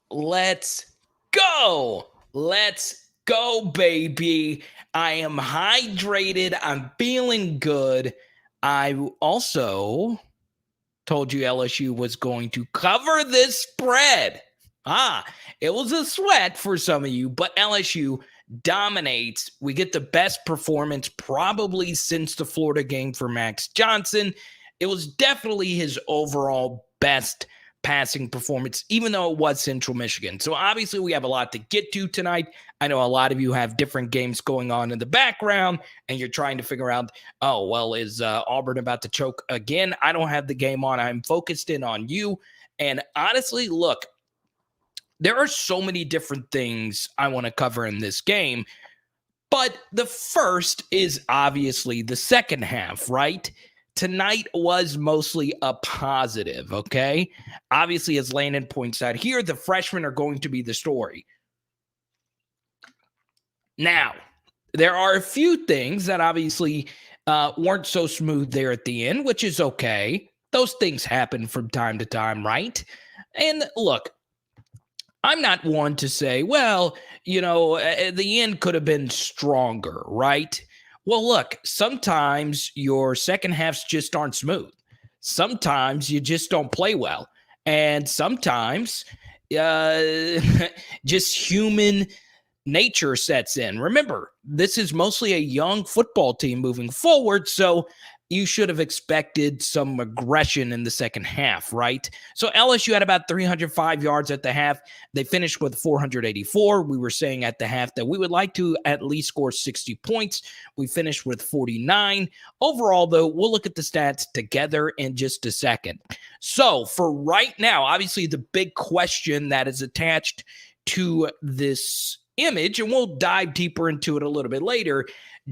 Let's go. Let's go, baby. I am hydrated. I'm feeling good. I also told you LSU was going to cover this spread. It was a sweat for some of you, but LSU dominates. We get the best performance probably since the Florida game for Max Johnson. It was definitely his overall best passing performance, even though it was Central Michigan. So obviously we have a lot to get to tonight. I know a lot of you have different games going on in the background and you're trying to figure out, oh, well, is Auburn about to choke again? I don't have the game on. I'm focused in on you. And honestly, look, there are so many different things I want to cover in this game. But the first is obviously the second half, right? Tonight was mostly a positive, okay? Obviously, as Landon points out here, the freshmen are going to be the story. Now, there are a few things that obviously weren't so smooth there at the end, which is okay. Those things happen from time to time, right? And look, I'm not one to say, well, the end could have been stronger, right? Well, look, sometimes your second halves just aren't smooth. Sometimes you just don't play well. And sometimes just human nature sets in. Remember, this is mostly a young football team moving forward, so you should have expected some aggression in the second half, right? So LSU had about 305 yards at the half. They finished with 484. We were saying at the half that we would like to at least score 60 points. We finished with 49. Overall, though, we'll look at the stats together in just a second. So for right now, obviously the big question that is attached to this image, and we'll dive deeper into it a little bit later,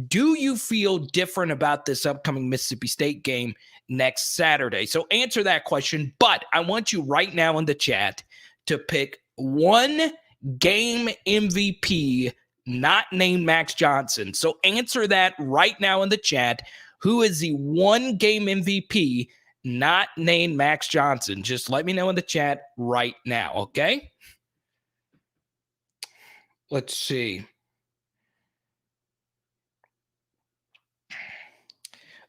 do you feel different about this upcoming Mississippi State game next Saturday? So answer that question, but I want you right now in the chat to pick one game MVP not named Max Johnson. So answer that right now in the chat. Who is the one game MVP not named Max Johnson? Just let me know in the chat right now, okay? Let's see.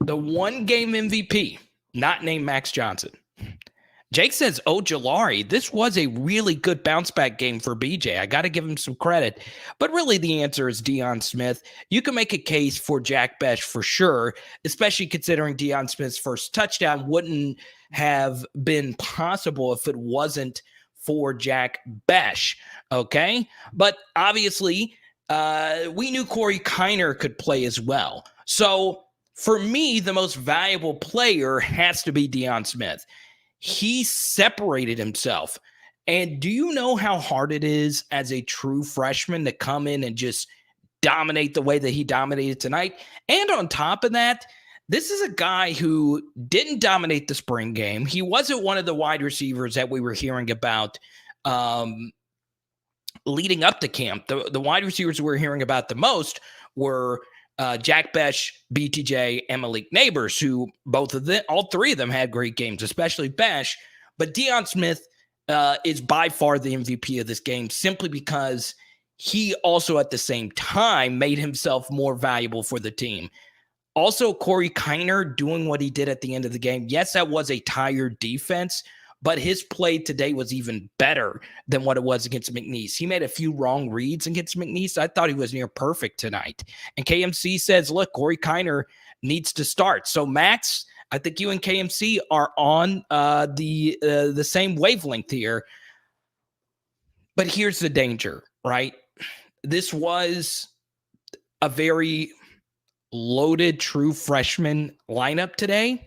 The one game MVP, not named Max Johnson. Jake says, Ojulari, this was a really good bounce back game for BJ. I got to give him some credit. But really the answer is Deion Smith. You can make a case for Jack Bech for sure, especially considering Deion Smith's first touchdown wouldn't have been possible if it wasn't for Jack Bech, okay? But obviously, we knew Corey KINER could play as well. So for me, the most valuable player has to be Deion Smith. He separated himself. And do you know how hard it is as a true freshman to come in and just dominate the way that he dominated tonight? And on top of that, this is a guy who didn't dominate the spring game. He wasn't one of the wide receivers that we were hearing about leading up to camp. The wide receivers we were hearing about the most were Jack Bech, BTJ, and Malik Neighbors, who all three of them had great games, especially Bech. But Deion Smith is by far the MVP of this game simply because he also at the same time made himself more valuable for the team. Also, Corey KINER doing what he did at the end of the game. Yes, that was a tired defense, but his play today was even better than what it was against McNeese. He made a few wrong reads against McNeese. I thought he was near perfect tonight. And KMC says, look, Corey KINER needs to start. So, Max, I think you and KMC are on the same wavelength here. But here's the danger, right? This was a very loaded true freshman lineup today.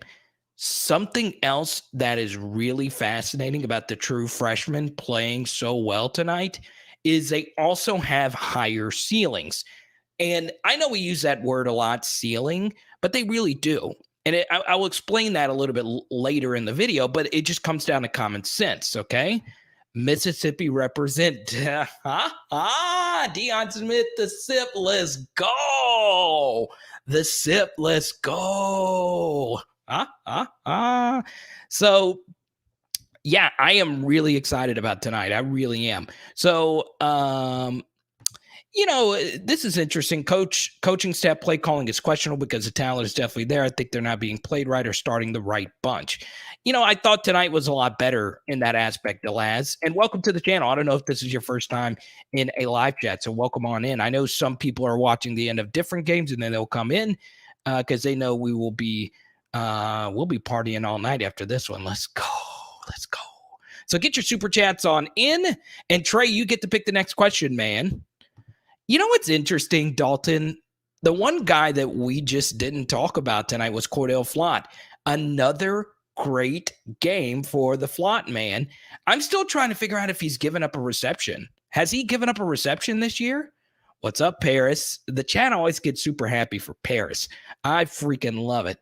Something else that is really fascinating about the true freshmen playing so well tonight is they also have higher ceilings. And I know we use that word a lot, ceiling, but they really do. And I will explain that a little bit later in the video, but it just comes down to common sense, okay? Mississippi represent. Deion Smith, the sip, let's go. The sip, let's go. So Yeah, I am really excited about tonight. I really am. So, this is interesting. Coaching staff play calling is questionable because the talent is definitely there. I think they're not being played right or starting the right bunch. I thought tonight was a lot better in that aspect, Delaz. And welcome to the channel. I don't know if this is your first time in a live chat, so welcome on in. I know some people are watching the end of different games and then they'll come in because they know we'll be partying all night after this one. Let's go. Let's go. So get your super chats on in. And Trey, you get to pick the next question, man. You know what's interesting, Dalton? The one guy that we just didn't talk about tonight was Cordell Flott. Another great game for the Flott man. I'm still trying to figure out if he's given up a reception. Has he given up a reception this year? What's up, Paris? The chat always gets super happy for Paris. I freaking love it.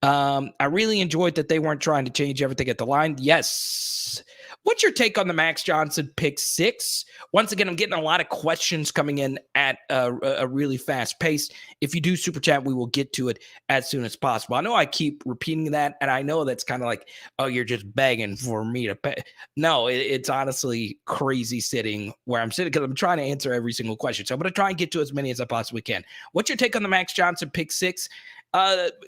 I really enjoyed that they weren't trying to change everything at the line. Yes. What's your take on the Max Johnson pick 6? Once again, I'm getting a lot of questions coming in at a really fast pace. If you do super chat, we will get to it as soon as possible. I know I keep repeating that, and I know that's kind of like, oh, you're just begging for me to pay. No, it's honestly crazy sitting where I'm sitting because I'm trying to answer every single question. So I'm going to try and get to as many as I possibly can. What's your take on the Max Johnson pick 6?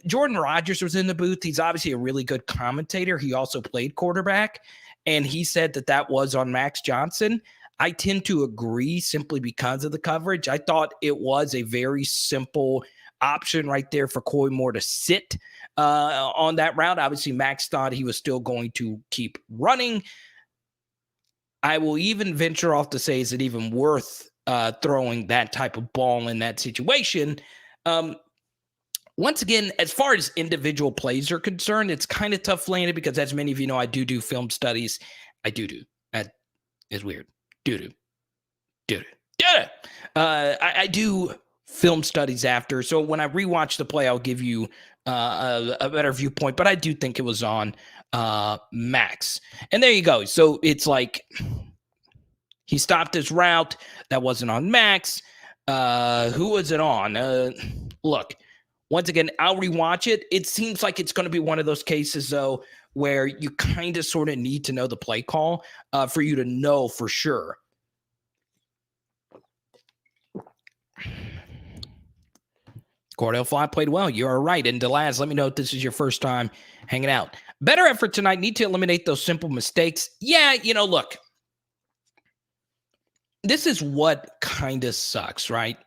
Jordan Rogers was in the booth. He's obviously a really good commentator. He also played quarterback, and he said that was on Max Johnson. I tend to agree simply because of the coverage. I thought it was a very simple option right there for Coy Moore to sit on that route. Obviously, Max thought he was still going to keep running. I will even venture off to say, is it even worth throwing that type of ball in that situation? Once again, as far as individual plays are concerned, it's kind of tough landing because, as many of you know, I do film studies. I do. That is weird. I do film studies after. So when I rewatch the play, I'll give you a better viewpoint. But I do think it was on Max. And there you go. So it's like he stopped his route. That wasn't on Max. Who was it on? Look. Once again, I'll rewatch it. It seems like it's going to be one of those cases, though, where you kind of sort of need to know the play call for you to know for sure. Cordell Flott played well. You are right. And Delaz, let me know if this is your first time hanging out. Better effort tonight. Need to eliminate those simple mistakes. Yeah, look. This is what kind of sucks, right?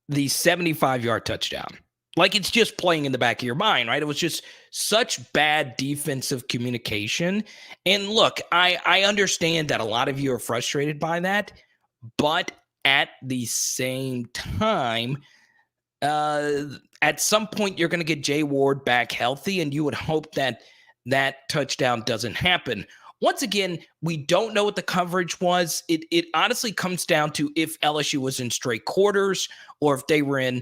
The 75-yard touchdown. Like, it's just playing in the back of your mind, right? It was just such bad defensive communication. And look, I understand that a lot of you are frustrated by that, but at the same time, at some point you're going to get Jay Ward back healthy, and you would hope that that touchdown doesn't happen. Once again, we don't know what the coverage was. It honestly comes down to if LSU was in straight quarters or if they were in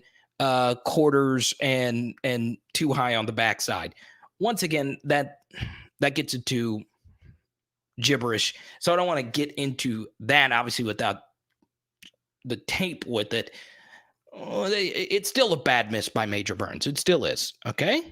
quarters and too high on the backside. Once again, that gets into gibberish. So I don't want to get into that, obviously, without the tape with it. It's still a bad miss by Major Burns. It still is, okay?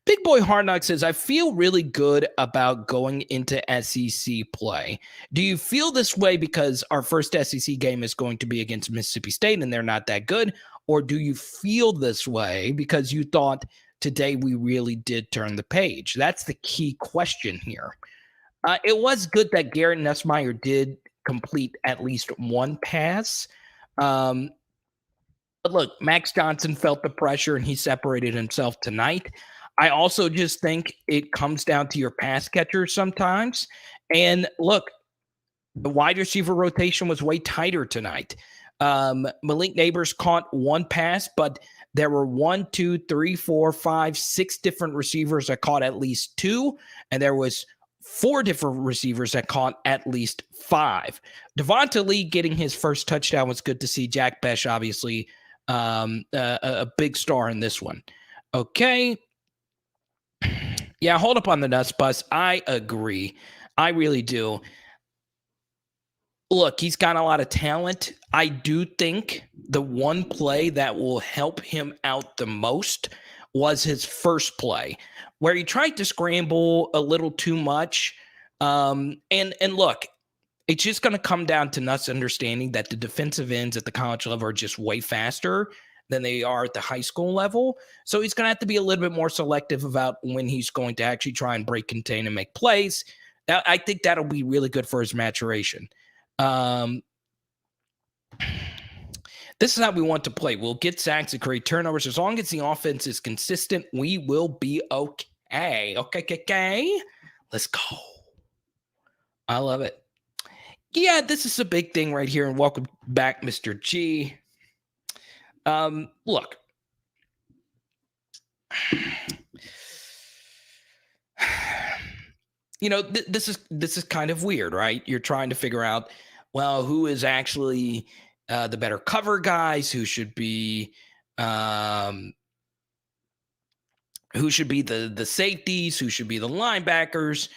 Big Boy Hard Knock says, I feel really good about going into SEC play. Do you feel this way because our first SEC game is going to be against Mississippi State and they're not that good? Or do you feel this way because you thought today we really did turn the page? That's the key question here. It was good that Garrett Nussmeier did complete at least one pass. But look, Max Johnson felt the pressure and he separated himself tonight. I also just think it comes down to your pass catcher sometimes. And look, the wide receiver rotation was way tighter tonight. Malik Neighbors caught one pass, but there were 6 different receivers that caught at least 2, and there was 4 different receivers that caught at least 5. Devonta Lee getting his first touchdown was good to see. Jack Bech, obviously, a big star in this one. Okay. Yeah, hold up on the nuts bus. I agree. I really do. Look, he's got a lot of talent. I do think the one play that will help him out the most was his first play, where he tried to scramble a little too much. And look, it's just going to come down to us understanding that the defensive ends at the college level are just way faster than they are at the high school level. So he's going to have to be a little bit more selective about when he's going to actually try and break, contain, and make plays. I think that'll be really good for his maturation. This is how we want to play. We'll get sacks and create turnovers. As long as the offense is consistent, we will be okay. Okay. Let's go. I love it. Yeah, this is a big thing right here. And welcome back, Mr. G. Look. You know, this is kind of weird, right? You're trying to figure out, well, who is actually the better cover guys, who should be the safeties, who should be the linebackers.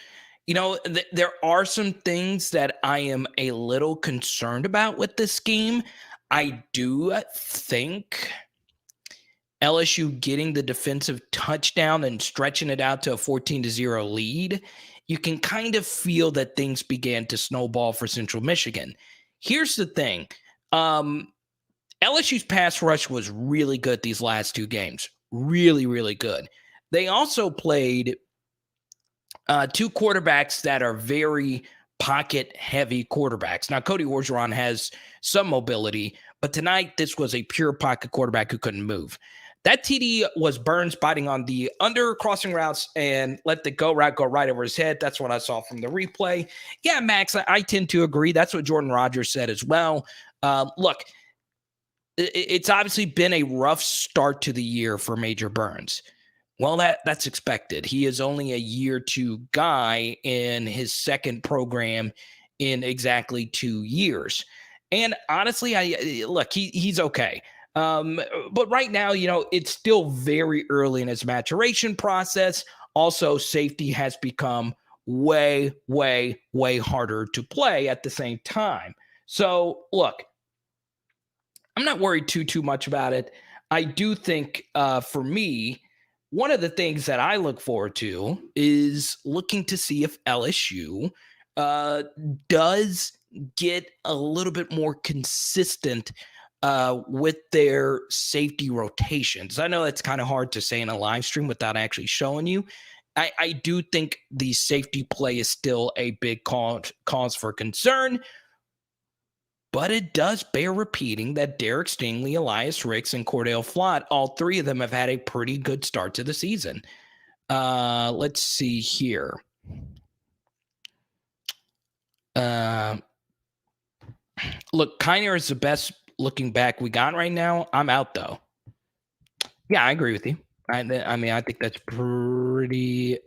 You know, there are some things that I am a little concerned about with this scheme. I do think LSU getting the defensive touchdown and stretching it out to a 14-0 lead, you can kind of feel that things began to snowball for Central Michigan. Here's the thing. LSU's pass rush was really good these last two games. Really, really good. They also played two quarterbacks that are very pocket-heavy quarterbacks. Now, Cody Orgeron has some mobility, but tonight this was a pure pocket quarterback who couldn't move. That TD was Burns biting on the under crossing routes and let the go route go right over his head. That's what I saw from the replay. Yeah, Max, I tend to agree. That's what Jordan Rogers said as well. Look, it's obviously been a rough start to the year for Major Burns. Well, that's expected. He is only a year two guy in his second program in exactly 2 years. And honestly, he's okay. But right now, you know, it's still very early in his maturation process. Also, safety has become way, way, way harder to play at the same time. So, look, I'm not worried too much about it. I do think, for me, one of the things that I look forward to is looking to see if LSU does get a little bit more consistent with their safety rotations. I know that's kind of hard to say in a live stream without actually showing you. I do think the safety play is still a big cause for concern, but it does bear repeating that Derek Stingley, Elias Ricks, and Cordell Flott, all three of them have had a pretty good start to the season. Let's see here. Look, KINER is the best looking back we got right now. I'm out, though. Yeah, I agree with you. I mean, I think that's pretty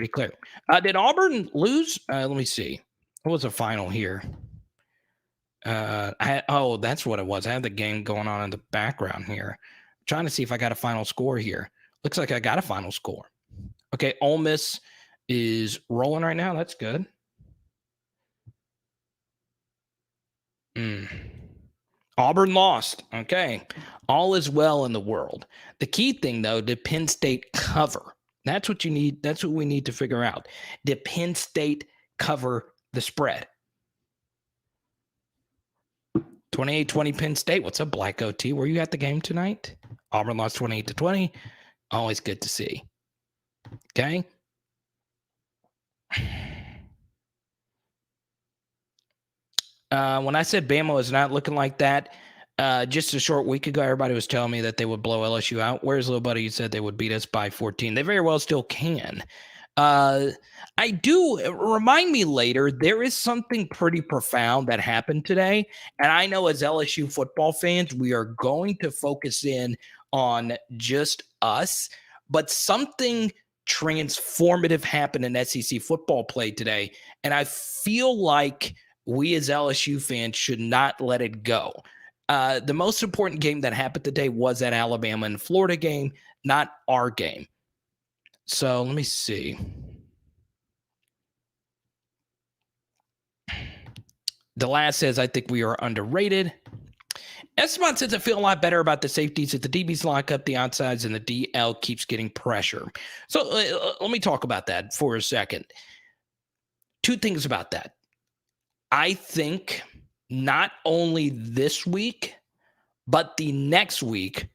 clear. Did Auburn lose? Let me see. What was the final here? That's what it was. I have the game going on in the background here. I'm trying to see if I got a final score here. Looks like I got a final score. Okay, Ole Miss is rolling right now. That's good. Auburn lost. Okay. All is well in the world. The key thing, though, did Penn State cover? That's what you need. That's what we need to figure out. Did Penn State cover the spread? 28-20 Penn State. What's up, Black OT? Were you at the game tonight? Auburn lost 28-20. Always good to see. Okay. When I said Bama is not looking like that, just a short week ago, everybody was telling me that they would blow LSU out. Where's little buddy who said they would beat us by 14? They very well still can. I do remind me later, there is something pretty profound that happened today. And I know as LSU football fans, we are going to focus in on just us, but something transformative happened in SEC football play today. And I feel like we as LSU fans should not let it go. The most important game that happened today was that Alabama and Florida game, not our game. So let me see. The last says, I think we are underrated. Esteban says, I feel a lot better about the safeties. If the DBs lock up the outsides and the DL keeps getting pressure. So let me talk about that for a second. Two things about that. I think not only this week, but the next week,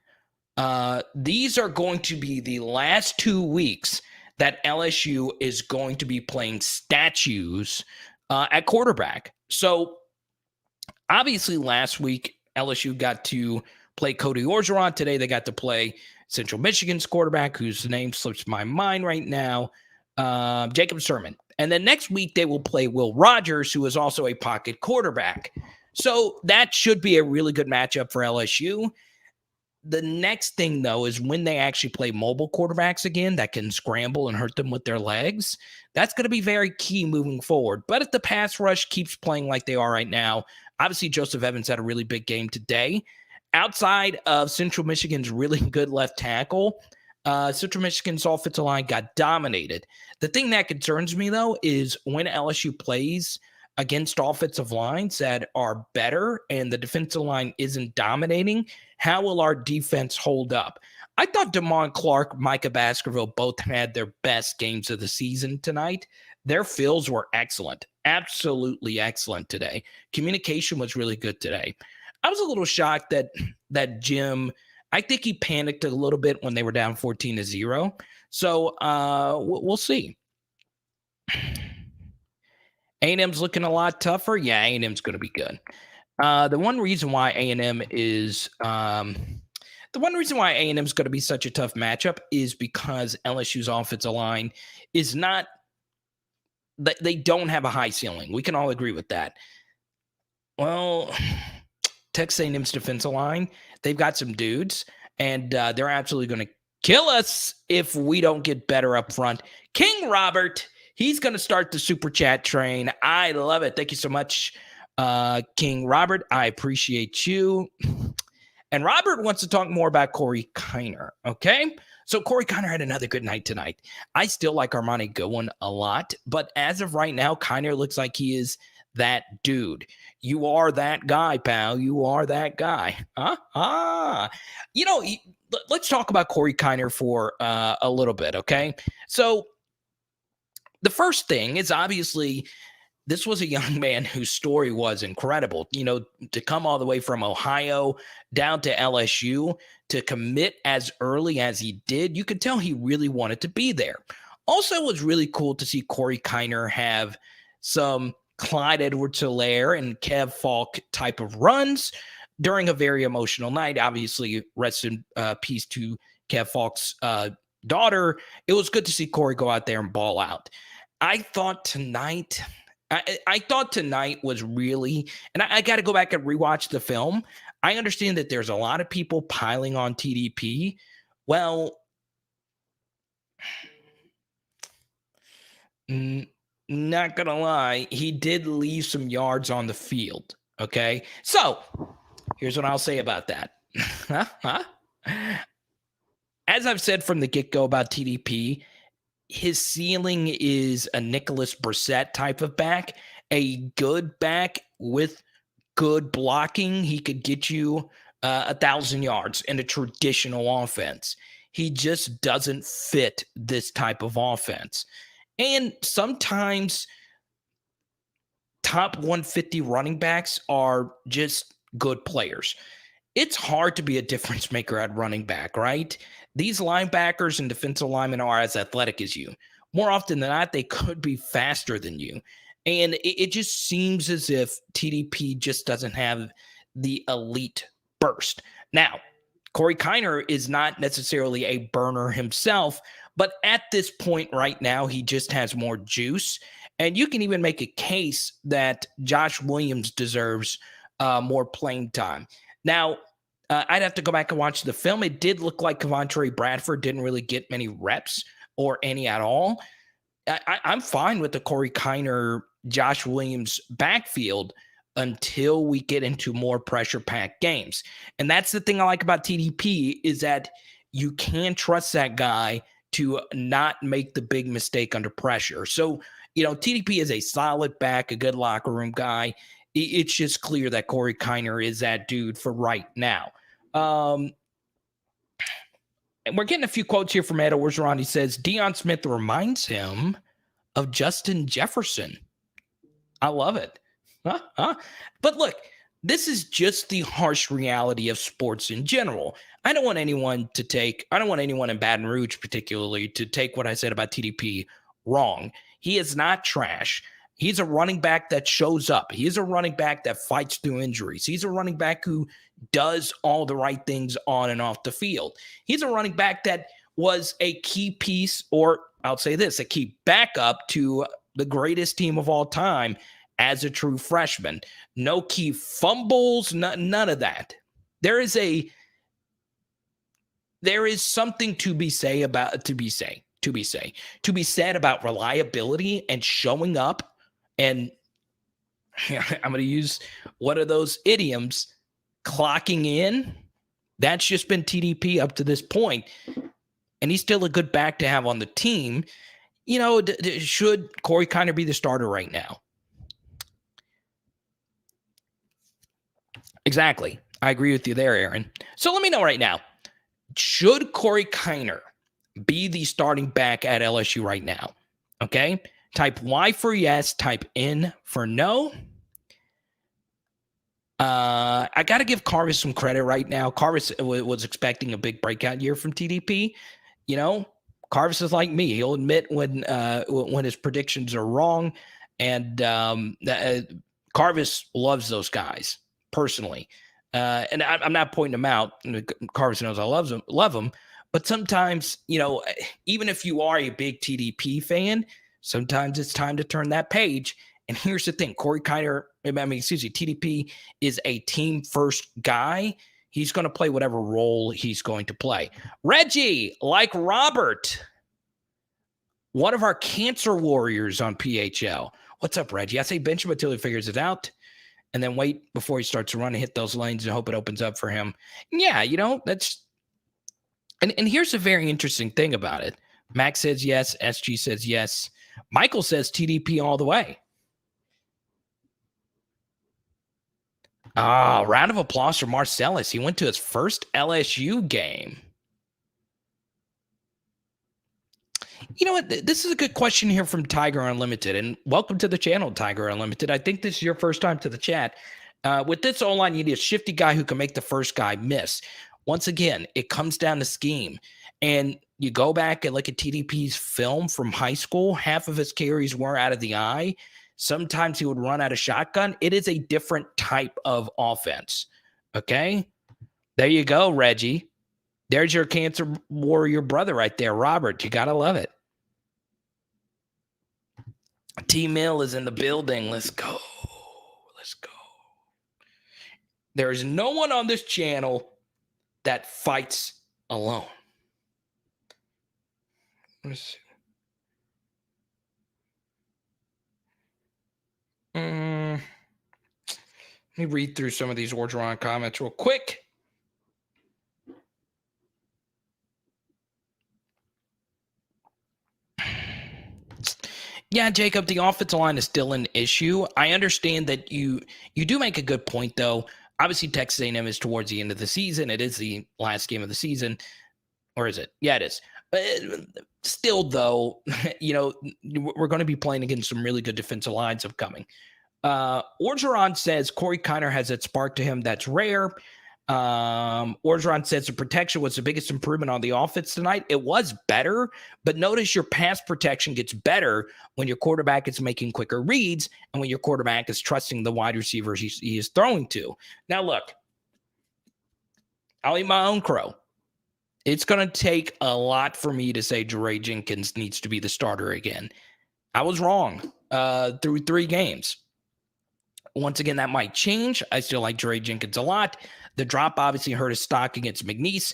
these are going to be the last 2 weeks that LSU is going to be playing statues at quarterback. So obviously last week, LSU got to play Cody Orgeron. Today they got to play Central Michigan's quarterback, whose name slips my mind right now, Jacob Sermon. And then next week they will play Will Rogers, who is also a pocket quarterback. So that should be a really good matchup for LSU. The next thing, though, is when they actually play mobile quarterbacks again that can scramble and hurt them with their legs. That's going to be very key moving forward. But if the pass rush keeps playing like they are right now, obviously Joseph Evans had a really big game today. Outside of Central Michigan's really good left tackle, Central Michigan's offensive line got dominated. The thing that concerns me, though, is when LSU plays against offensive lines that are better and the defensive line isn't dominating, how will our defense hold up? I thought Damon Clark, Micah Baskerville both had their best games of the season tonight. Their fills were excellent, absolutely excellent today. Communication was really good today. I was a little shocked that Jim, I think he panicked a little bit when they were down 14-0. So we'll see. A&M's looking a lot tougher. Yeah, A&M's going to be good. The one reason why A&M is going to be such a tough matchup is because LSU's offensive line is not. They don't have a high ceiling. We can all agree with that. Well, Texas A&M's defensive line, they've got some dudes, and they're absolutely going to kill us if we don't get better up front. King Robert. He's going to start the super chat train. I love it. Thank you so much, King Robert. I appreciate you. And Robert wants to talk more about Corey KINER. Okay. So Corey KINER had another good night tonight. I still like Armani Goodwin a lot, but as of right now, KINER looks like he is that dude. You are that guy, pal. You are that guy. Let's talk about Corey KINER for a little bit. Okay. So, the first thing is obviously this was a young man whose story was incredible. To come all the way from Ohio down to LSU, to commit as early as he did, you could tell he really wanted to be there. Also, it was really cool to see Corey KINER have some Clyde Edwards-Helaire and Kev Falk type of runs during a very emotional night. Obviously, rest in peace to Kev Falk's daughter. It was good to see Corey go out there and ball out. I thought tonight was really, and I got to go back and rewatch the film. I understand that there's a lot of people piling on TDP. Well, not going to lie, he did leave some yards on the field. Okay. So here's what I'll say about that. As I've said from the get-go about TDP, his ceiling is a Nicholas Brissett type of back, a good back with good blocking. He could get you 1,000 yards in a traditional offense. He just doesn't fit this type of offense. And sometimes top 150 running backs are just good players. It's hard to be a difference maker at running back, right? These linebackers and defensive linemen are as athletic as you. More often than not, they could be faster than you. And it just seems as if TDP just doesn't have the elite burst. Now, Corey KINER is not necessarily a burner himself, but at this point right now, he just has more juice. And you can even make a case that Josh Williams deserves more playing time. Now, I'd have to go back and watch the film. It did look like Kevontae Bradford didn't really get many reps or any at all. I'm fine with the Corey KINER, Josh Williams backfield until we get into more pressure-packed games. And that's the thing I like about TDP is that you can trust that guy to not make the big mistake under pressure. So, TDP is a solid back, a good locker room guy. It's just clear that Corey Kiner is that dude for right now. And we're getting a few quotes here from Ed Orgeron. He says, Deion Smith reminds him of Justin Jefferson. I love it. But look, this is just the harsh reality of sports in general. I don't want anyone in Baton Rouge particularly to take what I said about TDP wrong. He is not trash. He's a running back that shows up. He's a running back that fights through injuries. He's a running back who does all the right things on and off the field. He's a running back that was a key piece, or I'll say this, a key backup to the greatest team of all time as a true freshman. No key fumbles, none of that. There is something to be said about reliability and showing up. And I'm going to use one of those idioms, clocking in. That's just been TDP up to this point. And he's still a good back to have on the team. Should Corey Kiner be the starter right now? Exactly. I agree with you there, Aaron. So let me know right now. Should Corey Kiner be the starting back at LSU right now? Okay. Type Y for yes, type N for no. I got to give Carvis some credit right now. Carvis was expecting a big breakout year from TDP. Carvis is like me. He'll admit when his predictions are wrong. And Carvis loves those guys personally. And I'm not pointing them out. Carvis knows I love him. But sometimes, even if you are a big TDP fan, sometimes it's time to turn that page. And here's the thing. TDP is a team-first guy. He's going to play whatever role he's going to play. Reggie, like Robert, one of our cancer warriors on PHL. What's up, Reggie? I say bench him until he figures it out, and then wait before he starts to run and hit those lanes and hope it opens up for him. Yeah, that's – and here's a very interesting thing about it. Max says yes. SG says yes. Michael says TDP all the way. Round of applause for Marcellus. He went to his first LSU game. You know what? This is a good question here from Tiger Unlimited. And welcome to the channel, Tiger Unlimited. I think this is your first time to the chat. With this O-line, you need a shifty guy who can make the first guy miss. Once again, it comes down to scheme. And you go back and look at TDP's film from high school, half of his carries were out of the eye. Sometimes he would run out of shotgun. It is a different type of offense. Okay? There you go, Reggie. There's your cancer warrior brother right there, Robert. You got to love it. T-Mill is in the building. Let's go. Let's go. There's no one on this channel that fights alone. Let's see. Let me read through some of these Orgeron comments real quick. Yeah, Jacob, the offensive line is still an issue. I understand that you do make a good point, though. Obviously, Texas A&M is towards the end of the season. It is the last game of the season. Or is it? Yeah, it is. But still, though, we're going to be playing against some really good defensive lines upcoming. Orgeron says Corey Kiner has that spark to him that's rare. Orgeron says the protection was the biggest improvement on the offense tonight. It was better, but notice your pass protection gets better when your quarterback is making quicker reads and when your quarterback is trusting the wide receivers he is throwing to. Now, look, I'll eat my own crow. It's going to take a lot for me to say Jenkins needs to be the starter again. I was wrong through 3 games. Once again, that might change. I still like Jenkins a lot. The drop obviously hurt his stock against McNeese.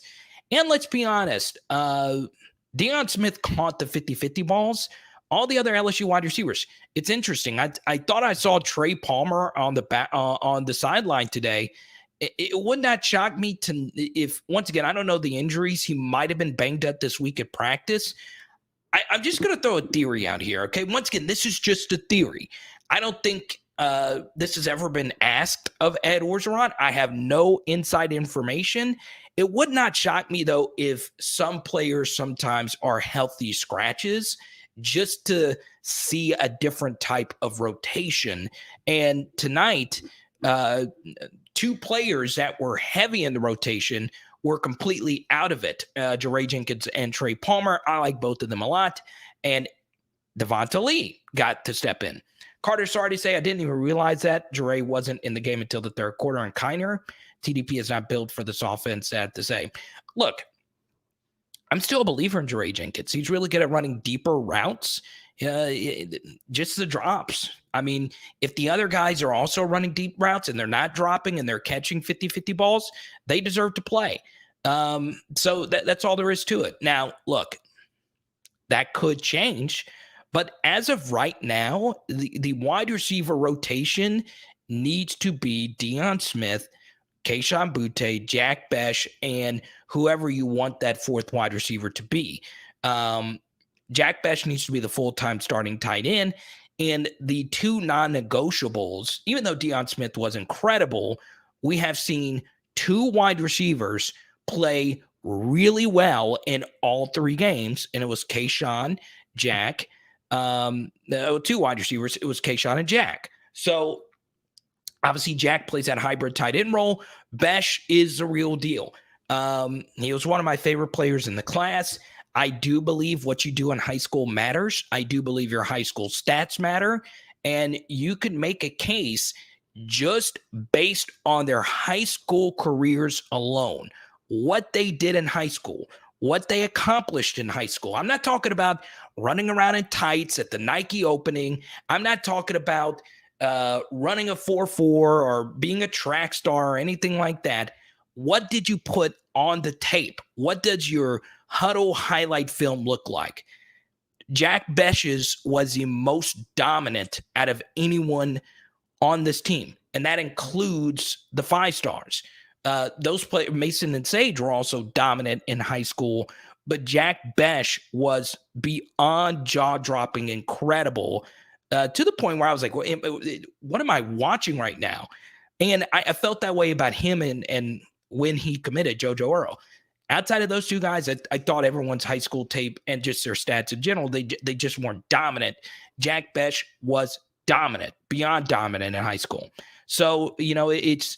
And let's be honest, Deion Smith caught the 50-50 balls. All the other LSU wide receivers. It's interesting. I thought I saw Trey Palmer on the sideline today. It would not shock me if, once again, I don't know the injuries. He might have been banged up this week at practice. I'm just going to throw a theory out here, okay? Once again, this is just a theory. I don't think this has ever been asked of Ed Orgeron. I have no inside information. It would not shock me, though, if some players sometimes are healthy scratches just to see a different type of rotation. And tonight, two players that were heavy in the rotation were completely out of it. Jeray Jenkins and Trey Palmer. I like both of them a lot. And Devonta Lee got to step in. Carter, sorry to say, I didn't even realize that Jeray wasn't in the game until the third quarter on KINER. TDP is not built for this offense, sad to say. Look, I'm still a believer in Jeray Jenkins. He's really good at running deeper routes, just the drops. I mean, if the other guys are also running deep routes and they're not dropping and they're catching 50-50 balls, they deserve to play. So that's all there is to it. Now, look, that could change. But as of right now, the wide receiver rotation needs to be Deion Smith, Kayshon Boutte, Jack Bech, and whoever you want that fourth wide receiver to be. Jack Bech needs to be the full-time starting tight end. And the two non-negotiables, even though Deion Smith was incredible, we have seen two wide receivers play really well in all three games. And it was Kayshon, Jack. Two wide receivers. It was Kayshon and Jack. So obviously Jack plays that hybrid tight end role. Bech is the real deal. He was one of my favorite players in the class. I do believe what you do in high school matters. I do believe your high school stats matter. And you can make a case just based on their high school careers alone, what they did in high school, what they accomplished in high school. I'm not talking about running around in tights at the Nike opening. I'm not talking about running a 4.4 or being a track star or anything like that. What did you put on the tape? What does your huddle highlight film look like? Jack Bech's was the most dominant out of anyone on this team, and that includes the 5-stars. Those players, Mason and Sage, were also dominant in high school, but Jack Bech was beyond jaw-dropping incredible, to the point where I was like, what am I watching right now? And I felt that way about him and when he committed, JoJo Earl. Outside of those two guys, I thought everyone's high school tape and just their stats in general, they just weren't dominant. Jack Bech was dominant, beyond dominant in high school. So, it's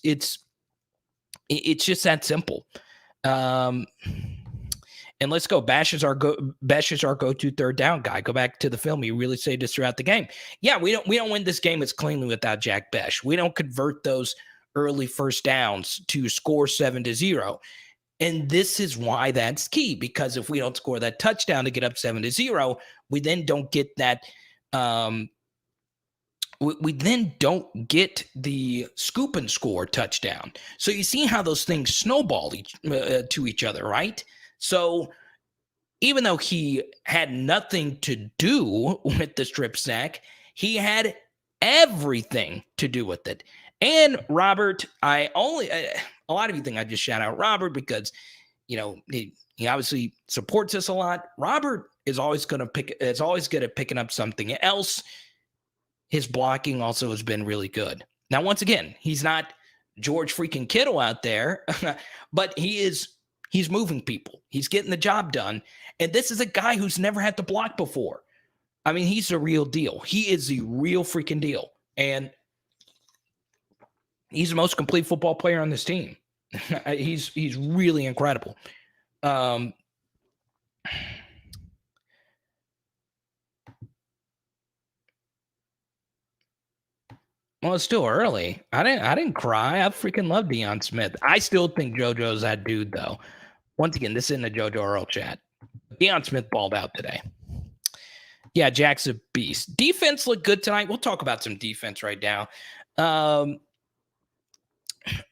just that simple. And let's go. Bech is our go-to third down guy. Go back to the film. You really say this throughout the game. Yeah, we don't win this game as cleanly without Jack Bech. We don't convert those early first downs to score 7-0. And this is why that's key, because if we don't score that touchdown to get up 7-0, we then don't get that. We then don't get the scoop and score touchdown. So you see how those things snowball to each other, right? So even though he had nothing to do with the strip sack, he had everything to do with it. And Robert, a lot of you think I just shout out Robert because, he obviously supports us a lot. Robert is always good at picking up something else. His blocking also has been really good. Now, once again, he's not George freaking Kittle out there, but he's moving people. He's getting the job done. And this is a guy who's never had to block before. I mean, he's the real deal. He is the real freaking deal. And he's the most complete football player on this team. He's really incredible. Well, it's still early. I didn't cry. I freaking love Deion Smith. I still think JoJo's that dude, though. Once again, this isn't a JoJo Earl chat. Deion Smith balled out today. Yeah, Jack's a beast. Defense looked good tonight. We'll talk about some defense right now.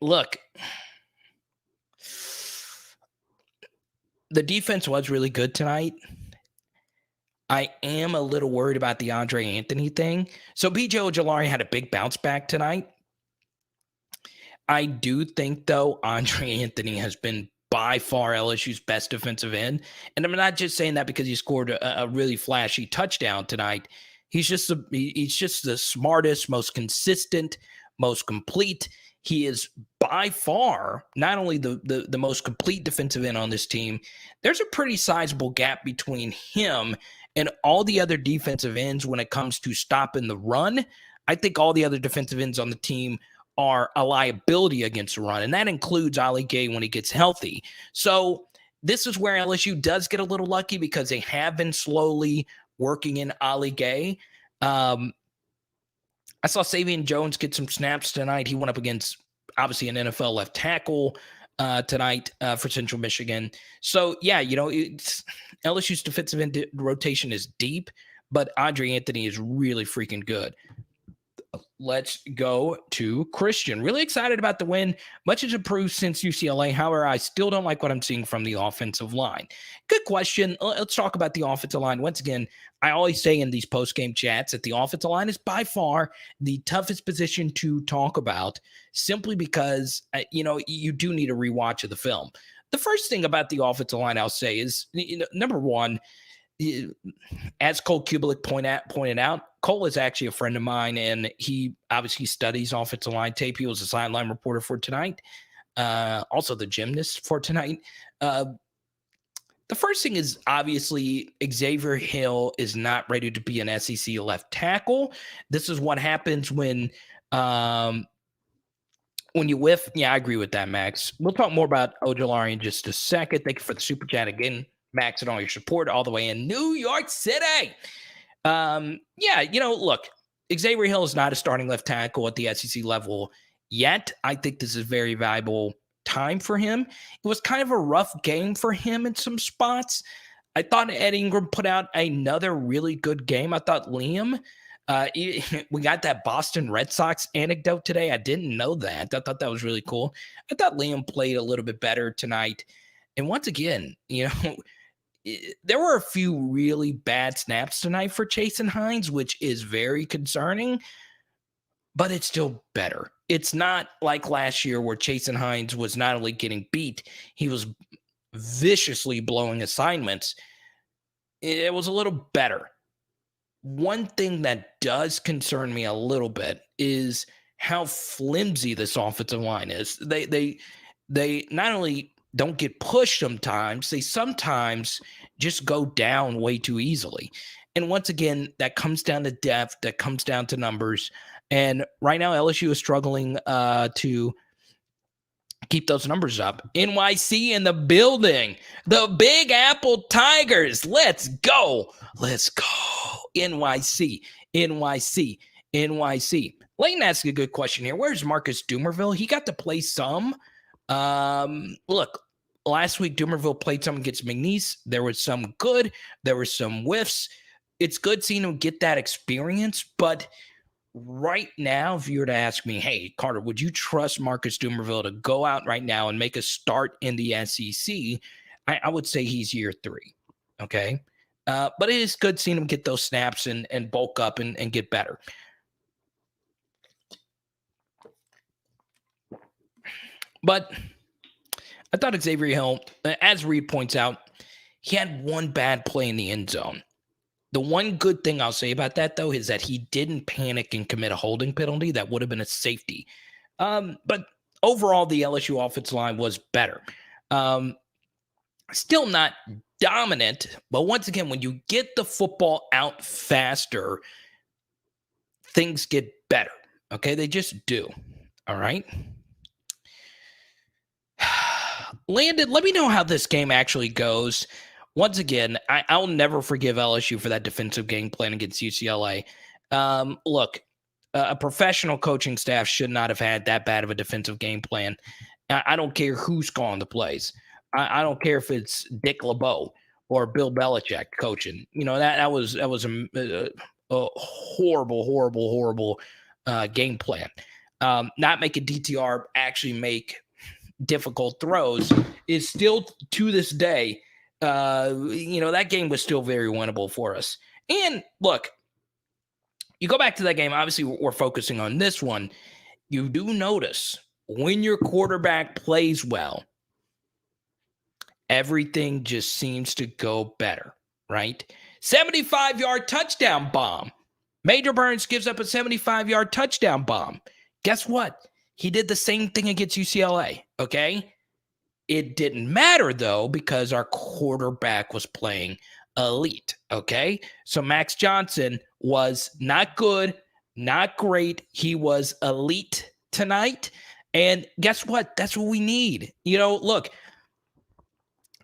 Look, the defense was really good tonight. I am a little worried about the Andre Anthony thing. So B.J. Ojolari had a big bounce back tonight. I do think, though, Andre Anthony has been by far LSU's best defensive end. And I'm not just saying that because he scored a really flashy touchdown tonight. He's just the smartest, most consistent, most complete. He is by far not only the most complete defensive end on this team. There's a pretty sizable gap between him and all the other defensive ends when it comes to stopping the run. I think all the other defensive ends on the team are a liability against the run, and that includes Ali Gay when he gets healthy. So this is where LSU does get a little lucky because they have been slowly working in Ali Gay. I saw Savion Jones get some snaps tonight. He went up against, obviously, an NFL left tackle tonight for Central Michigan. So, yeah, LSU's defensive end rotation is deep, but Andre Anthony is really freaking good. Let's go to Christian. Really excited about the win. Much has improved since UCLA. However, I still don't like what I'm seeing from the offensive line. Good question. Let's talk about the offensive line. Once again, I always say in these post-game chats that the offensive line is by far the toughest position to talk about simply because, you do need a rewatch of the film. The first thing about the offensive line I'll say is, number one, as Cole Kubelik pointed out, Cole is actually a friend of mine, and he obviously studies offensive line tape. He was a sideline reporter for tonight, also the gymnast for tonight. The first thing is obviously Xavier Hill is not ready to be an SEC left tackle. This is what happens when you whiff. Yeah, I agree with that, Max. We'll talk more about Ojolari in just a second. Thank you for the super chat again, Max, and all your support all the way in New York City. Look, Xavier Hill is not a starting left tackle at the SEC level yet. I think this is very valuable time for him. It was kind of a rough game for him in some spots. I thought Ed Ingram put out another really good game. I thought Liam, we got that Boston Red Sox anecdote today. I didn't know that. I thought that was really cool. I thought Liam played a little bit better tonight. And once again, there were a few really bad snaps tonight for Chasen Hines, which is very concerning, but it's still better. It's not like last year where Chasen Hines was not only getting beat, he was viciously blowing assignments. It was a little better. One thing that does concern me a little bit is how flimsy this offensive line is. They not only don't get pushed sometimes, they sometimes just go down way too easily. And once again, that comes down to depth, that comes down to numbers. And right now, LSU is struggling to keep those numbers up. NYC in the building. The Big Apple Tigers. Let's go. Let's go. NYC. Layton asked a good question here. Where's Marcus Dumerville? He got to play some. Look, last week Dumerville played some against McNeese. There was some good. There were some whiffs. It's good seeing him get that experience, but right now, if you were to ask me, hey, Carter, would you trust Marcus Dumerville to go out right now and make a start in the SEC? I would say he's year 3, okay? But it is good seeing him get those snaps and bulk up and get better. But I thought Xavier Hill, as Reed points out, he had one bad play in the end zone. The one good thing I'll say about that, though, is that he didn't panic and commit a holding penalty. That would have been a safety. But overall, the LSU offensive line was better. Still not dominant, but once again, when you get the football out faster, things get better. Okay, they just do. All right. Landon, let me know how this game actually goes. Once again, I'll never forgive LSU for that defensive game plan against UCLA. Look, a professional coaching staff should not have had that bad of a defensive game plan. I don't care who's calling the plays. I don't care if it's Dick LeBeau or Bill Belichick coaching. That was a horrible game plan. Not making DTR actually make difficult throws is still, to this day, that game was still very winnable for us. And look, you go back to that game, obviously we're focusing on this one. You do notice when your quarterback plays well, everything just seems to go better, right? 75-yard touchdown bomb. Major Burns gives up a 75-yard touchdown bomb. Guess what? He did the same thing against UCLA, okay? It didn't matter, though, because our quarterback was playing elite, okay? So Max Johnson was not good, not great. He was elite tonight. And guess what? That's what we need. Look,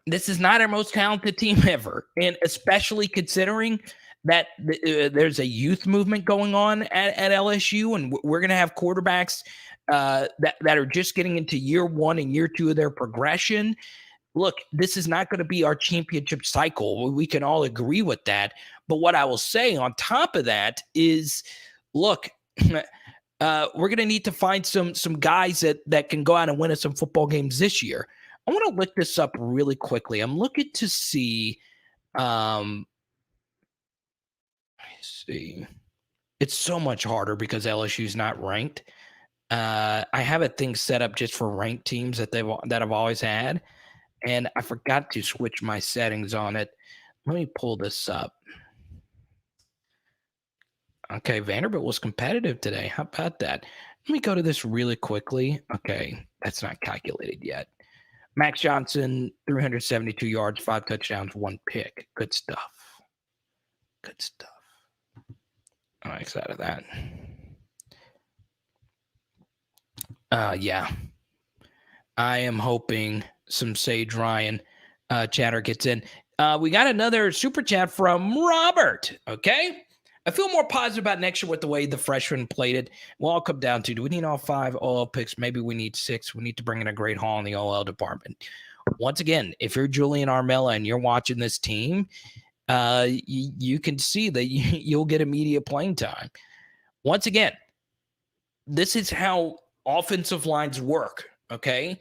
this is not our most talented team ever. And especially considering that there's a youth movement going on at LSU, and we're going to have quarterbacks that are just getting into year one and year two of their progression. Look, this is not going to be our championship cycle. We can all agree with that. But what I will say on top of that is, look, we're going to need to find some guys that can go out and win us some football games this year. I want to look this up really quickly. I'm looking to see. See, it's so much harder because LSU's not ranked. I have a thing set up just for ranked teams that I've always had, and I forgot to switch my settings on it. Let me pull this up. Okay, Vanderbilt was competitive today. How about that? Let me go to this really quickly. Okay, that's not calculated yet. Max Johnson, 372 yards, 5 touchdowns, 1 pick. Good stuff. Good stuff. I'm excited that. Yeah. I am hoping some Sage Ryan chatter gets in. We got another super chat from Robert. Okay. I feel more positive about next year with the way the freshmen played it. We'll all come down to, do we need all 5 OL picks? Maybe we need 6. We need to bring in a great haul in the OL department. Once again, if you're Julian Armella and you're watching this team, you can see that you'll get immediate playing time. Once again, this is how offensive lines work, okay?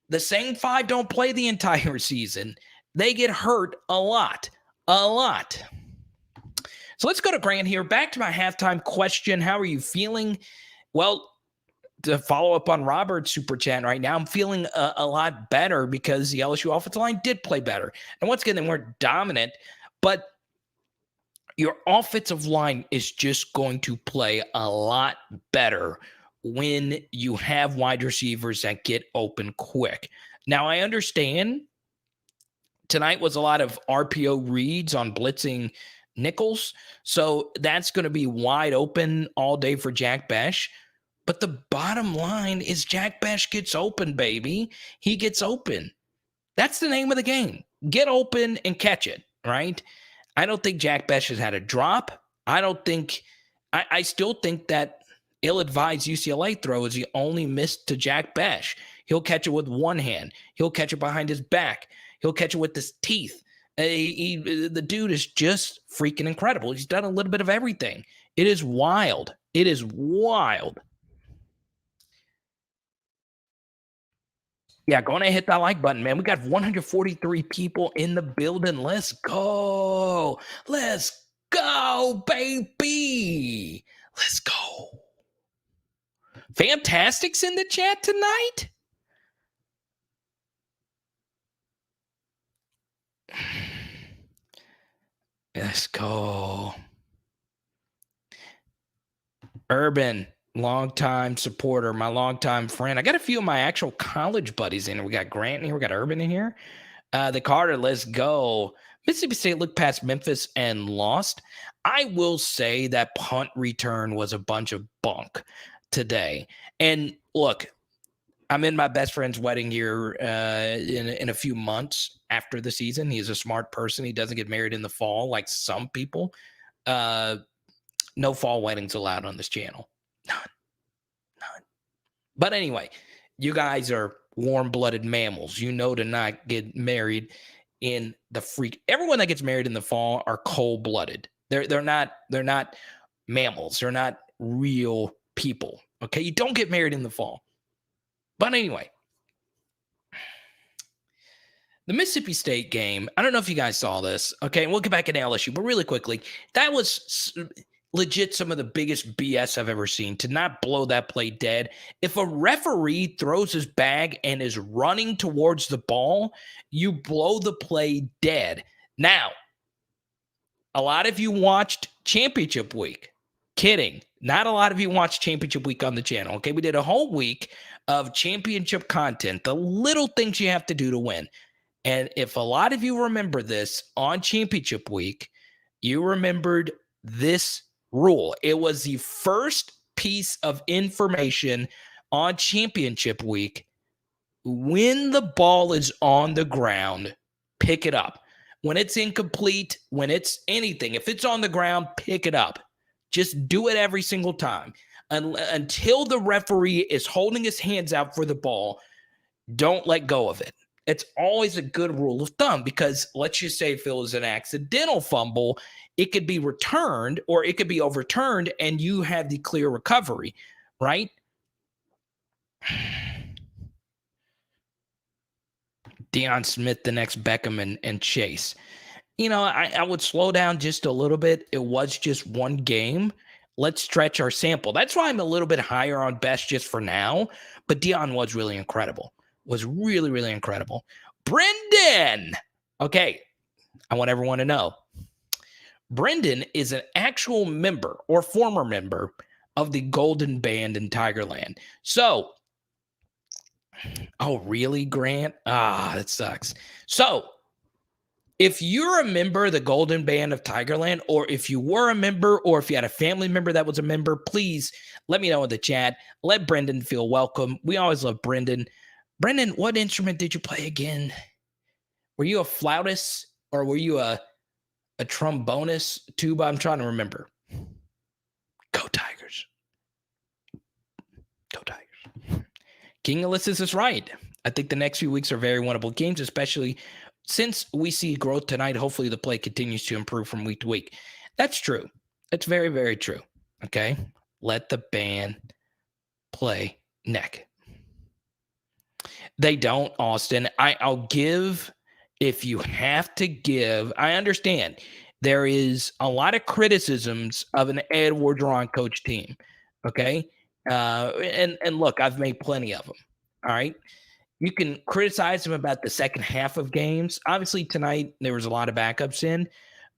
The same 5 don't play the entire season. They get hurt a lot. So let's go to Grant here. Back to my halftime question. How are you feeling? Well, to follow up on Robert's super chat right now, I'm feeling a lot better because the LSU offensive line did play better. And once again, they weren't dominant, but your offensive line is just going to play a lot better when you have wide receivers that get open quick. Now, I understand tonight was a lot of RPO reads on blitzing nickels, so that's going to be wide open all day for Jack Bech. But the bottom line is Jack Bech gets open, baby. He gets open. That's the name of the game. Get open and catch it, right? I don't think Jack Bech has had a drop. I still think that ill-advised UCLA throw is the only miss to Jack Bech. He'll catch it with one hand. He'll catch it behind his back. He'll catch it with his teeth. The dude is just freaking incredible. He's done a little bit of everything. It is wild. It is wild. Yeah, go on and hit that like button, man. We got 143 people in the building. Let's go. Let's go, baby. Let's go. Fantastic's in the chat tonight. Let's go. Urban, longtime supporter, my longtime friend. I got a few of my actual college buddies in here. We got Grant in here. We got Urban in here. The Carter, let's go. Mississippi State looked past Memphis and lost. I will say that punt return was a bunch of bunk today. And look, I'm in my best friend's wedding here in a few months after the season. He's a smart person. He doesn't get married in the fall like some people. No fall weddings allowed on this channel. None. But anyway, you guys are warm-blooded mammals. You know to not get married in the freak. Everyone that gets married in the fall are cold-blooded. They're not mammals. They're not real people. Okay, you don't get married in the fall. But anyway, the Mississippi State game, I don't know if you guys saw this. Okay, we'll get back into LSU, but really quickly, that was legit some of the biggest BS I've ever seen, to not blow that play dead. If a referee throws his bag and is running towards the ball, you blow the play dead. Now, A lot of you watched Championship Week. Kidding. Not a lot of you watched Championship Week on the channel. Okay, we did a whole week of championship content, the little things you have to do to win. And if a lot of you remember this on Championship Week, you remembered this rule. It was the first piece of information on Championship Week. When the ball is on the ground, pick it up. When it's incomplete, when it's anything, if it's on the ground, pick it up. Just do it every single time. Until the referee is holding his hands out for the ball, don't let go of it. It's always a good rule of thumb because let's just say if it was an accidental fumble, it could be returned or it could be overturned and you have the clear recovery, right? Deion Smith, the next Beckham and Chase. You know, I would slow down just a little bit. It was just one game. Let's stretch our sample. That's why I'm a little bit higher on Bech just for now. But Deion was really incredible. Was really, really incredible. Brendan. Okay, I want everyone to know. Brendan is an actual member or former member of the Golden Band in Tigerland. So, oh, really, Grant? That sucks. So, if you're a member of the Golden Band of Tigerland, or if you were a member, or if you had a family member that was a member, please let me know in the chat. Let Brendan feel welcome. We always love Brendan. Brendan, what instrument did you play again? Were you a flautist or were you a trombonist, tuba? I'm trying to remember. Go Tigers. Go Tigers. King Ulysses is right. I think the next few weeks are very winnable games, especially since we see growth tonight. Hopefully the play continues to improve from week to week. That's true. That's very, very true. Okay. Let the band play neck. They don't, Austin. I'll give, if you have to give, I understand there is a lot of criticisms of an Ed Orgeron coach team. Okay. And look, I've made plenty of them. All right. You can criticize him about the second half of games. Obviously, tonight there was a lot of backups in,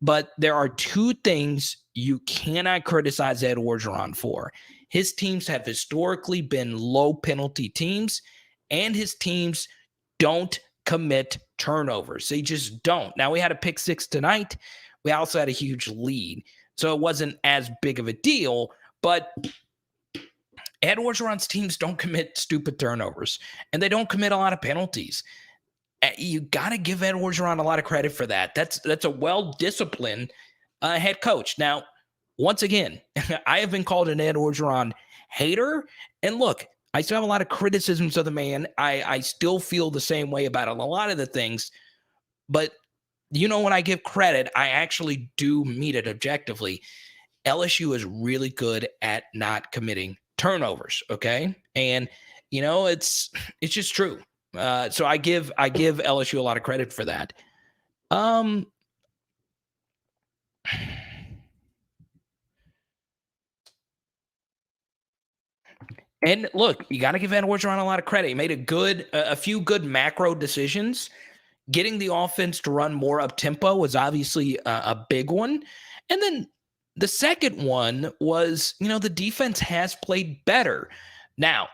but there are two things you cannot criticize Ed Orgeron for. His teams have historically been low penalty teams, and his teams don't commit turnovers. They just don't. Now, we had a pick six tonight. We also had a huge lead, so it wasn't as big of a deal, but Ed Orgeron's teams don't commit stupid turnovers, and they don't commit a lot of penalties. You got to give Ed Orgeron a lot of credit for that. That's a well-disciplined head coach. Now, once again, I have been called an Ed Orgeron hater, and look, I still have a lot of criticisms of the man. I still feel the same way about a lot of the things, but you know, when I give credit, I actually do meet it objectively. LSU is really good at not committing turnovers, okay? And you know, it's just true. So I give LSU a lot of credit for that. And look, you got to give Ed Orgeron a lot of credit. He made a few good macro decisions. Getting the offense to run more up tempo was obviously a big one. And then the second one was, you know, the defense has played better. Now,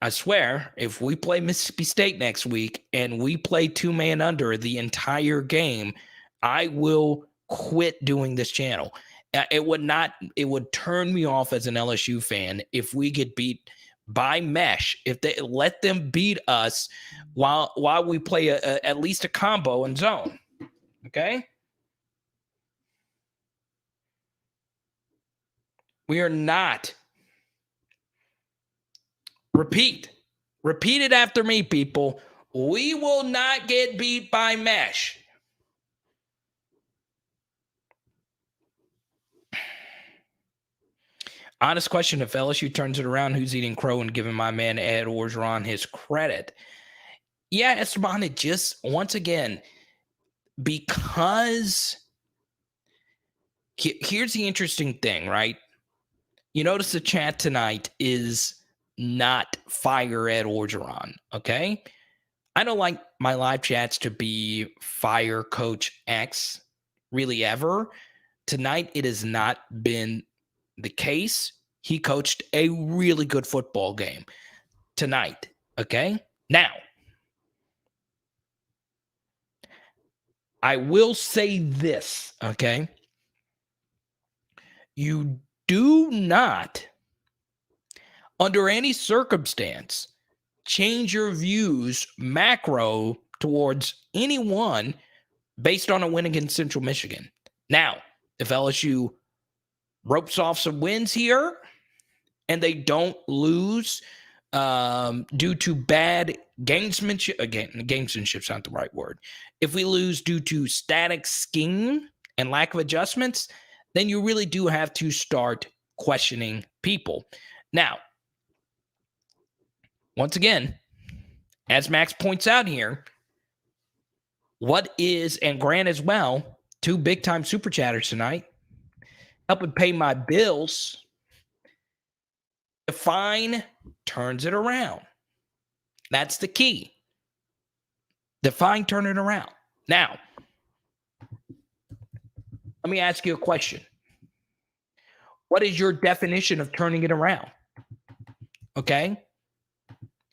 I swear, if we play Mississippi State next week and we play two-man under the entire game, I will quit doing this channel. It would turn me off as an LSU fan if we get beat by mesh, if they let them beat us while we play at least a combo and zone. Okay? We are not. Repeat it after me, people. We will not get beat by mesh. Honest question, if LSU turns it around, who's eating crow and giving my man Ed Orgeron his credit? Yeah, Esteban, it just, once again, because here's the interesting thing, right? You notice the chat tonight is not fire Ed Orgeron, okay? I don't like my live chats to be fire Coach X, really ever. Tonight, it has not been the case. He coached a really good football game tonight. Okay. Now, I will say this. Okay. You do not, under any circumstance, change your views macro towards anyone based on a win against Central Michigan. Now, if LSU ropes off some wins here and they don't lose due to bad gamesmanship, again, gamesmanship's not the right word. If we lose due to static scheme and lack of adjustments, then you really do have to start questioning people. Now, once again, as Max points out here, what is, and Grant as well, 2 big-time super chatters tonight, helping pay my bills. Define turns it around. That's the key. Define, turn it around. Now, let me ask you a question. What is your definition of turning it around? Okay?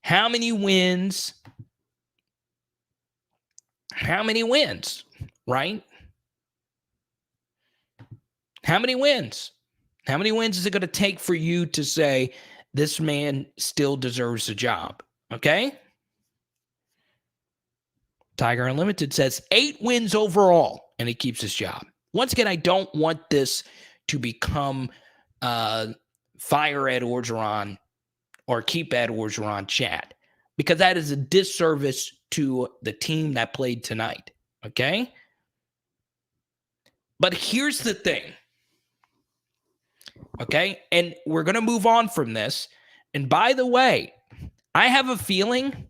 How many wins? How many wins, right? How many wins? How many wins is it going to take for you to say this man still deserves a job? Okay? Tiger Unlimited says 8 wins overall, and he keeps his job. Once again, I don't want this to become fire Ed Orgeron or keep Ed Orgeron chat, because that is a disservice to the team that played tonight. Okay? But here's the thing. Okay? And we're going to move on from this. And by the way, I have a feeling,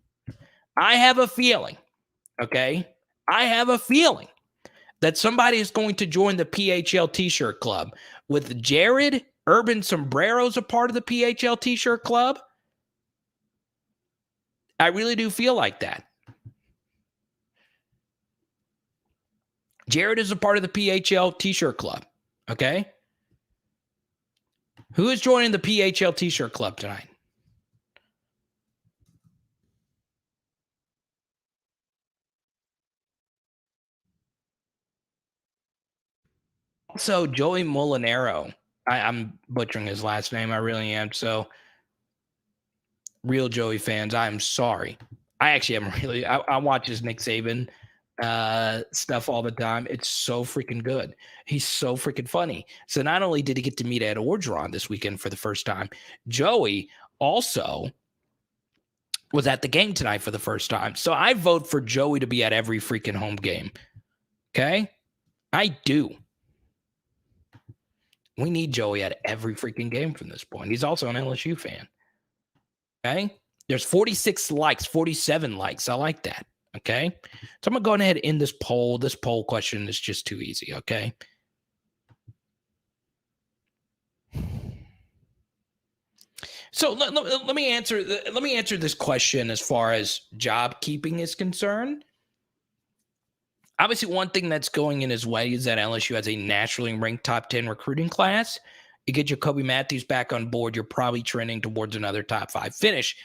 okay? I have a feeling that somebody is going to join the PHL T-shirt club. With Jared, Urban Sombreros a part of the PHL T-shirt club. I really do feel like that. Jared is a part of the PHL T-shirt club. Okay? Who is joining the PHL T-shirt club tonight? Also, Joey Molinaro. I'm butchering his last name. I really am. So, real Joey fans, I'm sorry. I actually am really. I watch his Nick Saban stuff all the time. It's so freaking good. He's so freaking funny. So not only did he get to meet Ed Orgeron this weekend for the first time, Joey also was at the game tonight for the first time. So I vote for Joey to be at every freaking home game. Okay? I do. We need Joey at every freaking game from this point. He's also an LSU fan. Okay? There's 46 likes, 47 likes. I like that. Okay? So I'm going to go ahead and end this poll. This poll question is just too easy. Okay? So let me answer this question as far as job keeping is concerned. Obviously, one thing that's going in his way is that LSU has a naturally ranked top 10 recruiting class. You get Jacoby Matthews back on board, you're probably trending towards another top 5 finish.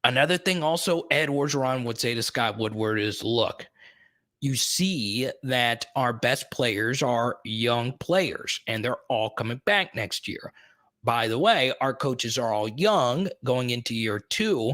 Another thing also Ed Orgeron would say to Scott Woodward is, look, you see that our best players are young players, and they're all coming back next year. By the way, our coaches are all young going into year 2,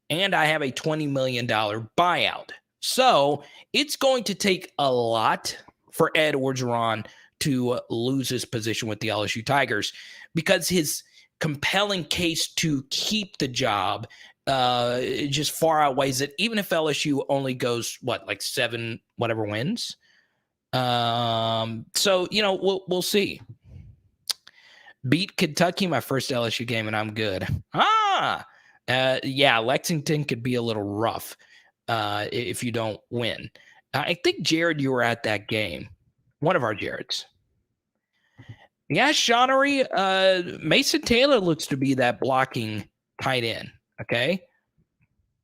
and I have a $20 million buyout. So it's going to take a lot for Ed Orgeron to lose his position with the LSU Tigers, because his compelling case to keep the job just far outweighs it, even if LSU only goes, like 7 whatever wins. So, we'll see. Beat Kentucky my first LSU game, and I'm good. Yeah, Lexington could be a little rough if you don't win. I think, Jared, you were at that game. One of our Jareds. Yeah, Shawnery, Mason Taylor looks to be that blocking tight end. Okay.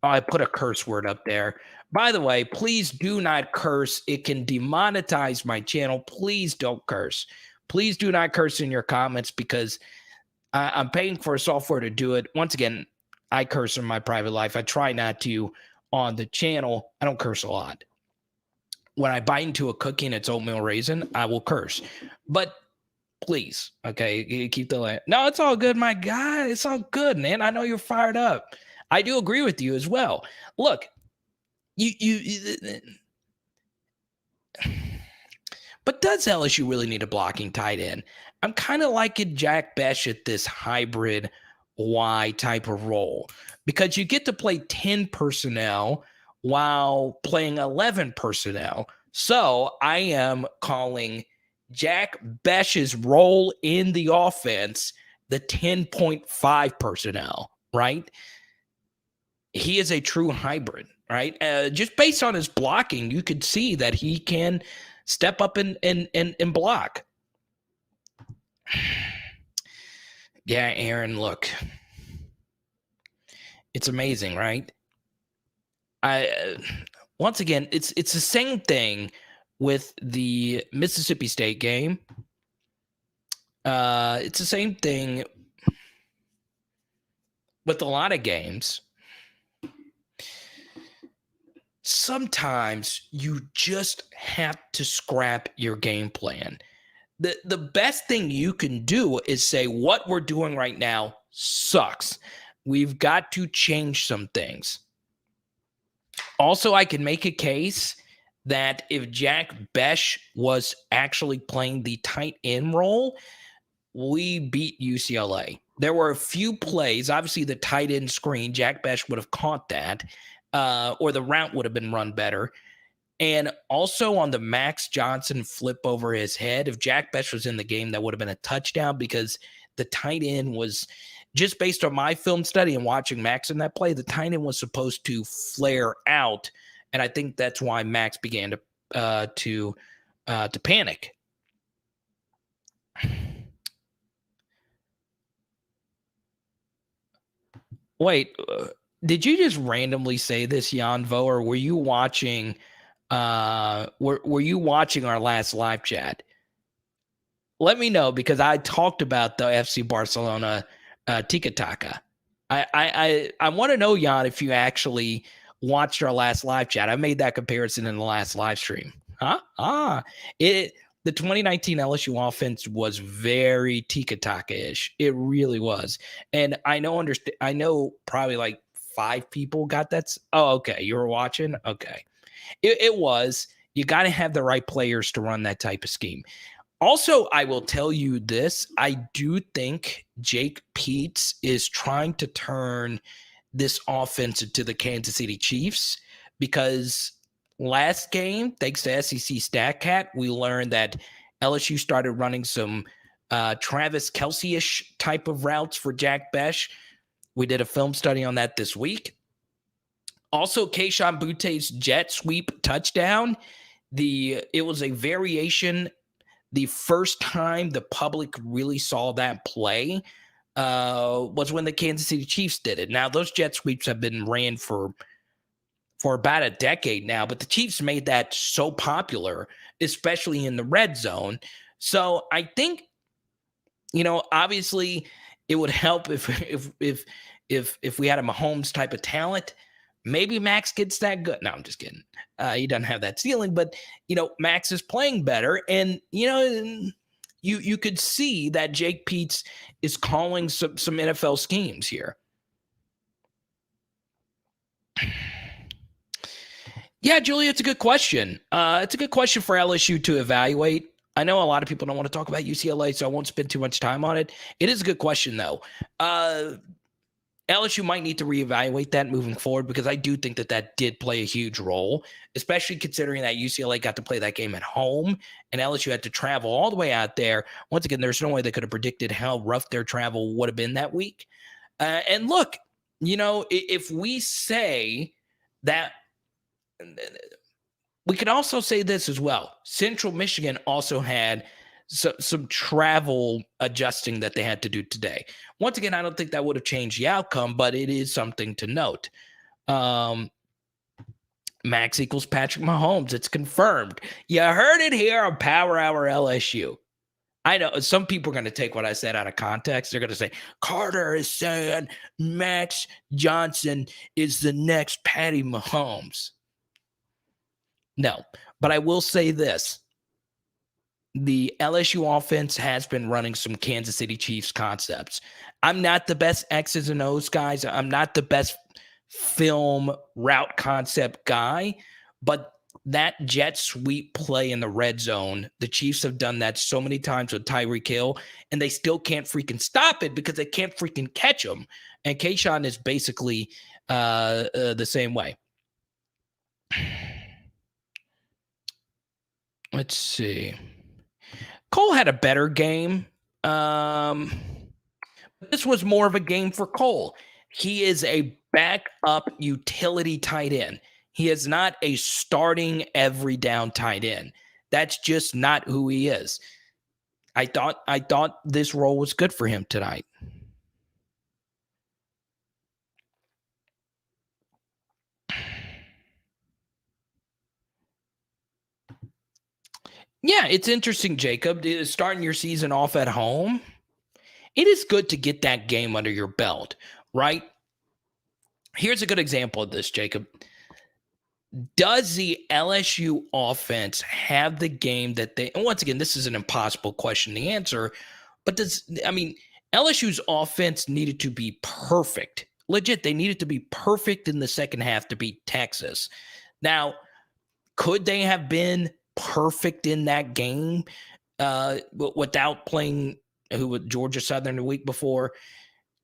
Oh, I put a curse word up there. By the way, please do not curse. It can demonetize my channel. Please don't curse. Please do not curse in your comments because I'm paying for a software to do it. Once again, I curse in my private life. I try not to on the channel. I don't curse a lot. When I bite into a cookie and it's oatmeal raisin, I will curse. But please, okay, keep the land. No, it's all good, my guy. It's all good, man. I know you're fired up. I do agree with you as well. Look, but does LSU really need a blocking tight end? I'm kind of liking Jack Bech at this hybrid Y type of role because you get to play 10 personnel while playing 11 personnel. So I am calling Jack Bech's role in the offense the 10.5 personnel, right? He is a true hybrid, right? Just based on his blocking, you could see that he can step up and block. Yeah, Aaron, look. It's amazing, right? Once again, it's the same thing with the Mississippi State game. It's the same thing with a lot of games. Sometimes you just have to scrap your game plan. The best thing you can do is say what we're doing right now sucks. We've got to change some things. Also, I can make a case that if Jack Bech was actually playing the tight end role, we beat UCLA. There were a few plays, obviously the tight end screen, Jack Bech would have caught that, or the route would have been run better. And also on the Max Johnson flip over his head, if Jack Bech was in the game, that would have been a touchdown because the tight end was, just based on my film study and watching Max in that play, the tight end was supposed to flare out. And I think that's why Max began to panic. Wait, did you just randomly say this, Yanvo, or were you watching were you watching our last live chat? Let me know because I talked about the FC Barcelona Tika Taka. I want to know, Jan, if you actually watched our last live chat. I made that comparison in the last live stream. The 2019 LSU offense was very Tika Taka-ish. It really was. And I know probably like 5 people got that. Oh, okay. You were watching? Okay. It was. You got to have the right players to run that type of scheme. Also, I will tell you this. I do think Jake Peetz is trying to turn this offense into the Kansas City Chiefs because last game, thanks to SEC StatCat, we learned that LSU started running some Travis Kelce-ish type of routes for Jack Bech. We did a film study on that this week. Also, Kayshon Boutte's jet sweep touchdown. It was a variation. The first time the public really saw that play was when the Kansas City Chiefs did it. Now, those jet sweeps have been ran for about a decade now, but the Chiefs made that so popular, especially in the red zone. So I think, obviously it would help if we had a Mahomes type of talent. Maybe Max gets that good. No, I'm just kidding. He doesn't have that ceiling, but Max is playing better, and you could see that Jake Peetz is calling some NFL schemes here. Yeah, Julia, it's a good question. It's a good question for LSU to evaluate. I know a lot of people don't want to talk about UCLA, so I won't spend too much time on it. It is a good question, though. LSU might need to reevaluate that moving forward because I do think that did play a huge role, especially considering that UCLA got to play that game at home and LSU had to travel all the way out there. Once again, there's no way they could have predicted how rough their travel would have been that week. And look, if we say that, we could also say this as well. Central Michigan also had some travel adjusting that they had to do today. Once again, I don't think that would have changed the outcome, but it is something to note. Max equals Patrick Mahomes. It's confirmed. You heard it here on Power Hour LSU. I know some people are going to take what I said out of context. They're going to say, Carter is saying Max Johnson is the next Patty Mahomes. No, but I will say this. The LSU offense has been running some Kansas City Chiefs concepts. I'm not the best X's and O's guys. I'm not the best film route concept guy, but that jet sweep play in the red zone, the Chiefs have done that so many times with Tyreek Hill, and they still can't freaking stop it because they can't freaking catch him. And Kayshon is basically the same way. Let's see. Cole had a better game. This was more of a game for Cole. He is a backup utility tight end. He is not a starting every down tight end. That's just not who he is. I thought this role was good for him tonight. Yeah, it's interesting, Jacob. Starting your season off at home, it is good to get that game under your belt, right? Here's a good example of this, Jacob. Does the LSU offense have the game that they, and once again, this is an impossible question to answer, but LSU's offense needed to be perfect. Legit, they needed to be perfect in the second half to beat Texas. Now, could they have been perfect in that game without playing with Georgia Southern the week before?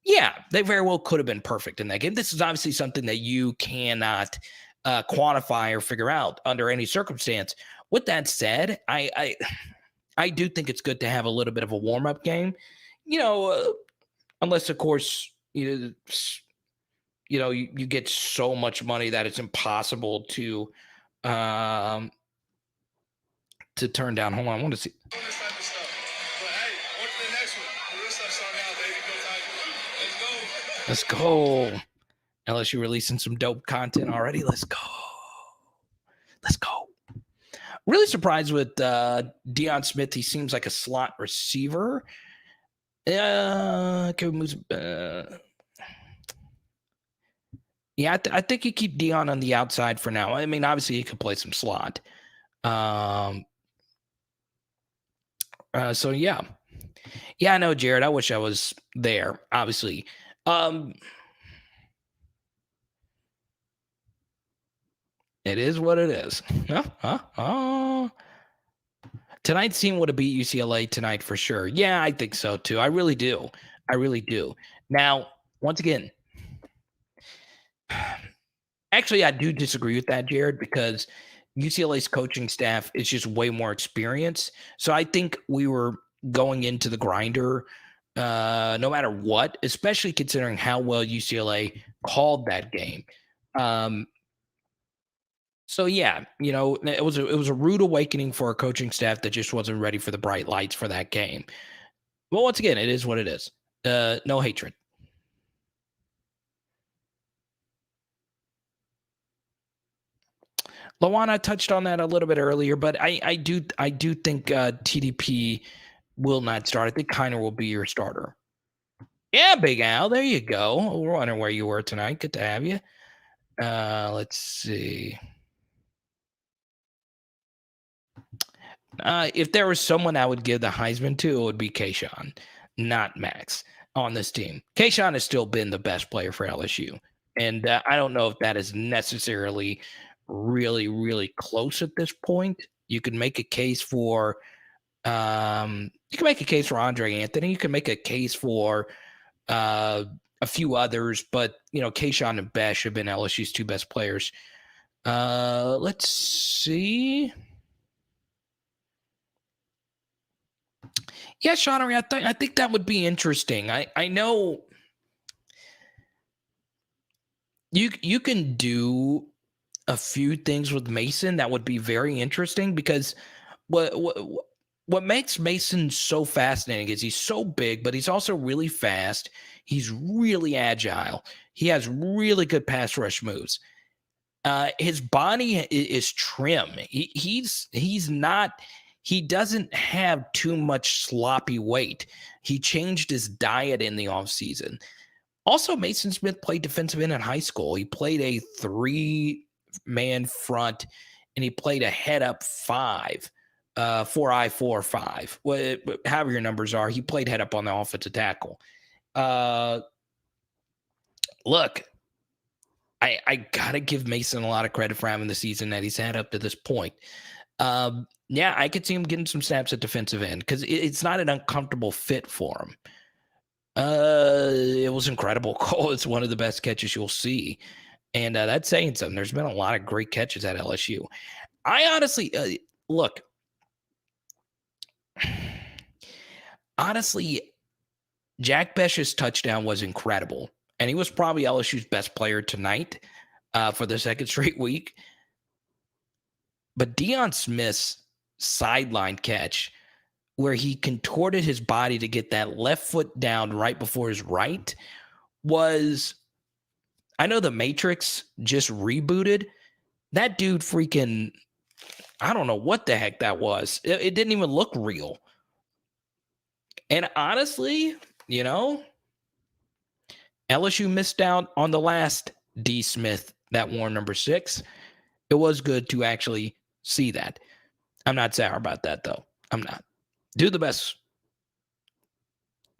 Yeah, they very well could have been perfect in that game. This is obviously something that you cannot quantify or figure out under any circumstance. With that said, I do think it's good to have a little bit of a warm-up game, unless of course you get so much money that it's impossible to turn down. Hold on, I want to see. Let's go. LSU releasing some dope content already. Let's go. Really surprised with Deion Smith. He seems like a slot receiver. Yeah, I think you keep Deion on the outside for now. I mean, obviously he could play some slot. So yeah, I know, Jared. I wish I was there. Obviously. It is what it is. Tonight's team would have beat UCLA tonight for sure. Yeah, I think so too. I really do. Now, once again, actually, I do disagree with that, Jared, because UCLA's coaching staff is just way more experienced. So I think we were going into the grinder no matter what, especially considering how well UCLA called that game. So yeah, it was a rude awakening for a coaching staff that just wasn't ready for the bright lights for that game. Well, once again, it is what it is. No hatred. Lawana touched on that a little bit earlier, but I do think TDP will not start. I think KINER will be your starter. Yeah, Big Al, there you go. We're wondering where you were tonight. Good to have you. Let's see. If there was someone I would give the Heisman to, it would be Kayshon, not Max, on this team. Kayshon has still been the best player for LSU. And I don't know if that is necessarily really, really close at this point. You can make a case for Andre Anthony. You can make a case for a few others, but Kayshon and Bech have been LSU's two best players. Let's see. Yeah, Shawnery, I think that would be interesting. I know you can do a few things with Mason that would be very interesting, because what makes Mason so fascinating is he's so big, but he's also really fast. He's really agile. He has really good pass rush moves. His body is trim. He's not. He doesn't have too much sloppy weight. He changed his diet in the offseason. Also, Mason Smith played defensive end in high school. He played a 3-man front, and he played a head-up 5, 4-I, 4-5. However your numbers are, he played head-up on the offensive tackle. Look, I got to give Mason a lot of credit for having the season that he's had up to this point. Yeah, I could see him getting some snaps at defensive end because it's not an uncomfortable fit for him. It was incredible. Cole, it's one of the best catches you'll see. And that's saying something. There's been a lot of great catches at LSU. I honestly, look, honestly, Jack Bech's touchdown was incredible. And he was probably LSU's best player tonight for the second straight week. But Deion Smith's sideline catch, where he contorted his body to get that left foot down right before his right, was, I know the Matrix just rebooted. That dude freaking, I don't know what the heck that was. It didn't even look real. And honestly, LSU missed out on the last D. Smith that wore number 6. It was good to actually see that. I'm not sour about that, though. I'm not. Do the best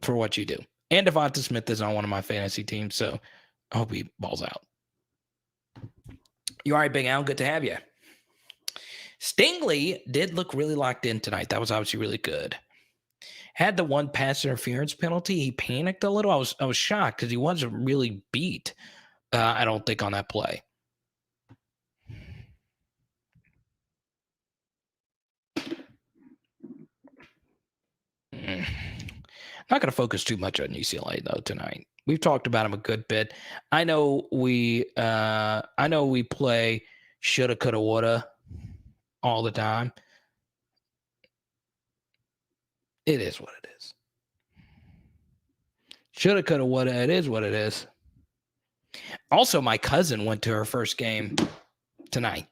for what you do. And Devonta Smith is on one of my fantasy teams, so I hope he balls out. You all right, Big Al? Good to have you. Stingley did look really locked in tonight. That was obviously really good. Had the one pass interference penalty. He panicked a little. I was shocked because he wasn't really beat, I don't think, on that play. Not going to focus too much on UCLA though tonight. We've talked about him a good bit. I know we play shoulda, coulda, woulda all the time. It is what it is. Shoulda, coulda, woulda. It is what it is. Also, my cousin went to her first game tonight.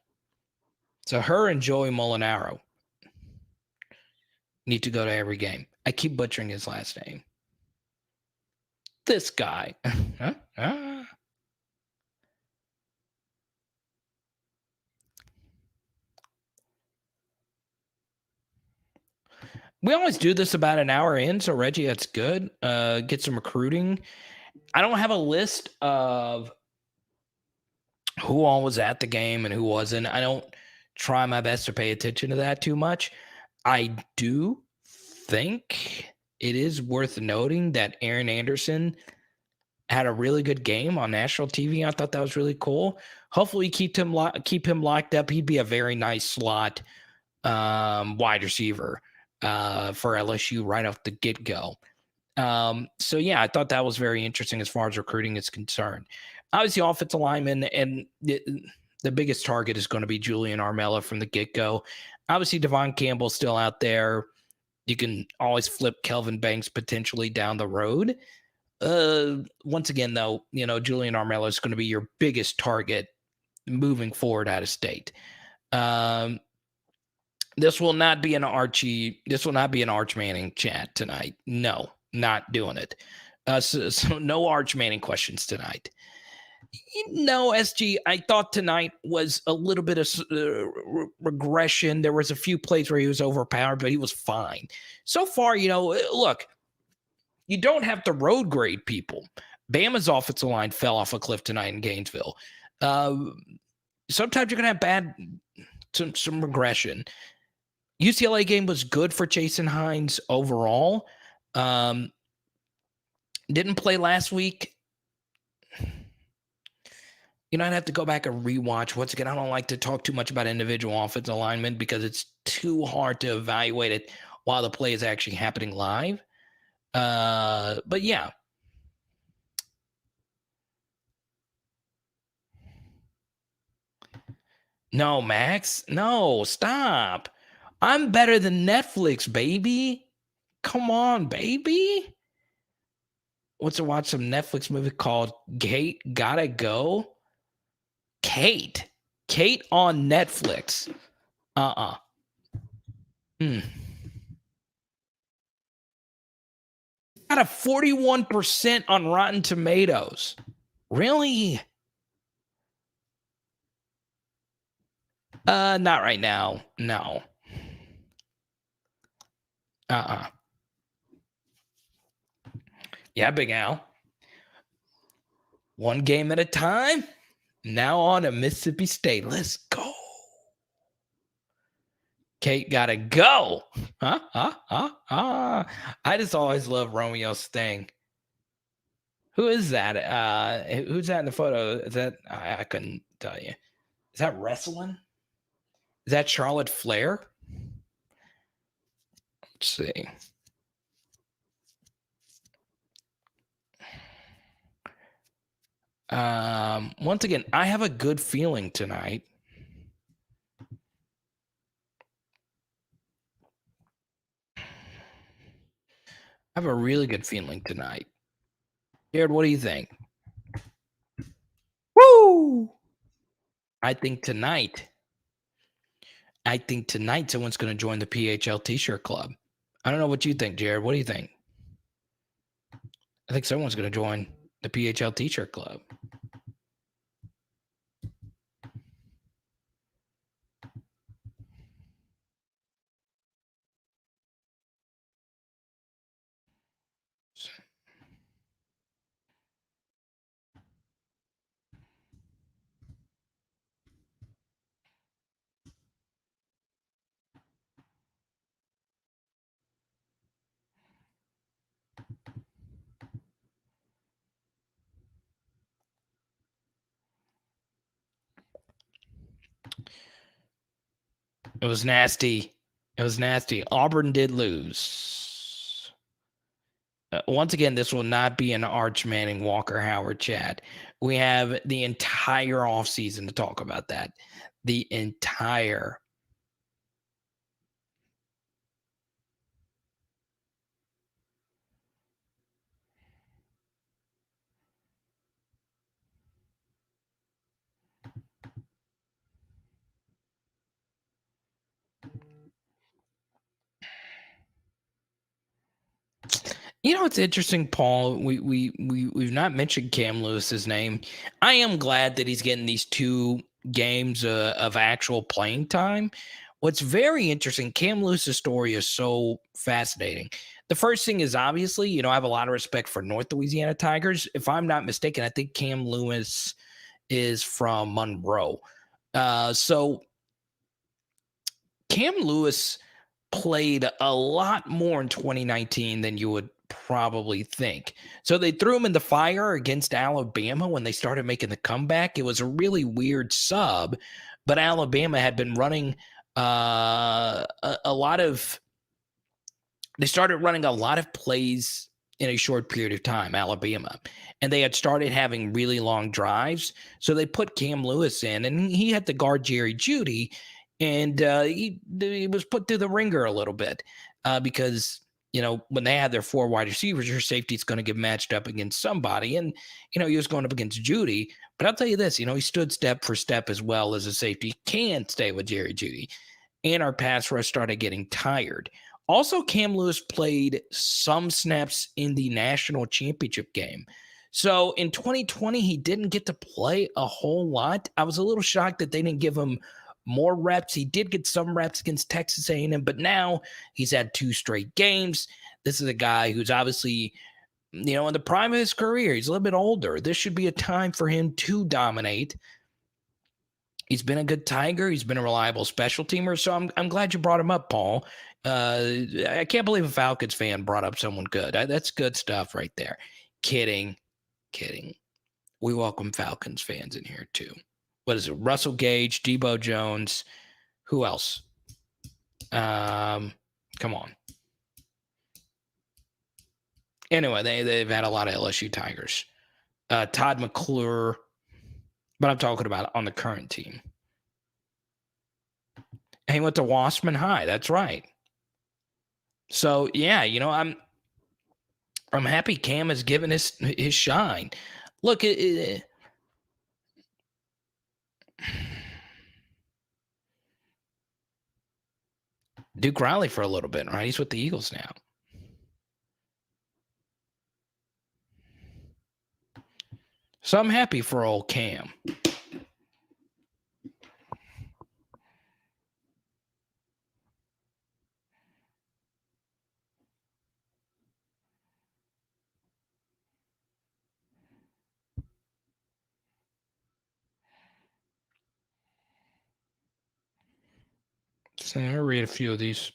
So her and Joey Molinaro need to go to every game. I keep butchering his last name. This guy. We always do this about an hour in, so Reggie, that's good. Get some recruiting. I don't have a list of who all was at the game and who wasn't. I don't try my best to pay attention to that too much. I do think it is worth noting that Aaron Anderson had a really good game on national TV. I thought that was really cool. Hopefully keep him locked up. He'd be a very nice slot wide receiver for LSU right off the get-go. So, yeah, I thought that was very interesting as far as recruiting is concerned. Obviously, offensive lineman, and the biggest target is going to be Julian Armella from the get-go. Obviously, Devon Campbell's still out there. You can always flip Kelvin Banks potentially down the road. Once again, though, Julian Armella is going to be your biggest target moving forward out of state. This will not be an Arch Manning chat tonight. No, not doing it. So no Arch Manning questions tonight. SG, I thought tonight was a little bit of regression. There was a few plays where he was overpowered, but he was fine. So far, look, you don't have to road grade people. Bama's offensive line fell off a cliff tonight in Gainesville. Sometimes you're going to have some regression. UCLA game was good for Jason Hines overall. Didn't play last week. I'd have to go back and rewatch. Once again, I don't like to talk too much about individual offensive alignment because it's too hard to evaluate it while the play is actually happening live. But yeah. No, Max. No, stop. I'm better than Netflix, baby. Come on, baby. What's to watch some Netflix movie called Kate Gotta Go? Kate. Kate on Netflix. Got a 41% on Rotten Tomatoes. Really? Not right now. No. Yeah, Big Al. One game at a time. Now on to Mississippi State. Let's go. Kate gotta go. I just always love Romeo Sting. Who is that? Who's that in the photo? Is that I couldn't tell you. Is that wrestling? Is that Charlotte Flair? Let's see. Once again, I have a good feeling tonight. I have a really good feeling tonight. Jared, what do you think? Woo! I think tonight someone's going to join the PHL T-shirt club. I don't know what you think, Jared. What do you think? I think someone's going to join the PHL T-shirt club. It was nasty. Auburn did lose. Once again, this will not be an Arch Manning Walker Howard chat. We have the entire offseason to talk about that. The entire. You know, it's interesting, Paul. We've not mentioned Cam Lewis's name. I am glad that he's getting these 2 games of actual playing time. What's very interesting, Cam Lewis's story is so fascinating. The first thing is obviously, you know, I have a lot of respect for North Louisiana Tigers. If I'm not mistaken, I think Cam Lewis is from Monroe. So Cam Lewis played a lot more in 2019 than you would probably think. So they threw him in the fire against Alabama when they started making the comeback. It was a really weird sub, but Alabama had been running a lot of. They started running a lot of plays in a short period of time, Alabama, and they had started having really long drives. So they put Cam Lewis in, and he had to guard Jerry Jeudy, and he was put through the ringer a little bit because, you know, when they had their 4 wide receivers, your safety is going to get matched up against somebody. And, you know, he was going up against Jeudy. But I'll tell you this, you know, he stood step for step as well as a safety. He can stay with Jerry Jeudy. And our pass rush started getting tired. Also, Cam Lewis played some snaps in the national championship game. So in 2020, he didn't get to play a whole lot. I was a little shocked that they didn't give him more reps. He did get some reps against Texas A&M, but now he's had 2 straight games. This is a guy who's obviously, you know, in the prime of his career. He's a little bit older. This should be a time for him to dominate. He's been a good Tiger. He's been a reliable special teamer. So I'm glad you brought him up, Paul. I can't believe a Falcons fan brought up someone good. That's good stuff right there. Kidding. We welcome Falcons fans in here too. What is it? Russell Gage, Debo Jones. Who else? Come on. Anyway, they've had a lot of LSU Tigers. Todd McClure. But I'm talking about on the current team. And he went to Wasserman High. That's right. So yeah, you know, I'm happy Cam has given his shine. Look, Duke Riley for a little bit, right? He's with the Eagles now. So I'm happy for old Cam. So I'll read a few of these.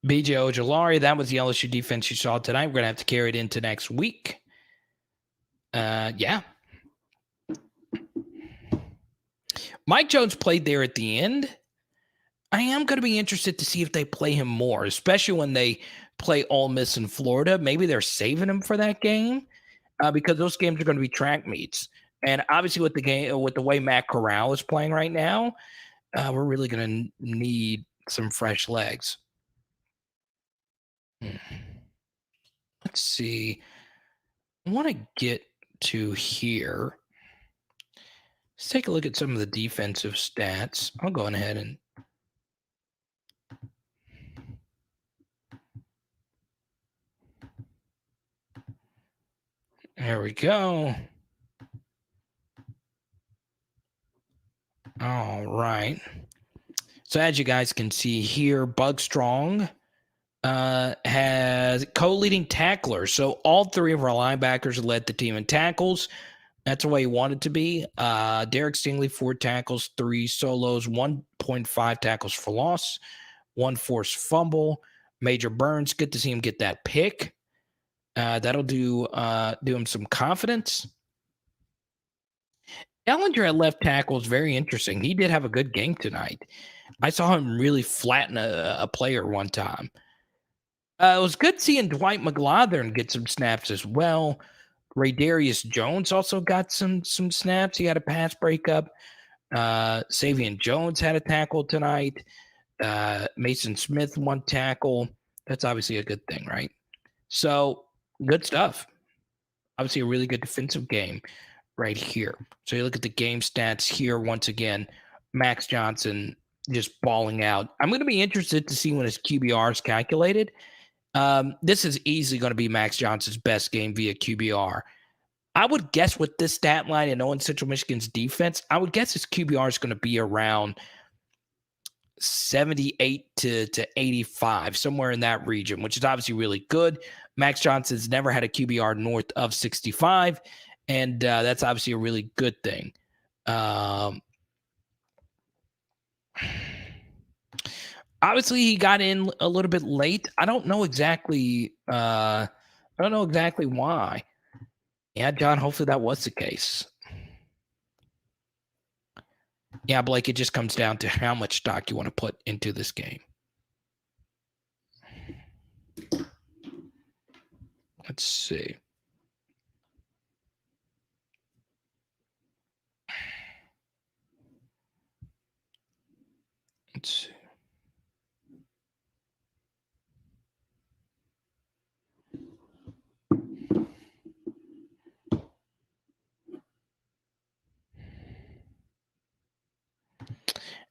BJ Ojolari, that was the LSU defense you saw tonight. We're going to have to carry it into next week. Yeah. Mike Jones played there at the end. I am going to be interested to see if they play him more, especially when they play Ole Miss in Florida. Maybe they're saving him for that game because those games are going to be track meets. And obviously, with the way Matt Corral is playing right now, we're really going to need some fresh legs. Let's see. I want to get to here. Let's take a look at some of the defensive stats. I'll go ahead and there we go. All right. So as you guys can see here, Bug Strong has co-leading tacklers. So all three of our linebackers led the team in tackles. That's the way he wanted to be. Derek Stingley, 4 tackles, 3 solos, 1.5 tackles for loss, 1 forced fumble. Major Burns, good to see him get that pick. That'll do him some confidence. Ellinger at left tackle is very interesting. He did have a good game tonight. I saw him really flatten a player one time. It was good seeing Dwight McGlothern get some snaps as well. Ray Darius Jones also got some snaps. He had a pass breakup. Savion Jones had a tackle tonight. Mason Smith 1 tackle. That's obviously a good thing, right? So good stuff. Obviously a really good defensive game right here. So you look at the game stats here once again. Max Johnson just balling out. I'm going to be interested to see when his QBR is calculated. This is easily going to be Max Johnson's best game via QBR. I would guess with this stat line and knowing Central Michigan's defense, I would guess his QBR is going to be around 78 to 85, somewhere in that region, which is obviously really good. Max Johnson's never had a QBR north of 65, and that's obviously a really good thing. Obviously, he got in a little bit late. I don't know exactly. I don't know exactly why. Yeah, John. Hopefully, that was the case. Yeah, Blake. It just comes down to how much stock you want to put into this game. Let's see. Let's see.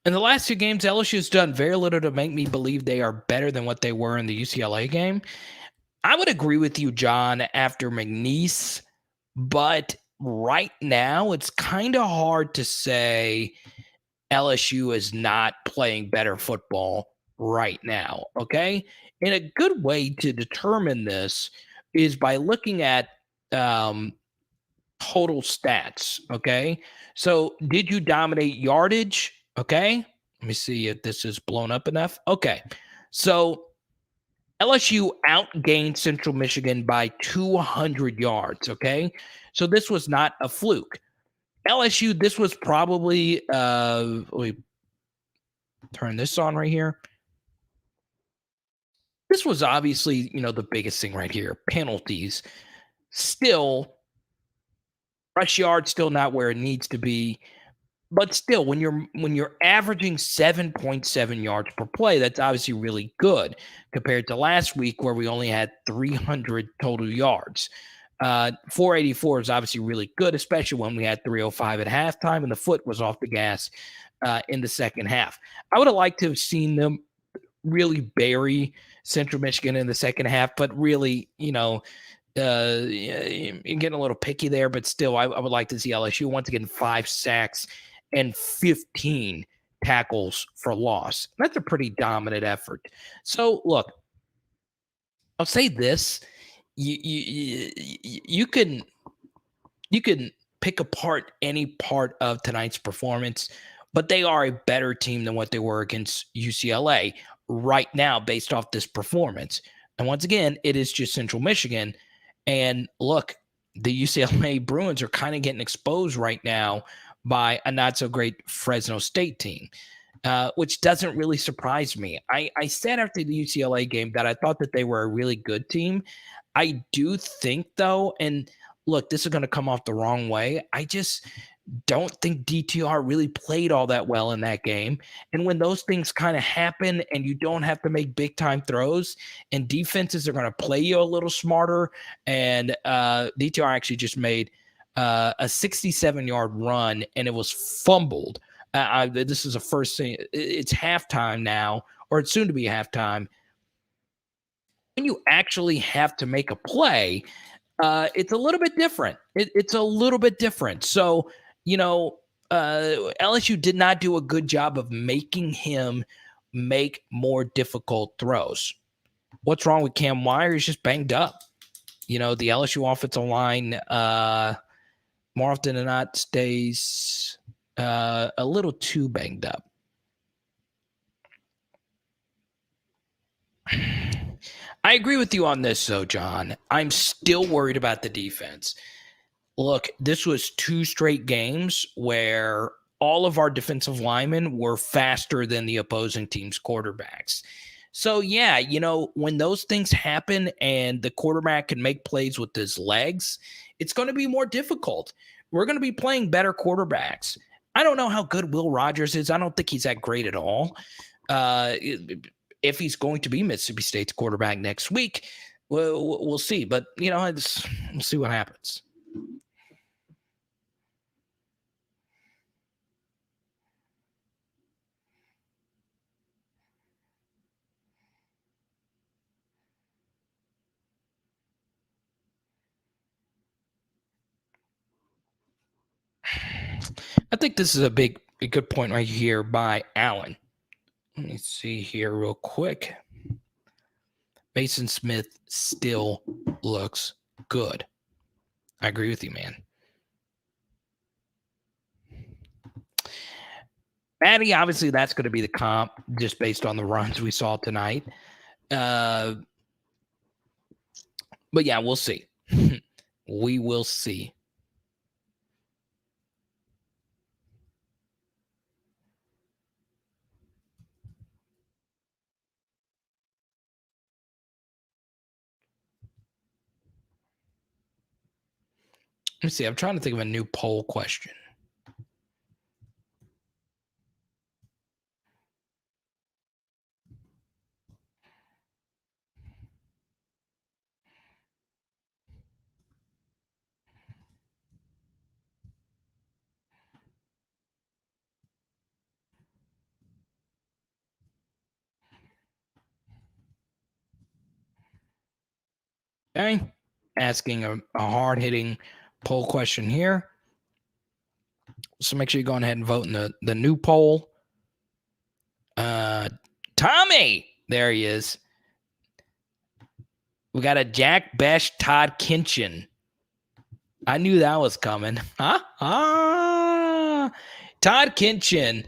In the last 2 games, LSU's done very little to make me believe they are better than what they were in the UCLA game. I would agree with you, John, after McNeese, but right now it's kind of hard to say LSU is not playing better football right now, okay? And a good way to determine this is by looking at total stats, okay? So did you dominate yardage? Okay. Let me see if this is blown up enough. Okay. So LSU outgained Central Michigan by 200 yards. Okay. So this was not a fluke. LSU, this was probably, let me turn this on right here. This was obviously, the biggest thing right here. Penalties. Still, rush yard still not where it needs to be. But still, when you're averaging 7.7 yards per play, that's obviously really good compared to last week where we only had 300 total yards. 484 is obviously really good, especially when we had 305 at halftime and the foot was off the gas in the second half. I would have liked to have seen them really bury Central Michigan in the second half, but really, you're getting a little picky there, but still, I would like to see LSU once again 5 sacks and 15 tackles for loss. That's a pretty dominant effort. So, look, I'll say this: you can pick apart any part of tonight's performance, but they are a better team than what they were against UCLA right now, based off this performance. And once again, it is just Central Michigan. And look, the UCLA Bruins are kind of getting exposed right now by a not so great Fresno State team, which doesn't really surprise me. I said after the UCLA game that I thought that they were a really good team. I do think, though, and look, this is going to come off the wrong way. I just don't think DTR really played all that well in that game. And when those things kind of happen and you don't have to make big time throws and defenses are going to play you a little smarter, and DTR actually just made a 67-yard run and it was fumbled. This is a first thing. It's halftime now, or it's soon to be halftime. When you actually have to make a play, it's a little bit different. It's a little bit different. So, LSU did not do a good job of making him make more difficult throws. What's wrong with Cam Wire? He's just banged up. The LSU offensive line, more often than not, stays a little too banged up. I agree with you on this, though, John. I'm still worried about the defense. Look, this was 2 straight games where all of our defensive linemen were faster than the opposing team's quarterbacks. So, yeah, when those things happen and the quarterback can make plays with his legs, it's going to be more difficult. We're going to be playing better quarterbacks. I don't know how good Will Rogers is. I don't think he's that great at all. If he's going to be Mississippi State's quarterback next week, we'll see. But, we'll see what happens. I think this is a good point right here by Allen. Let me see here real quick. Mason Smith still looks good. I agree with you, man. Maddie, obviously that's going to be the comp just based on the runs we saw tonight. But yeah, we'll see. We will see. Let me see. I'm trying to think of a new poll question. Okay. Asking a hard-hitting poll question here. So make sure you go ahead and vote in the new poll. Tommy, there he is. We got a Jack Bech, Todd Kinchin. I knew that was coming. Todd Kinchin,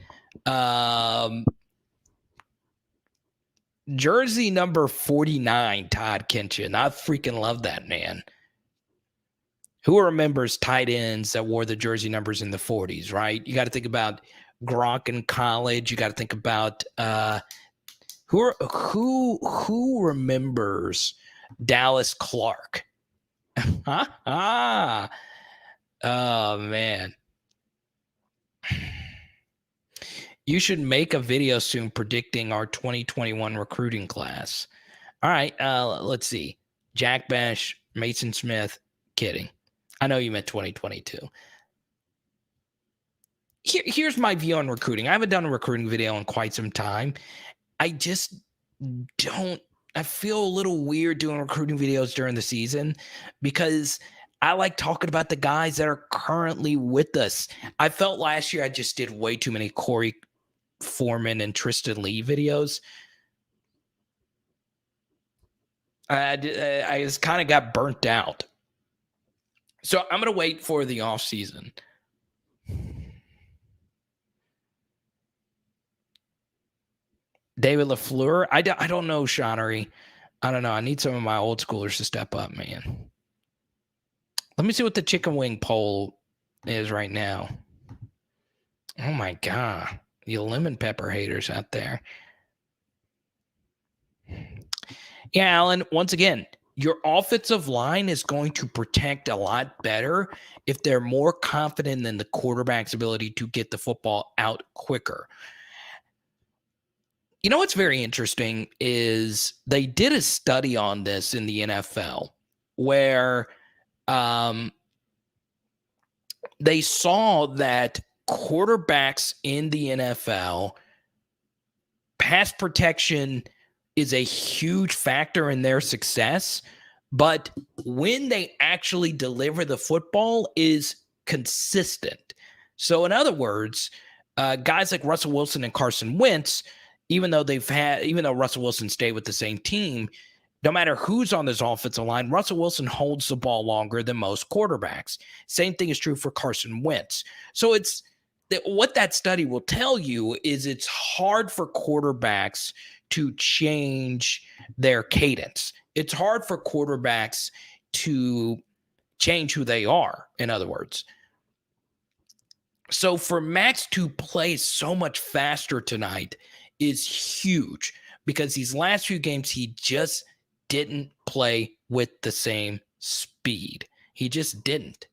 jersey number 49, Todd Kinchin. I freaking love that man. Who remembers tight ends that wore the jersey numbers in the 40s, right? You got to think about Gronk in college. You got to think about who remembers Dallas Clark? Oh man. You should make a video soon predicting our 2021 recruiting class. All right, let's see. Jack Bech, Mason Smith. Kidding. I know you meant 2022. Here's my view on recruiting. I haven't done a recruiting video in quite some time. I just don't. I feel a little weird doing recruiting videos during the season because I like talking about the guys that are currently with us. I felt last year I just did way too many Corey Foreman and Tristan Lee videos. I just kind of got burnt out. So I'm going to wait for the off season. David LaFleur. I don't know, Shonnery. I don't know. I need some of my old schoolers to step up, man. Let me see what the chicken wing poll is right now. Oh, my God. You lemon pepper haters out there. Yeah, Alan, once again, your offensive line is going to protect a lot better if they're more confident in the quarterback's ability to get the football out quicker. You know what's very interesting is they did a study on this in the NFL where they saw that quarterbacks in the NFL, pass protection is a huge factor in their success, but when they actually deliver the football is consistent. So in other words, guys like Russell Wilson and Carson Wentz, even though Russell Wilson stayed with the same team, no matter who's on this offensive line, Russell Wilson holds the ball longer than most quarterbacks. Same thing is true for Carson Wentz. So what that study will tell you is it's hard for quarterbacks to change their cadence. It's hard for quarterbacks to change who they are, in other words. So for Max to play so much faster tonight is huge because these last few games, he just didn't play with the same speed. He just didn't.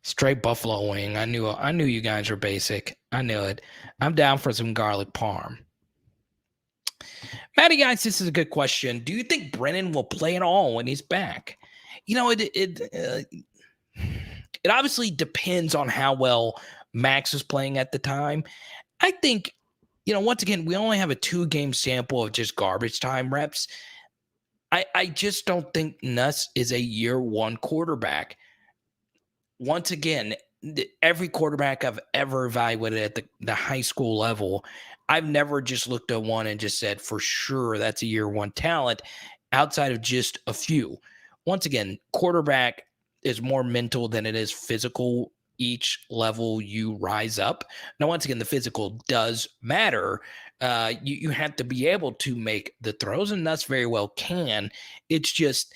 Straight buffalo wing. I knew you guys were basic. I knew it. I'm down for some garlic parm. Matty guys, this is a good question. Do you think Brennan will play at all when he's back? You know, it obviously depends on how well Max is playing at the time. I think, once again, we only have a 2-game sample of just garbage time reps. I just don't think Nuss is a year one quarterback. Once again, every quarterback I've ever evaluated at the high school level, I've never just looked at one and just said, for sure, that's a year one talent outside of just a few. Once again, quarterback is more mental than it is physical each level you rise up. Now, once again, the physical does matter. You have to be able to make the throws, and Nuss very well can. It's just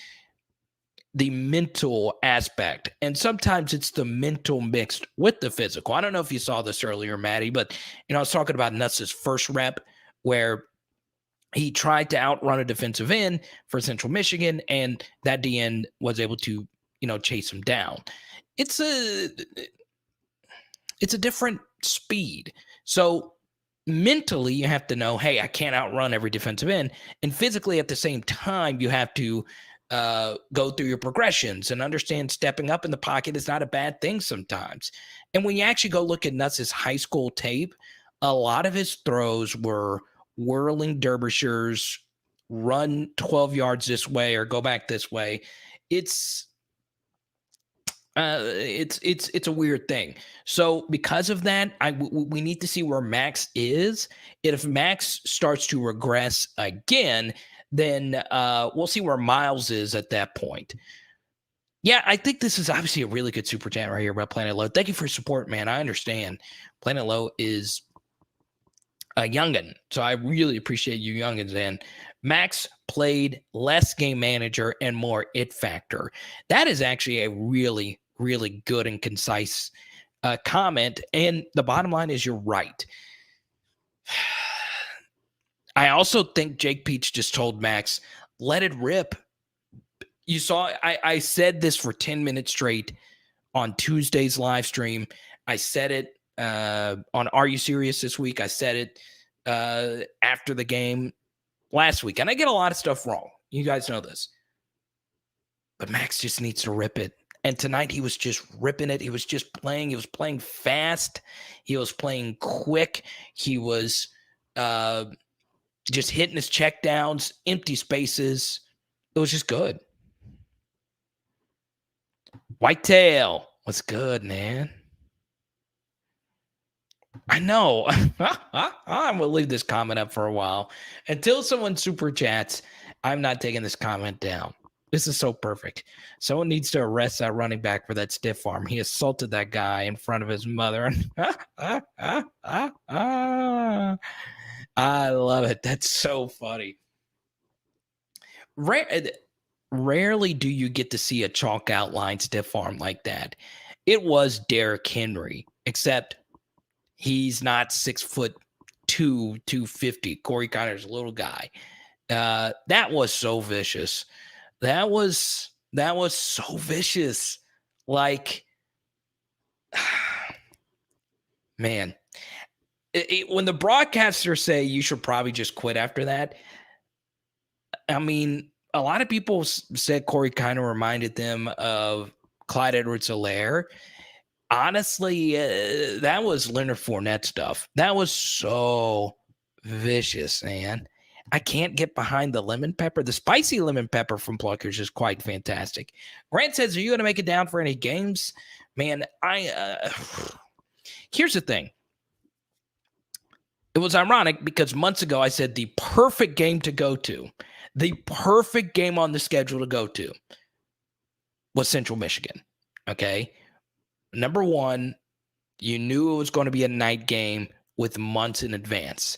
the mental aspect. And sometimes it's the mental mixed with the physical. I don't know if you saw this earlier, Maddie, but I was talking about Nuss's first rep where he tried to outrun a defensive end for Central Michigan, and that DN was able to, chase him down. It's a different speed. So mentally, you have to know, hey, I can't outrun every defensive end. And physically, at the same time, you have to go through your progressions and understand stepping up in the pocket is not a bad thing sometimes. And when you actually go look at Nuss's high school tape, a lot of his throws were whirling Derbyshires, run 12 yards this way or go back this way. It's a weird thing. So because of that, we need to see where Max is. And if Max starts to regress again, then we'll see where Miles is at that point. Yeah, I think this is obviously a really good super chat right here about Planet Low. Thank you for your support, man. I understand. Planet Low is a youngin, so I really appreciate you youngins. And Max played less game manager and more it factor. That is actually a really, really good and concise comment. And the bottom line is you're right. I also think Jake Peach just told Max, let it rip. You saw, I said this for 10 minutes straight on Tuesday's live stream. I said it on Are You Serious this week. I said it after the game last week. And I get a lot of stuff wrong. You guys know this. But Max just needs to rip it. And tonight he was just ripping it. He was just playing. He was playing fast. He was playing quick. He was just hitting his checkdowns, empty spaces. It was just good. Whitetail, what's good, man? I know. I'm going to leave this comment up for a while. Until someone super chats, I'm not taking this comment down. This is so perfect. Someone needs to arrest that running back for that stiff arm. He assaulted that guy in front of his mother. I love it. That's so funny. Rarely do you get to see a chalk outline stiff arm like that. It was Derrick Henry, except he's not 6'2", 250. Corey Kiner's a little guy. That was so vicious. That was so vicious. Like, man, when the broadcasters say you should probably just quit after that, I mean, a lot of people said Corey Kiner reminded them of Clyde Edwards-Helaire. Honestly, that was Leonard Fournette stuff. That was so vicious, man. I can't get behind the lemon pepper. The spicy lemon pepper from Pluckers is quite fantastic. Grant says, are you going to make it down for any games? Man, here's the thing. It was ironic because months ago I said the perfect game to go to, the perfect game on the schedule to go to was Central Michigan. Okay. Number one, you knew it was going to be a night game with months in advance.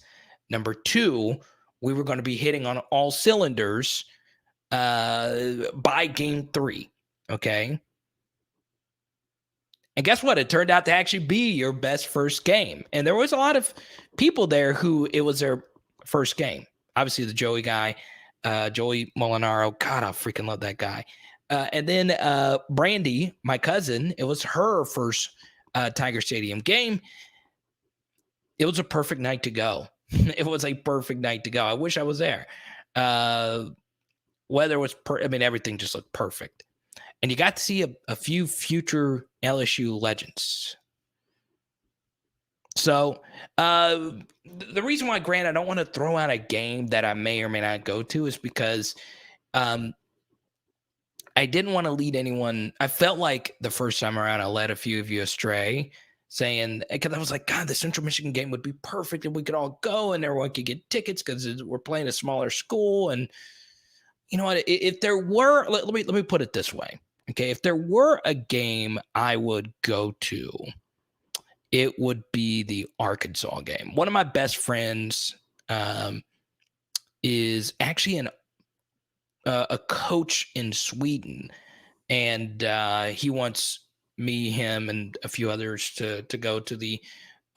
Number two, we were going to be hitting on all cylinders by game 3. Okay. And guess what? It turned out to actually be your best first game. And there was a lot of people there who it was their first game. Obviously, the Joey guy, Joey Molinaro. God, I freaking love that guy. And then Brandy, my cousin, it was her first Tiger Stadium game. It was a perfect night to go. It was a perfect night to go. I wish I was there. Weather was, everything just looked perfect. And you got to see a few future LSU legends. So the reason why, Grant, I don't want to throw out a game that I may or may not go to is because I didn't want to lead anyone. I felt like the first time around I led a few of you astray, saying, because I was like, God, the Central Michigan game would be perfect and we could all go and everyone could get tickets because we're playing a smaller school. And you know what? If there were, let me put it this way. Okay, if there were a game I would go to, it would be the Arkansas game. One of my best friends is actually a coach in Sweden, and he wants me, him, and a few others to go to the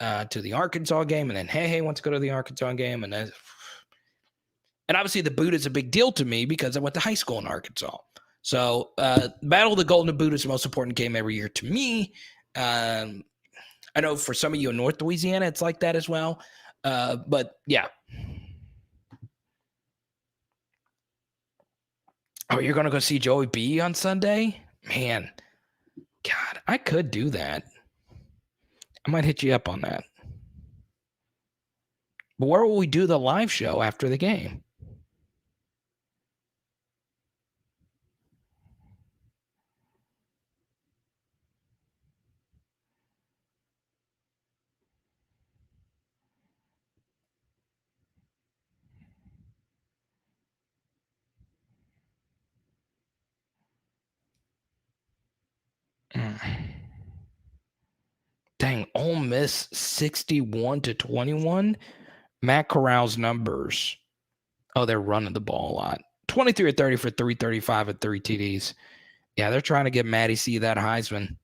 Arkansas game, and then Hey wants to go to the Arkansas game, and obviously the boot is a big deal to me because I went to high school in Arkansas. So Battle of the Golden Boot is the most important game every year to me. I know for some of you in North Louisiana, it's like that as well. But yeah. Oh, you're going to go see Joey B on Sunday? Man, God, I could do that. I might hit you up on that. But where will we do the live show after the game? Dang, Ole Miss 61-21. Matt Corral's numbers. Oh, they're running the ball a lot. 23 or 30 for 335 and 3 TDs. Yeah, they're trying to get Matty C that Heisman.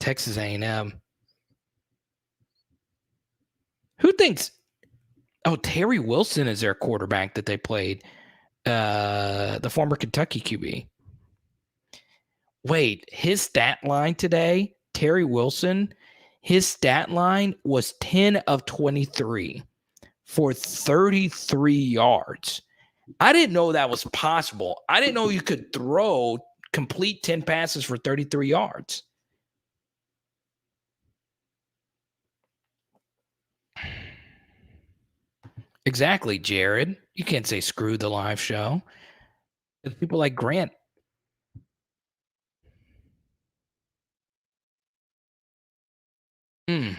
Texas A&M. Who thinks? Oh, Terry Wilson is their quarterback that they played. The former Kentucky QB. Wait, his stat line today, Terry Wilson, his stat line was 10 of 23 for 33 yards. I didn't know that was possible. I didn't know you could complete 10 passes for 33 yards. Exactly, Jared. You can't say screw the live show. It's people like Grant. And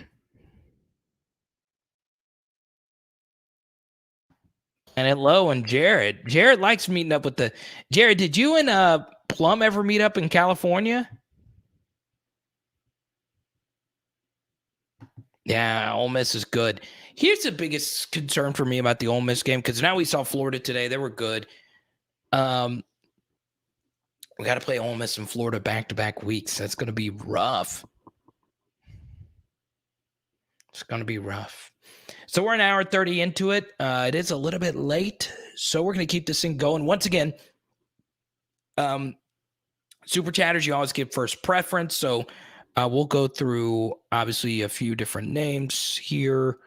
at Low and Jared. Jared likes meeting up with the Jared, did you and Plum ever meet up in California? Yeah, Ole Miss is good. Here's the biggest concern for me about the Ole Miss game, because now we saw Florida today. They were good. We got to play Ole Miss and Florida back-to-back weeks. That's going to be rough. It's going to be rough. So we're an hour 30 into it. It is a little bit late, so we're going to keep this thing going. Once again, Super Chatters, you always give first preference, so we'll go through, obviously, a few different names here.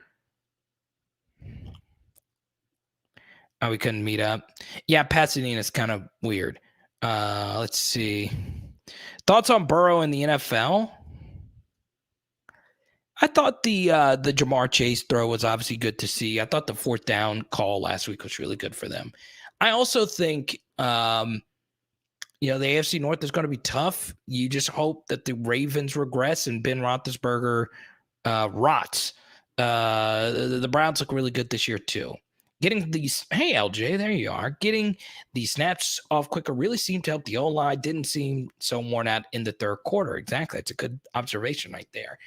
Oh, we couldn't meet up. Yeah, Pasadena's kind of weird. Let's see. Thoughts on Burrow in the NFL? I thought the Jamar Chase throw was obviously good to see. I thought the fourth down call last week was really good for them. I also think, the AFC North is going to be tough. You just hope that the Ravens regress and Ben Roethlisberger rots. The Browns look really good this year too. Getting these, hey LJ, there you are. Getting the snaps off quicker really seemed to help the O-line. Didn't seem so worn out in the third quarter. Exactly, that's a good observation right there.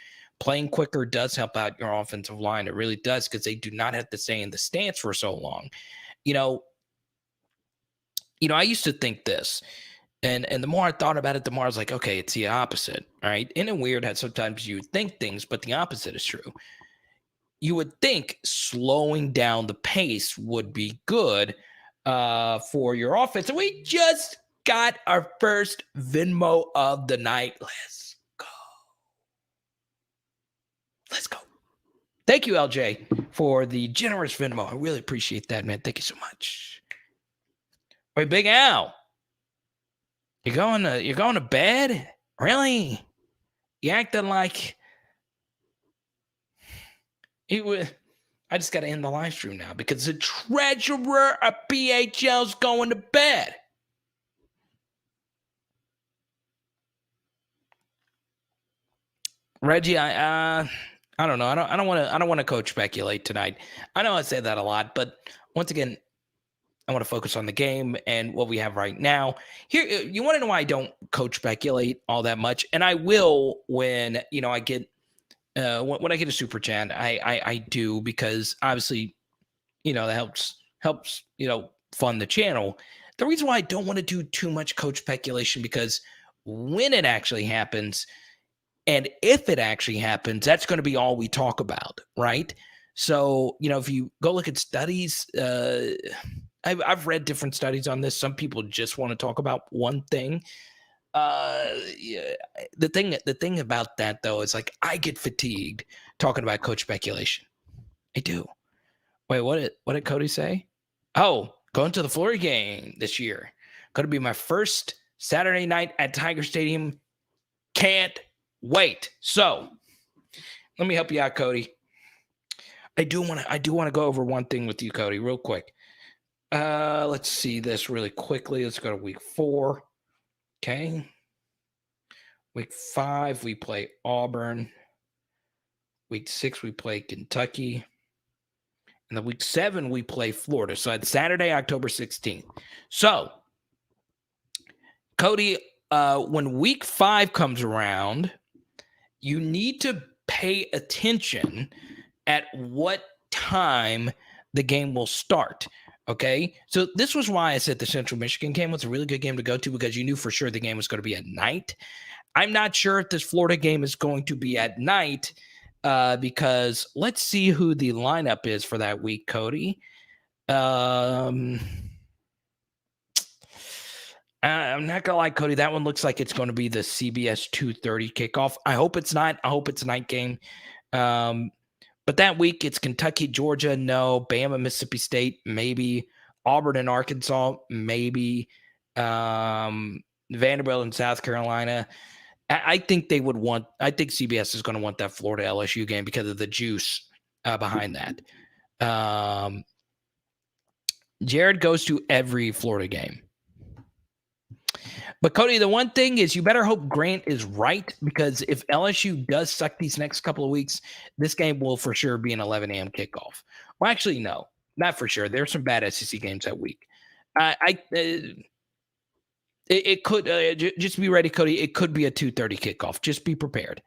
Playing quicker does help out your offensive line. It really does, because they do not have to stay in the stance for so long. I used to think this, and the more I thought about it, the more I was like, okay, it's the opposite, all right? Isn't it weird how sometimes you think things, but the opposite is true? You would think slowing down the pace would be good for your offense. And we just got our first Venmo of the night. Let's go. Let's go. Thank you, LJ, for the generous Venmo. I really appreciate that, man. Thank you so much. Wait, Big Al, you're going to bed? Really? You acting like I just got to end the live stream now because the treasurer of PHL's going to bed. Reggie, I don't know. I don't want to coach speculate tonight. I know I say that a lot, but once again, I want to focus on the game and what we have right now. Here, you want to know why I don't coach speculate all that much, and I will when I get when I get a super chat. I do, because obviously that helps fund the channel. The reason why I don't want to do too much coach speculation, because when it actually happens, and if it actually happens, that's going to be all we talk about, right? So, if you go look at studies, I've read different studies on this. Some people just want to talk about one thing. Yeah, the thing about that, though, is like I get fatigued talking about coach speculation. I do. Wait, what did Cody say? Oh, going to the Florida game this year. Going to be my first Saturday night at Tiger Stadium. Can't wait. So let me help you out, Cody. I do want to go over one thing with you, Cody, real quick. Let's see this really quickly. Let's go to week 4. Okay. Week 5, we play Auburn. Week 6, we play Kentucky. And then week 7, we play Florida. So it's Saturday, October 16th. So, Cody, when week 5 comes around, you need to pay attention at what time the game will start. Okay, so this was why I said the Central Michigan game was a really good game to go to, because you knew for sure the game was going to be at night. I'm not sure if this Florida game is going to be at night, because let's see who the lineup is for that week, Cody. I I'm not gonna lie, Cody. That one looks like it's going to be the CBS 2:30 kickoff. I hope it's not. I hope it's a night game. But that week it's Kentucky, Georgia, no. Bama, Mississippi State, maybe. Auburn and Arkansas, maybe. Vanderbilt and South Carolina. I think they would want. I think CBS is going to want that Florida LSU game because of the juice behind that. Jared goes to every Florida game. But Cody, the one thing is you better hope Grant is right, because if LSU does suck these next couple of weeks, this game will for sure be an 11 a.m. kickoff. Well, actually, no, not for sure. There's some bad SEC games that week. It could just be ready, Cody. It could be a 2:30 kickoff. Just be prepared.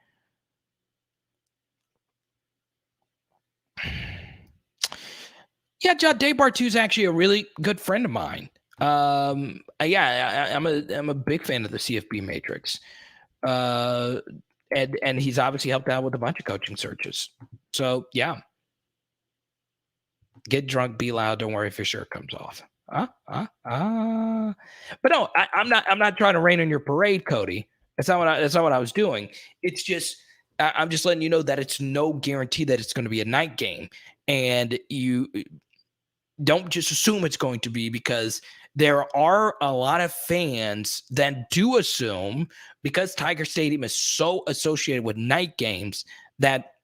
Yeah, John Daybar is actually a really good friend of mine. I'm a big fan of the CFB Matrix, and he's obviously helped out with a bunch of coaching searches. So yeah, get drunk, be loud. Don't worry if your shirt comes off. But no, I'm not trying to rain on your parade, Cody. That's not what I was doing. It's just I'm just letting you know that it's no guarantee that it's going to be a night game, and you don't just assume it's going to be, because there are a lot of fans that do assume, because Tiger Stadium is so associated with night games, that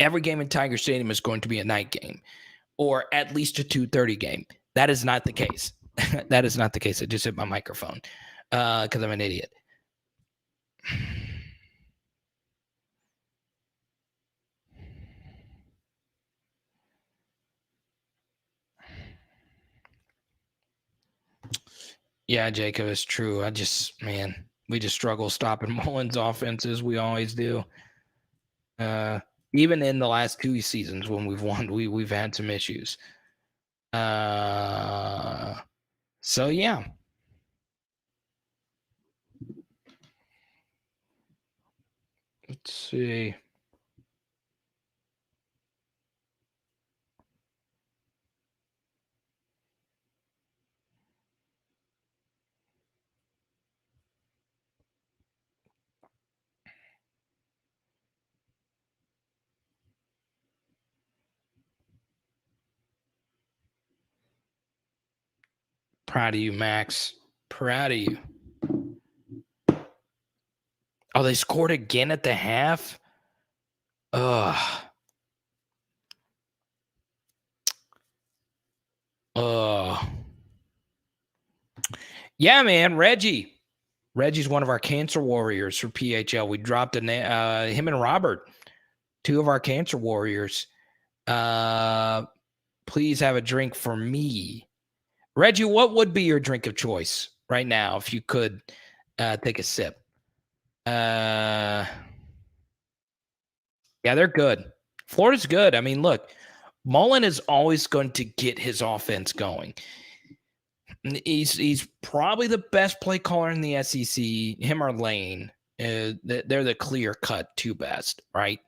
every game in Tiger Stadium is going to be a night game, or at least a 2:30 game. That is not the case. That is not the case. I just hit my microphone because I'm an idiot. Yeah, Jacob, it's true. We just struggle stopping Mullen's offenses. We always do. Even in the last 2 seasons when we've won, we've had some issues. So yeah. Let's see. Proud of you, Max. Proud of you. Oh, they scored again at the half? Ugh. Yeah, man. Reggie's one of our cancer warriors for PHL. We dropped him and Robert, 2 of our cancer warriors. Please have a drink for me. Reggie, what would be your drink of choice right now if you could take a sip? Yeah, they're good. Florida's good. I mean, look, Mullen is always going to get his offense going. He's probably the best play caller in the SEC. Him or Lane, they're the clear-cut 2 best, right?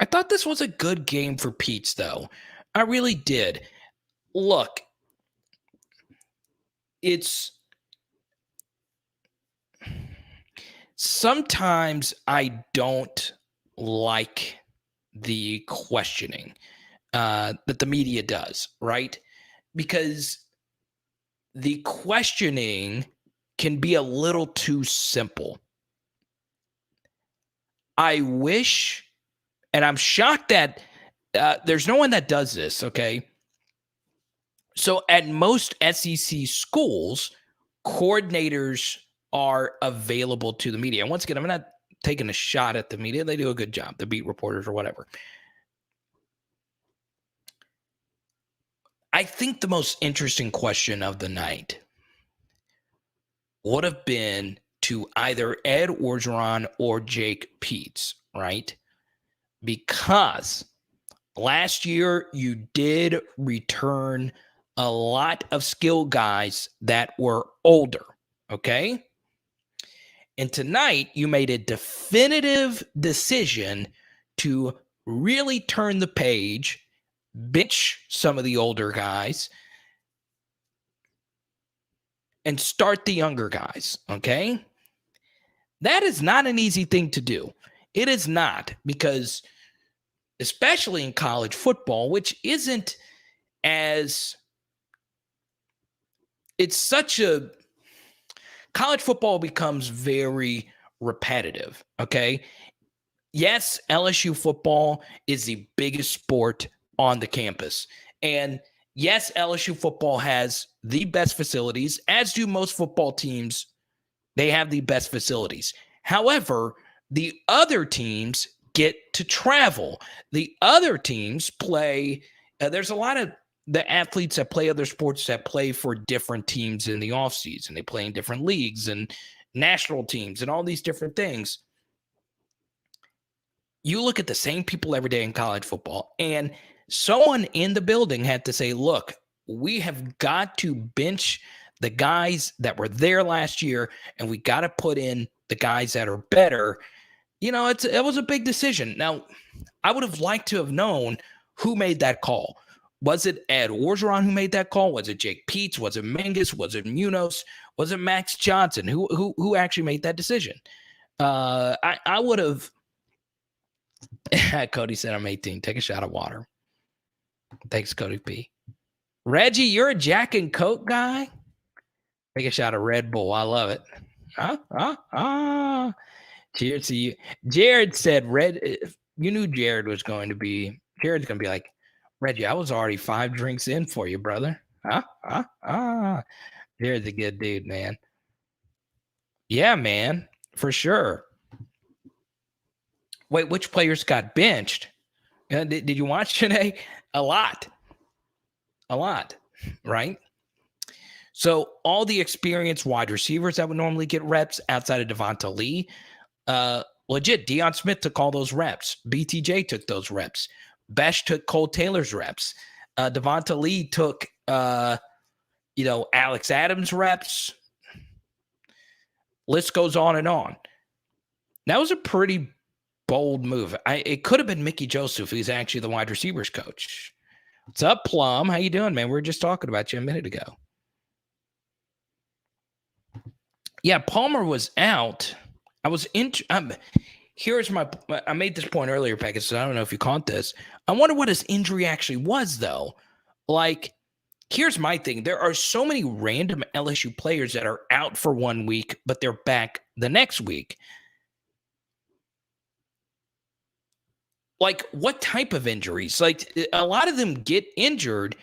I thought this was a good game for Pete's, though. I really did. Look, it's sometimes I don't like the questioning that the media does, right? Because the questioning can be a little too simple. I wish, and I'm shocked that there's no one that does this, okay? So at most SEC schools, coordinators are available to the media. And once again, I'm not taking a shot at the media. They do a good job, the beat reporters or whatever. I think the most interesting question of the night would have been to either Ed Orgeron or Jake Peetz, right? Because last year you did return a lot of skill guys that were older, okay? And tonight you made a definitive decision to really turn the page, bench some of the older guys, and start the younger guys, okay? That is not an easy thing to do. It is not, because especially in college football, which isn't as it's such a college football becomes very repetitive, okay? Yes, LSU football is the biggest sport on the campus. And yes, LSU football has the best facilities, as do most football teams. They have the best facilities. However, the other teams get to travel. The other teams play. There's a lot of the athletes that play other sports that play for different teams in the offseason. They play in different leagues and national teams and all these different things. You look at the same people every day in college football, and someone in the building had to say, look, we have got to bench the guys that were there last year, and we got to put in the guys that are better. You know, it was a big decision. Now, I would have liked to have known who made that call. Was it Ed Orgeron who made that call? Was it Jake Peets? Was it Mingus? Was it Munoz? Was it Max Johnson? Who actually made that decision? I would have. Cody said, I'm 18. Take a shot of water. Thanks, Cody P. Reggie, you're a Jack and Coke guy? Take a shot of Red Bull. I love it. Cheers to you. Jared said, you knew Jared's going to be like, Reggie, I was already 5 drinks in for you, brother. Jared's a good dude, man. Yeah, man, for sure. Wait, which players got benched? Did you watch today? A lot, right? So all the experienced wide receivers that would normally get reps outside of Devonta Lee, legit, Deion Smith took all those reps. BTJ took those reps. Bech took Cole Taylor's reps. Devonta Lee took, Alex Adams reps. List goes on and on. That was a pretty bold move. It could have been Mickey Joseph, who's actually the wide receivers coach. What's up, Plum? How you doing, man? We were just talking about you a minute ago. Yeah, Palmer was out. I made this point earlier, Peckett, so I don't know if you caught this. I wonder what his injury actually was, though. Like, here's my thing. There are so many random LSU players that are out for 1 week, but they're back the next week. Like, what type of injuries? Like, a lot of them get injured.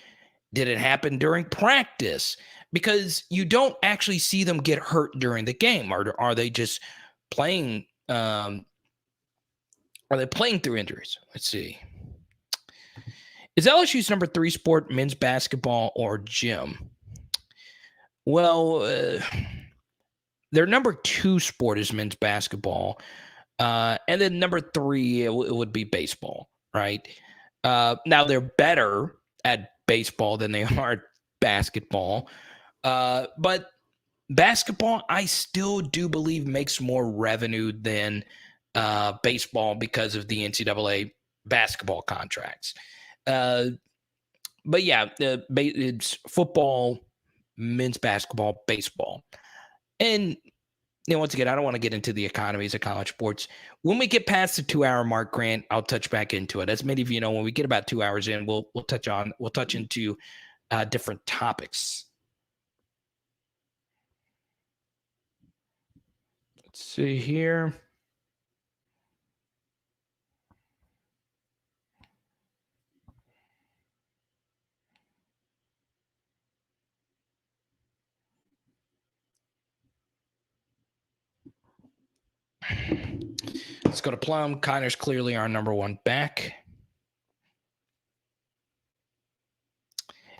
Did it happen during practice? Because you don't actually see them get hurt during the game. Are they just playing? Are they playing through injuries? Let's see. Is LSU's number 3 sport men's basketball or gym? Well, their number 2 sport is men's basketball. And then number 3, it would be baseball, right? Now they're better at baseball than they are at basketball. But basketball, I still do believe makes more revenue than baseball because of the NCAA basketball contracts. But yeah, it's football, men's basketball, baseball. And once again, I don't want to get into the economies of college sports. When we get past the 2-hour mark, Grant, I'll touch back into it. As many of you know, when we get about 2 hours in, we'll touch into different topics. Let's see here. Let's go to Plum. KINER's clearly our number 1 back.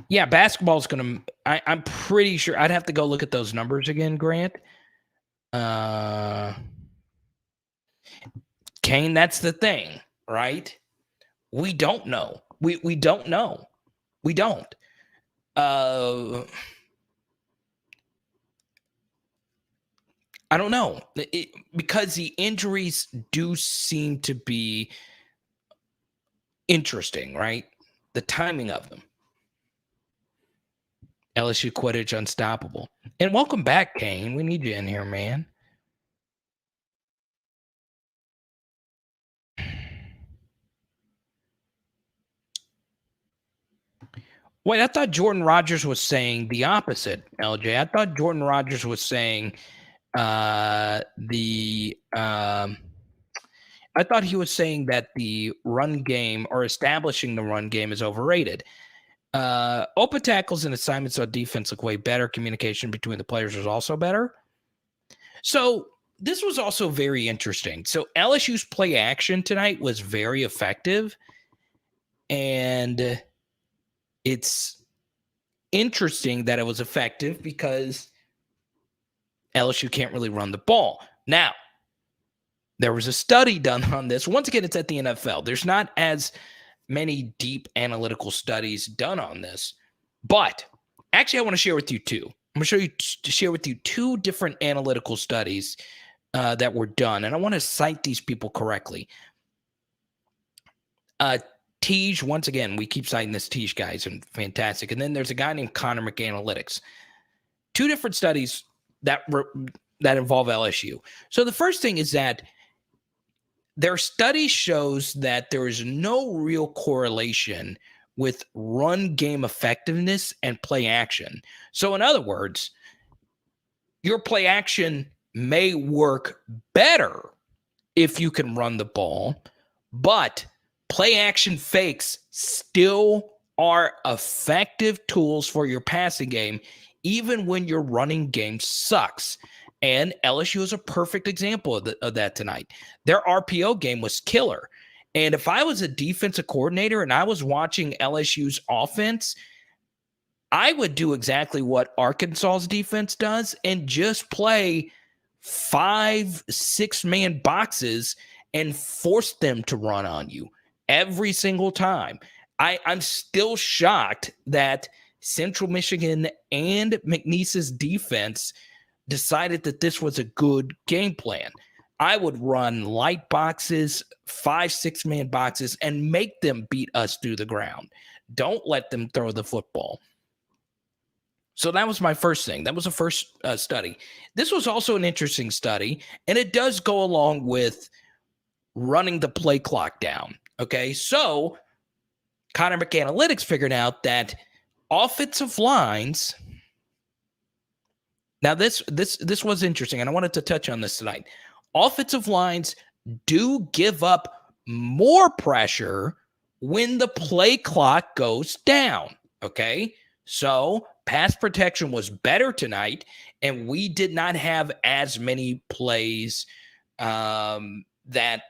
Yeah, basketball's going to – I'm pretty sure – I'd have to go look at those numbers again, Grant. Kane, that's the thing, right? We don't know. We don't know. We don't. I don't know. Because the injuries do seem to be interesting, right? The timing of them. LSU Quidditch unstoppable. And welcome back, Kane. We need you in here, man. Wait, I thought Jordan Rogers was saying the opposite, LJ. I thought Jordan Rogers was saying the I thought he was saying that the run game or establishing the run game is overrated. Open tackles and assignments on defense look way better. Communication between the players is also better. So this was also very interesting. So LSU's play action tonight was very effective. And it's interesting that it was effective because LSU can't really run the ball. Now, there was a study done on this. Once again, it's at the NFL. There's not as many deep analytical studies done on this. But actually, I want to share with you two. I'm going to share with you two different analytical studies that were done. And I want to cite these people correctly. Tej, once again, we keep citing this Tej guys and fantastic. And then there's a guy named KINER Analytics. Two different studies that involve LSU. So the first thing is that their study shows that there is no real correlation with run game effectiveness and play action. So in other words, your play action may work better if you can run the ball, but play action fakes still are effective tools for your passing game, even when your running game sucks. And LSU is a perfect example of that tonight. Their RPO game was killer. And if I was a defensive coordinator and I was watching LSU's offense, I would do exactly what Arkansas's defense does and just play 5-6 man boxes and force them to run on you every single time. I'm still shocked that Central Michigan and McNeese's defense decided that this was a good game plan. I would run light boxes, 5-6 man boxes, and make them beat us through the ground. Don't let them throw the football. So that was my first thing. That was the first study. This was also an interesting study, and it does go along with running the play clock down. Okay, so KINER Analytics figured out that offensive lines. Now, this was interesting, and I wanted to touch on this tonight. Offensive lines do give up more pressure when the play clock goes down, okay? So pass protection was better tonight, and we did not have as many plays that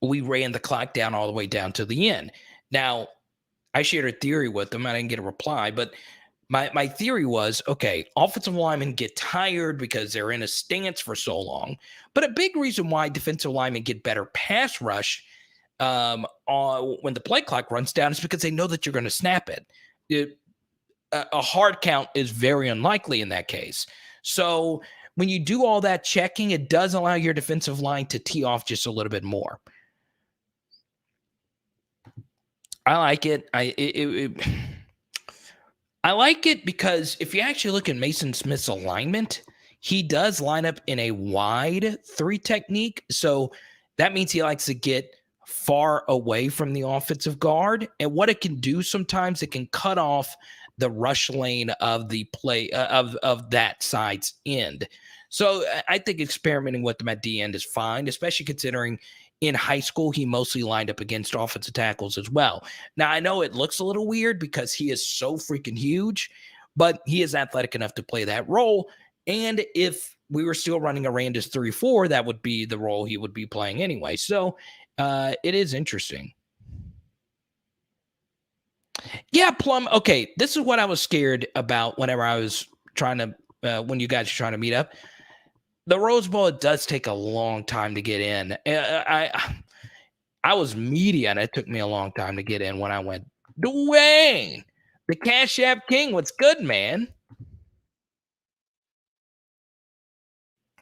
we ran the clock down all the way down to the end. Now, I shared a theory with them. I didn't get a reply, but my theory was, okay, offensive linemen get tired because they're in a stance for so long. But a big reason why defensive linemen get better pass rush when the play clock runs down is because they know that you're going to snap it. A hard count is very unlikely in that case. So when you do all that checking, it does allow your defensive line to tee off just a little bit more. I like it. I like it because if you actually look at Mason Smith's alignment, he does line up in a wide 3 technique. So that means he likes to get far away from the offensive guard. And what it can do sometimes, it can cut off the rush lane of the play of that side's end. So I think experimenting with them at D end is fine, especially considering in high school, he mostly lined up against offensive tackles as well. Now, I know it looks a little weird because he is so freaking huge, but he is athletic enough to play that role. And if we were still running a Randus 3-4, that would be the role he would be playing anyway. So it is interesting. Yeah, Plum. Okay, this is what I was scared about whenever I was trying to, when you guys are trying to meet up. The Rose Bowl, it does take a long time to get in. I was media, and it took me a long time to get in when I went, Dwayne, the Cash App King, what's good, man?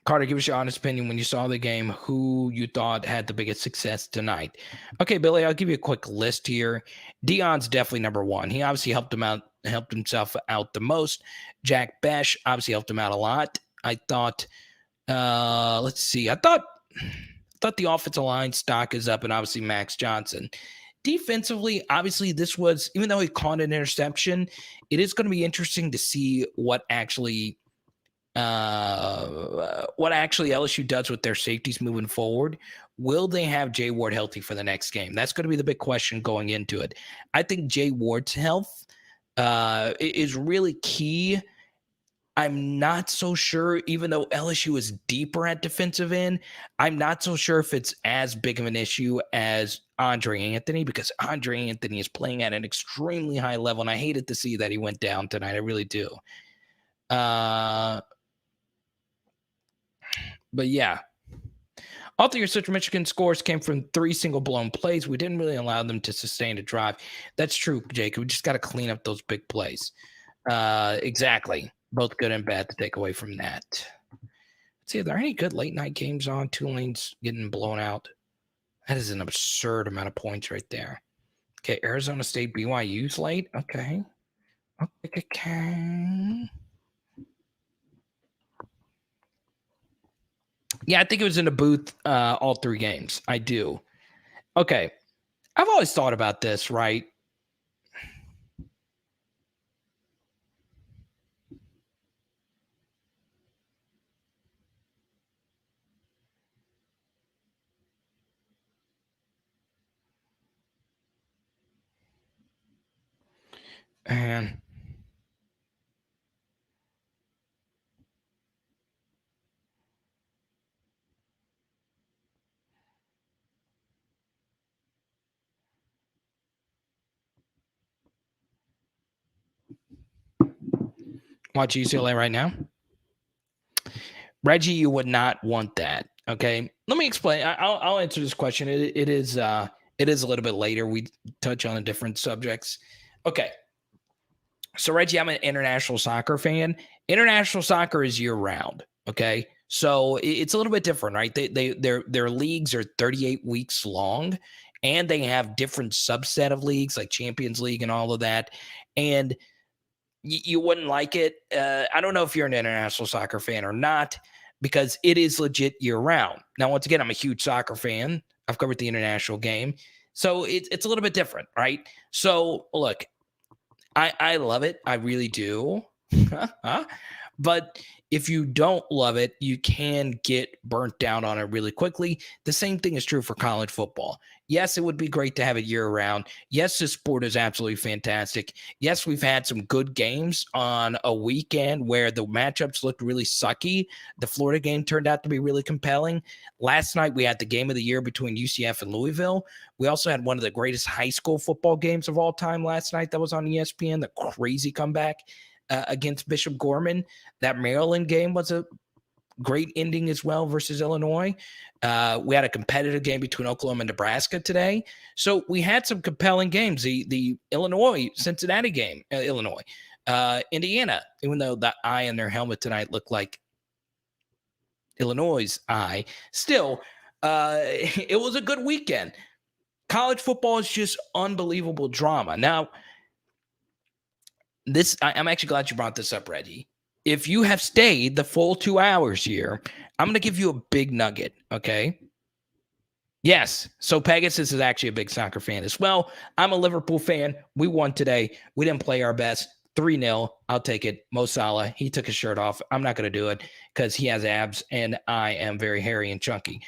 Carter, give us your honest opinion when you saw the game, who you thought had the biggest success tonight. Okay, Billy, I'll give you a quick list here. Deion's definitely number one. He obviously helped himself out the most. Jack Bech obviously helped him out a lot. I thought, let's see, I thought the offensive line stock is up, and obviously Max Johnson. Defensively, obviously, this was, even though he caught an interception, it is going to be interesting to see what actually LSU does with their safeties moving forward. Will they have Jay Ward healthy for the next game? That's going to be the big question going into it. I think Jay Ward's health is really key. I'm not so sure, even though LSU is deeper at defensive end, I'm not so sure if it's as big of an issue as Andre Anthony, because Andre Anthony is playing at an extremely high level, and I hated to see that he went down tonight. I really do. But yeah, all three of Central Michigan scores came from 3 single blown plays. We didn't really allow them to sustain a drive. That's true, Jake. We just got to clean up those big plays. Exactly. Both good and bad to take away from that. Let's see, are there any good late night games on? Tulane's getting blown out. That is an absurd amount of points right there. Okay, Arizona State, BYU's late. Okay. Yeah, I think it was in the booth all 3 games. I do. Okay. I've always thought about this, right? And watch UCLA right now. Reggie, you would not want that. Okay, let me explain. I'll answer this question. It is a little bit later. We touch on different subjects. Okay, so Reggie, I'm an international soccer fan. International soccer is year round. Okay, so it's a little bit different, right? Their leagues are 38 weeks long, and they have different subset of leagues like Champions League and all of that. And you wouldn't like it. I don't know if you're an international soccer fan or not, because it is legit year round. Now, once again, I'm a huge soccer fan. I've covered the international game. So it's a little bit different, right? So look, I love it. I really do. But if you don't love it, you can get burnt down on it really quickly. The same thing is true for college football. Yes, it would be great to have it year round. Yes, this sport is absolutely fantastic. Yes, we've had some good games on a weekend where the matchups looked really sucky. The Florida game turned out to be really compelling. Last night, we had the game of the year between UCF and Louisville. We also had one of the greatest high school football games of all time last night that was on ESPN, the crazy comeback against Bishop Gorman. That Maryland game was a great ending as well versus Illinois. We had a competitive game between Oklahoma and Nebraska today. So we had some compelling games. The Illinois-Cincinnati game, Indiana, even though the eye in their helmet tonight looked like Illinois' eye, still, it was a good weekend. College football is just unbelievable drama. Now, I'm actually glad you brought this up, Reggie. If you have stayed the full 2 hours here, I'm going to give you a big nugget, okay? Yes, so Pegasus is actually a big soccer fan as well. I'm a Liverpool fan. We won today. We didn't play our best. 3-0. I'll take it. Mo Salah, he took his shirt off. I'm not going to do it because he has abs and I am very hairy and chunky.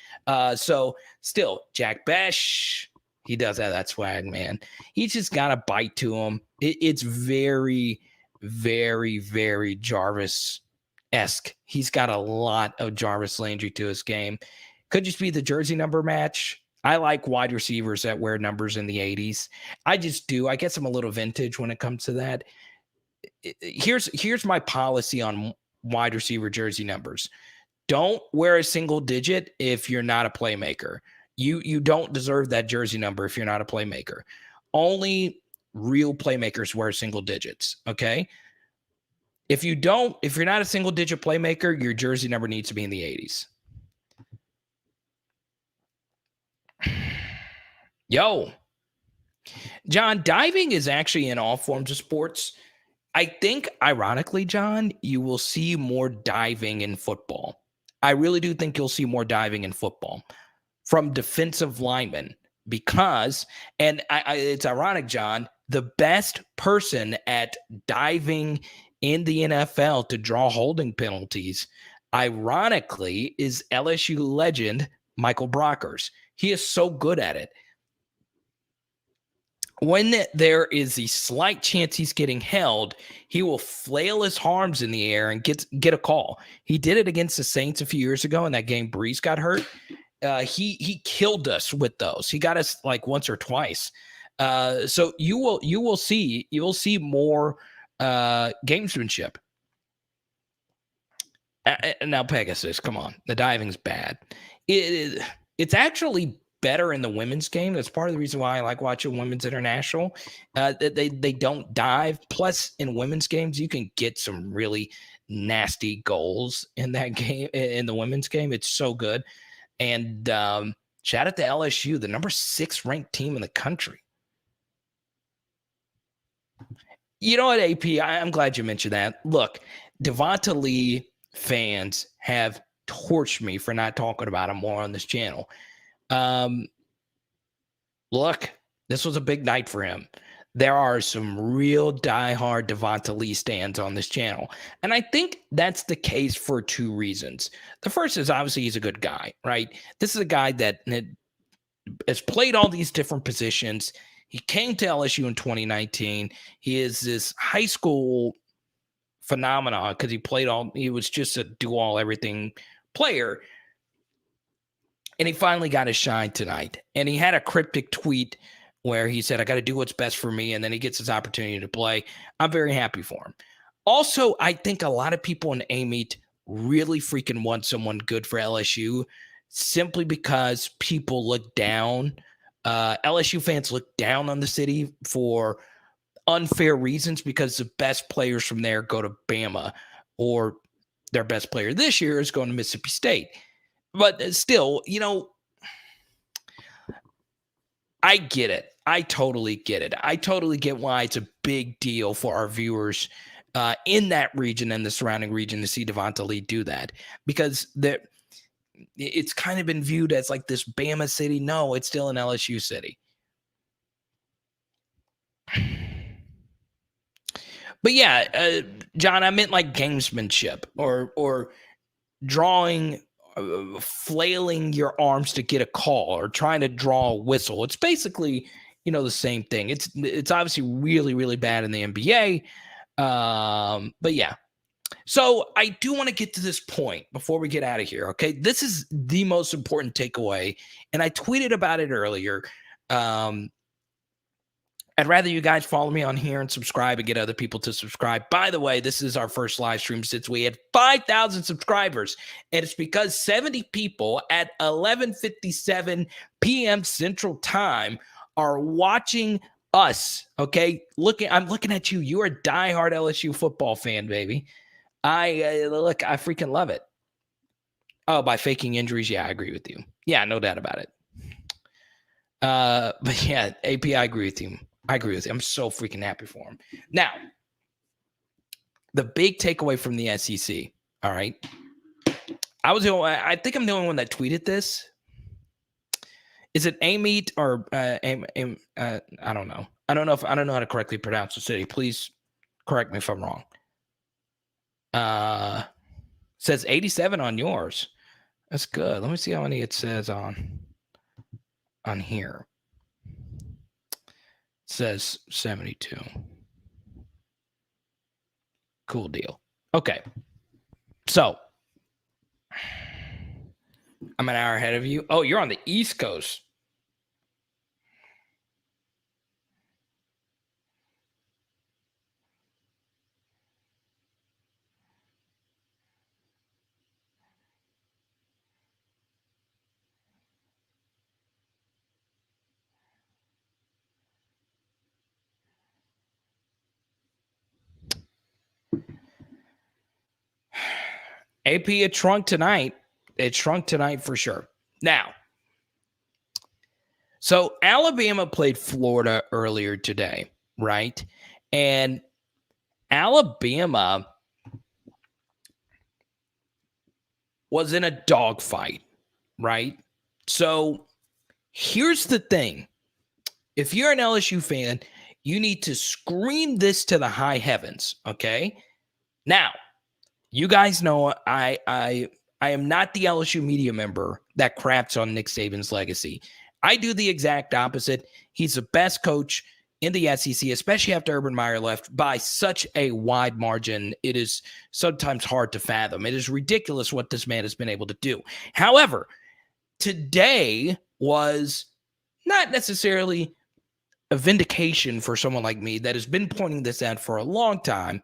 So still, Jack Bech, he does have that swag, man. He's just got a bite to him. It's very, very, very Jarvis-esque. He's got a lot of Jarvis Landry to his game. Could just be the jersey number match. I like wide receivers that wear numbers in the 80s. I just do. I guess I'm a little vintage when it comes to that. Here's my policy on wide receiver jersey numbers. Don't wear a single digit if you're not a playmaker. You don't deserve that jersey number if you're not a playmaker. Only real playmakers wear single digits, okay? If you're not a single digit playmaker, your jersey number needs to be in the 80s. Yo, John, diving is actually in all forms of sports. I think, ironically, John, you will see more diving in football. I really do think you'll see more diving in football from defensive linemen because, and it's ironic, John, the best person at diving in the NFL to draw holding penalties, ironically, is LSU legend Michael Brockers. He is so good at it. When there is a slight chance he's getting held, he will flail his arms in the air and get a call. He did it against the Saints a few years ago in that game. Breeze got hurt. He killed us with those. He got us like once or twice. So you will see more gamesmanship. Now Pegasus, come on, the diving's bad. It's actually better in the women's game. That's part of the reason why I like watching women's international. They don't dive. Plus, in women's games, you can get some really nasty goals in that game. In the women's game, it's so good. And shout out to LSU, the number 6 ranked team in the country. You know what, AP? I'm glad you mentioned that. Look, Devonta Lee fans have torched me for not talking about him more on this channel. Look, this was a big night for him. There are some real diehard Devonta Lee stands on this channel. And I think that's the case for 2 reasons. The first is obviously he's a good guy, right? This is a guy that has played all these different positions. He came to LSU in 2019. He is this high school phenomenon because he was just a do-all-everything player. And he finally got his shine tonight. And he had a cryptic tweet where he said, I got to do what's best for me. And then he gets his opportunity to play. I'm very happy for him. Also, I think a lot of people in A-Meet really freaking want someone good for LSU simply because people look down. LSU fans look down on the city for unfair reasons because the best players from there go to Bama, or their best player this year is going to Mississippi State. But still, I get it. I totally get it. I totally get why it's a big deal for our viewers in that region and the surrounding region to see Devonta Lee do that, because it's kind of been viewed as like this Bama city. No, it's still an LSU city. But yeah, John, I meant like gamesmanship or drawing, flailing your arms to get a call or trying to draw a whistle. It's basically, the same thing. It's obviously really, really bad in the NBA. But yeah. So I do want to get to this point before we get out of here. Okay. This is the most important takeaway. And I tweeted about it earlier. I'd rather you guys follow me on here and subscribe and get other people to subscribe. By the way, this is our first live stream since we had 5,000 subscribers. And it's because 70 people at 11:57 p.m. Central Time are watching us. Okay. I'm looking at you. You're a diehard LSU football fan, baby. I freaking love it. Oh, by faking injuries. Yeah, I agree with you. Yeah, no doubt about it. But yeah, AP, I agree with you. I'm so freaking happy for him. Now, the big takeaway from the SEC. All right. I think I'm the only one that tweeted this. Is it A-Meet or I don't know. I don't know how to correctly pronounce the city. Please correct me if I'm wrong. Says 87 on yours. That's good. Let me see how many it says on here. It says 72. Cool deal. Okay. So I'm an hour ahead of you. Oh, you're on the East Coast. AP, it shrunk tonight. It shrunk tonight for sure. Now, so Alabama played Florida earlier today, right? And Alabama was in a dogfight, right? So here's the thing. If you're an LSU fan, you need to scream this to the high heavens, okay? Now, you guys know I am not the LSU media member that craps on Nick Saban's legacy. I do the exact opposite. He's the best coach in the SEC, especially after Urban Meyer left, by such a wide margin. It is sometimes hard to fathom. It is ridiculous what this man has been able to do. However, today was not necessarily a vindication for someone like me that has been pointing this out for a long time.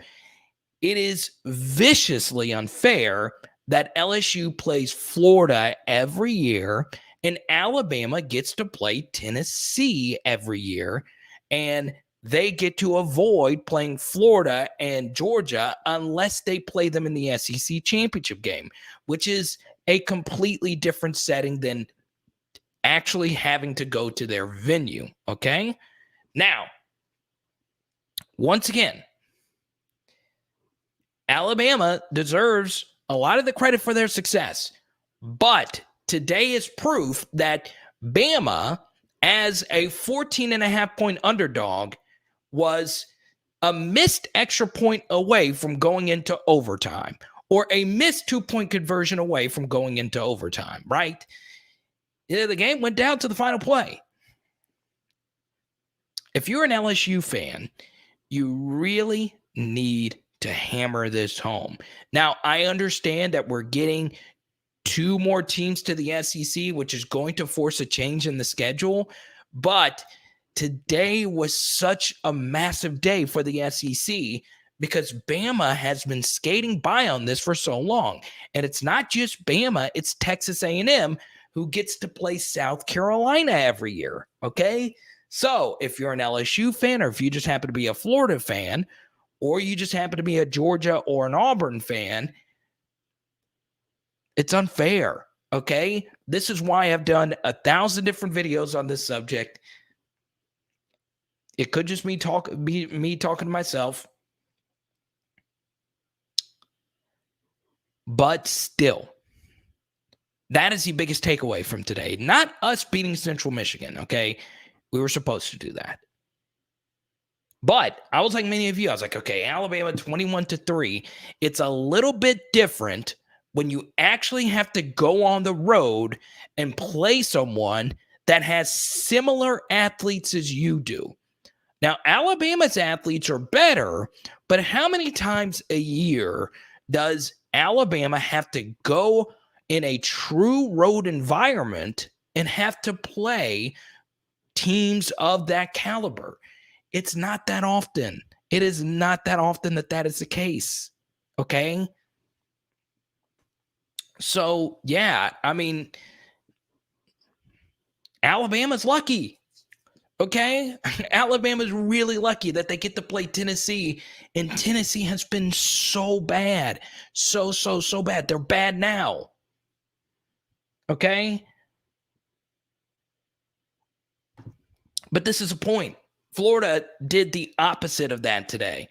It is viciously unfair that LSU plays Florida every year and Alabama gets to play Tennessee every year, and they get to avoid playing Florida and Georgia unless they play them in the SEC championship game, which is a completely different setting than actually having to go to their venue, okay? Now, once again, Alabama deserves a lot of the credit for their success, but today is proof that Bama, as a 14.5-point underdog, was a missed extra point away from going into overtime, or a missed 2-point conversion away from going into overtime, right? The game went down to the final play. If you're an LSU fan, you really need to hammer this home. Now, I understand that we're getting 2 more teams to the SEC, which is going to force a change in the schedule, but today was such a massive day for the SEC because Bama has been skating by on this for so long. And it's not just Bama, it's Texas A&M who gets to play South Carolina every year, okay? So if you're an LSU fan, or if you just happen to be a Florida fan, or you just happen to be a Georgia or an Auburn fan, it's unfair, okay? This is why I've done 1,000 different videos on this subject. It could just be me talking to myself. But still, that is the biggest takeaway from today. Not us beating Central Michigan, okay? We were supposed to do that. But I was like many of you. I was like, okay, Alabama 21-3. It's a little bit different when you actually have to go on the road and play someone that has similar athletes as you do. Now, Alabama's athletes are better, but how many times a year does Alabama have to go in a true road environment and have to play teams of that caliber? It's not that often. It is not that often that is the case, okay? So, yeah, I mean, Alabama's lucky, okay? Alabama's really lucky that they get to play Tennessee, and Tennessee has been so bad. So bad. They're bad now, okay? But this is a point. Florida did the opposite of that today.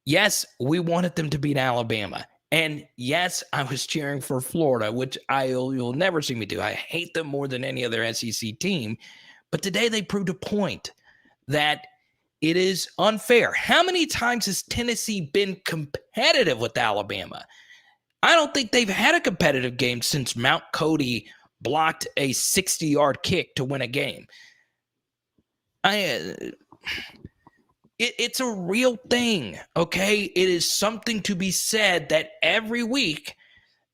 Yes, we wanted them to beat Alabama. And yes, I was cheering for Florida, which you'll never see me do. I hate them more than any other SEC team. But today they proved a point that it is unfair. How many times has Tennessee been competitive with Alabama? I don't think they've had a competitive game since Mount Cody blocked a 60-yard kick to win a game. It's a real thing, okay? It is something to be said that every week,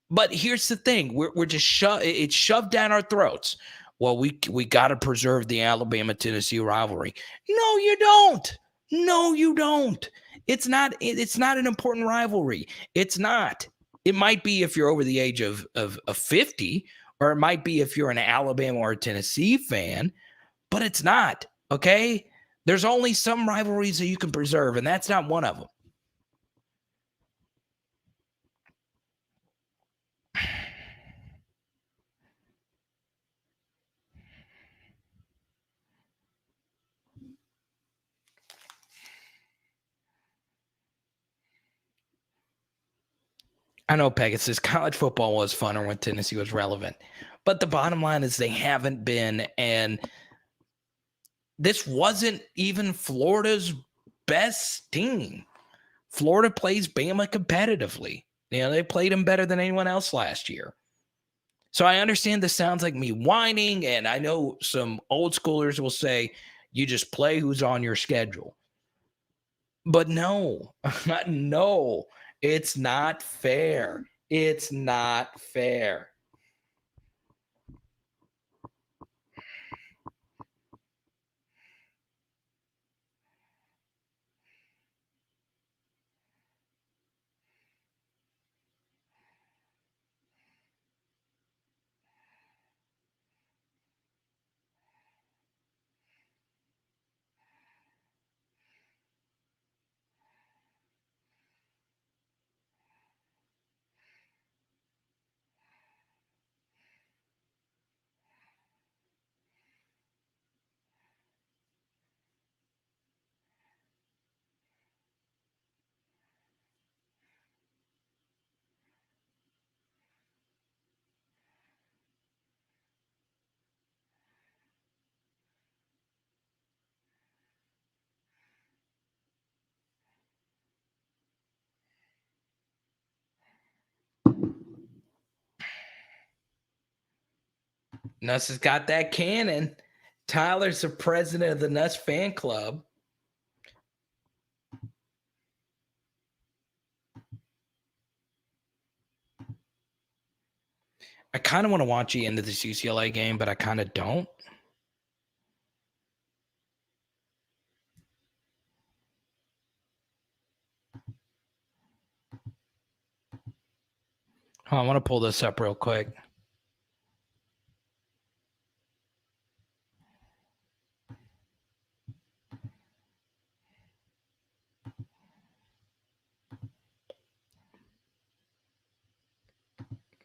but here's the thing. We're just it's shoved down our throats. Well, we got to preserve the Alabama-Tennessee rivalry. No, you don't. No, you don't. It's not an important rivalry. It's not. It might be if you're over the age of 50, or it might be if you're an Alabama or a Tennessee fan, but it's not, okay? There's only some rivalries that you can preserve, and that's not one of them. I know Pegasus, college football was funner when Tennessee was relevant. But the bottom line is they haven't been, and this wasn't even Florida's best team. Florida plays Bama competitively. They played them better than anyone else last year. So I understand this sounds like me whining, and I know some old schoolers will say, you just play who's on your schedule. But no, no, it's not fair. It's not fair. Nuss has got that cannon. Tyler's the president of the Nuss fan club. I kind of want to watch you into this UCLA game, but I kind of don't. Oh, I want to pull this up real quick.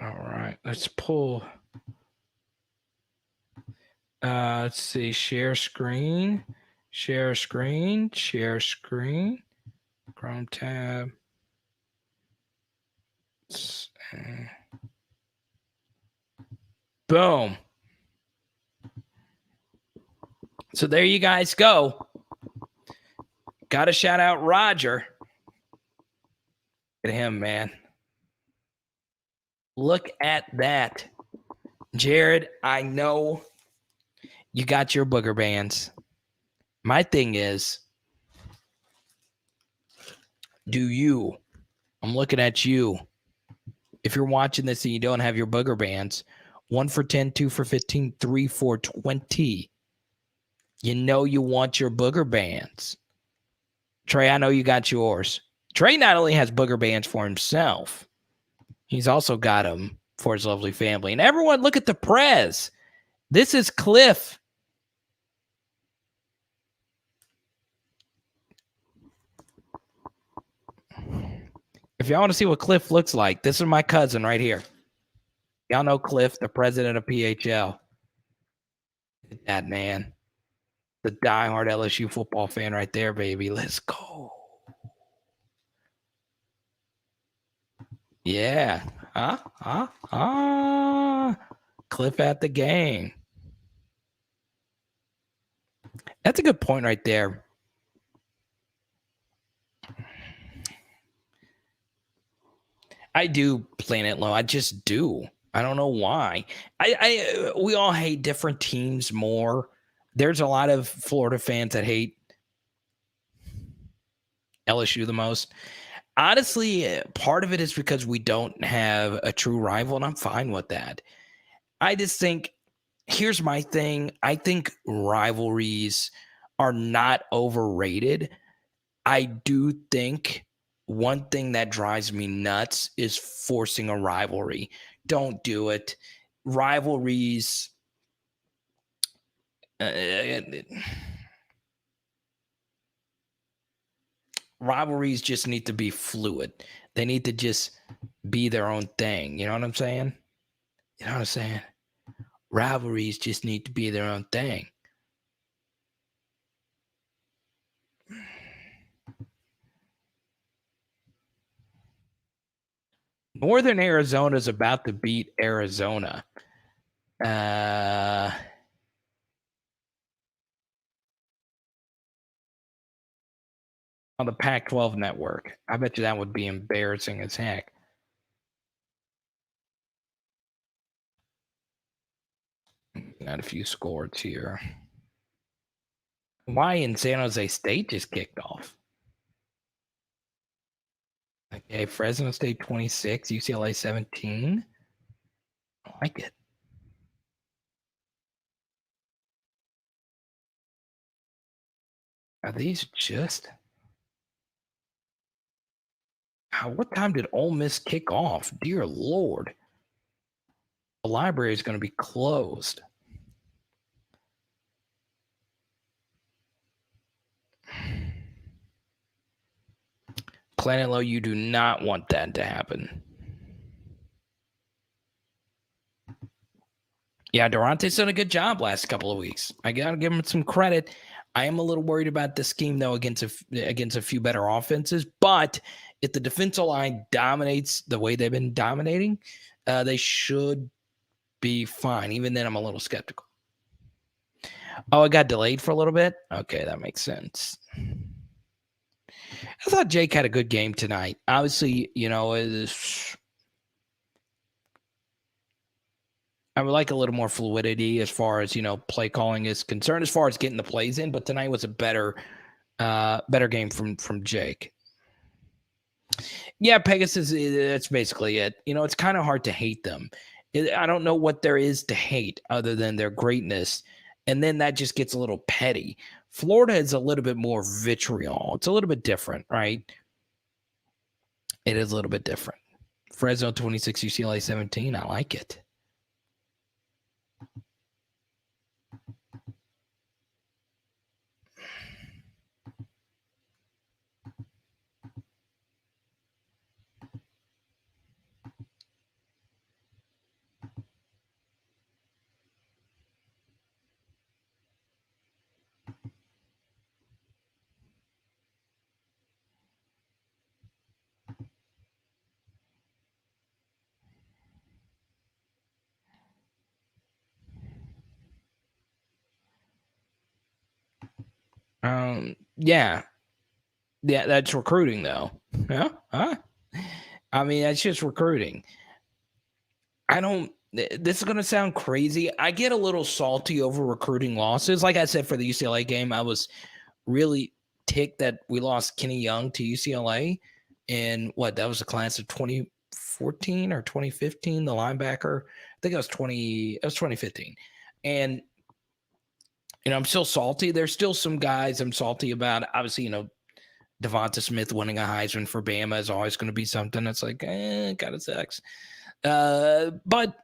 All right, let's pull. Let's see. Share screen. Share screen. Share screen. Chrome tab. Boom. So there you guys go. Got to shout out Roger. Look at him, man. Look at that. Jared, I know you got your booger bands. My thing is, I'm looking at you. If you're watching this and you don't have your booger bands, 1 for 10, 2 for 15, 3 for 20. You know you want your booger bands. Trey, I know you got yours. Trey not only has booger bands for himself, he's also got them for his lovely family. And everyone, look at the prez. This is Cliff. If y'all want to see what Cliff looks like, this is my cousin right here. Y'all know Cliff, the president of PHL. That man. The diehard LSU football fan right there, baby. Let's go. Yeah. Cliff at the game. That's a good point right there. I do Planet Low. I just do. I don't know why. We all hate different teams more. There's a lot of Florida fans that hate LSU the most. Honestly, part of it is because we don't have a true rival, and I'm fine with that. I just think, here's my thing. I think rivalries are not overrated. I do think one thing that drives me nuts is forcing a rivalry. Don't do it. Rivalries. Rivalries just need to be fluid. They need to just be their own thing. You know what I'm saying? You know what I'm saying? Rivalries just need to be their own thing. Northern Arizona is about to beat Arizona. On the Pac-12 network. I bet you that would be embarrassing as heck. Got a few scores here. Why in San Jose State just kicked off? Okay, Fresno State 26, UCLA 17. I like it. Are these just... What time did Ole Miss kick off? Dear Lord. The library is going to be closed. Planet Low, you do not want that to happen. Yeah, Durante's done a good job last couple of weeks. I got to give him some credit. I am a little worried about the scheme, though, against a few better offenses. But if the defensive line dominates the way they've been dominating, they should be fine. Even then, I'm a little skeptical. Oh, it got delayed for a little bit? Okay, that makes sense. I thought Jake had a good game tonight. Obviously, I would like a little more fluidity as far as, play calling is concerned, as far as getting the plays in. But tonight was a better game from Jake. Yeah, Pegasus, that's basically it. It's kind of hard to hate them. I don't know what there is to hate other than their greatness. And then that just gets a little petty. Florida is a little bit more vitriol. It's a little bit different, right? It is a little bit different. Fresno 26, UCLA 17. I like it. Yeah, that's recruiting though. Yeah, I mean, that's just recruiting. This is going to sound crazy. I get a little salty over recruiting losses. Like I said, for the UCLA game, I was really ticked that we lost Kenny Young to UCLA. And that was a class of 2014 or 2015, the linebacker. I think it was 2015. And, I'm still salty. There's still some guys I'm salty about. Obviously, Devonta Smith winning a Heisman for Bama is always going to be something that's like, kind of sucks. But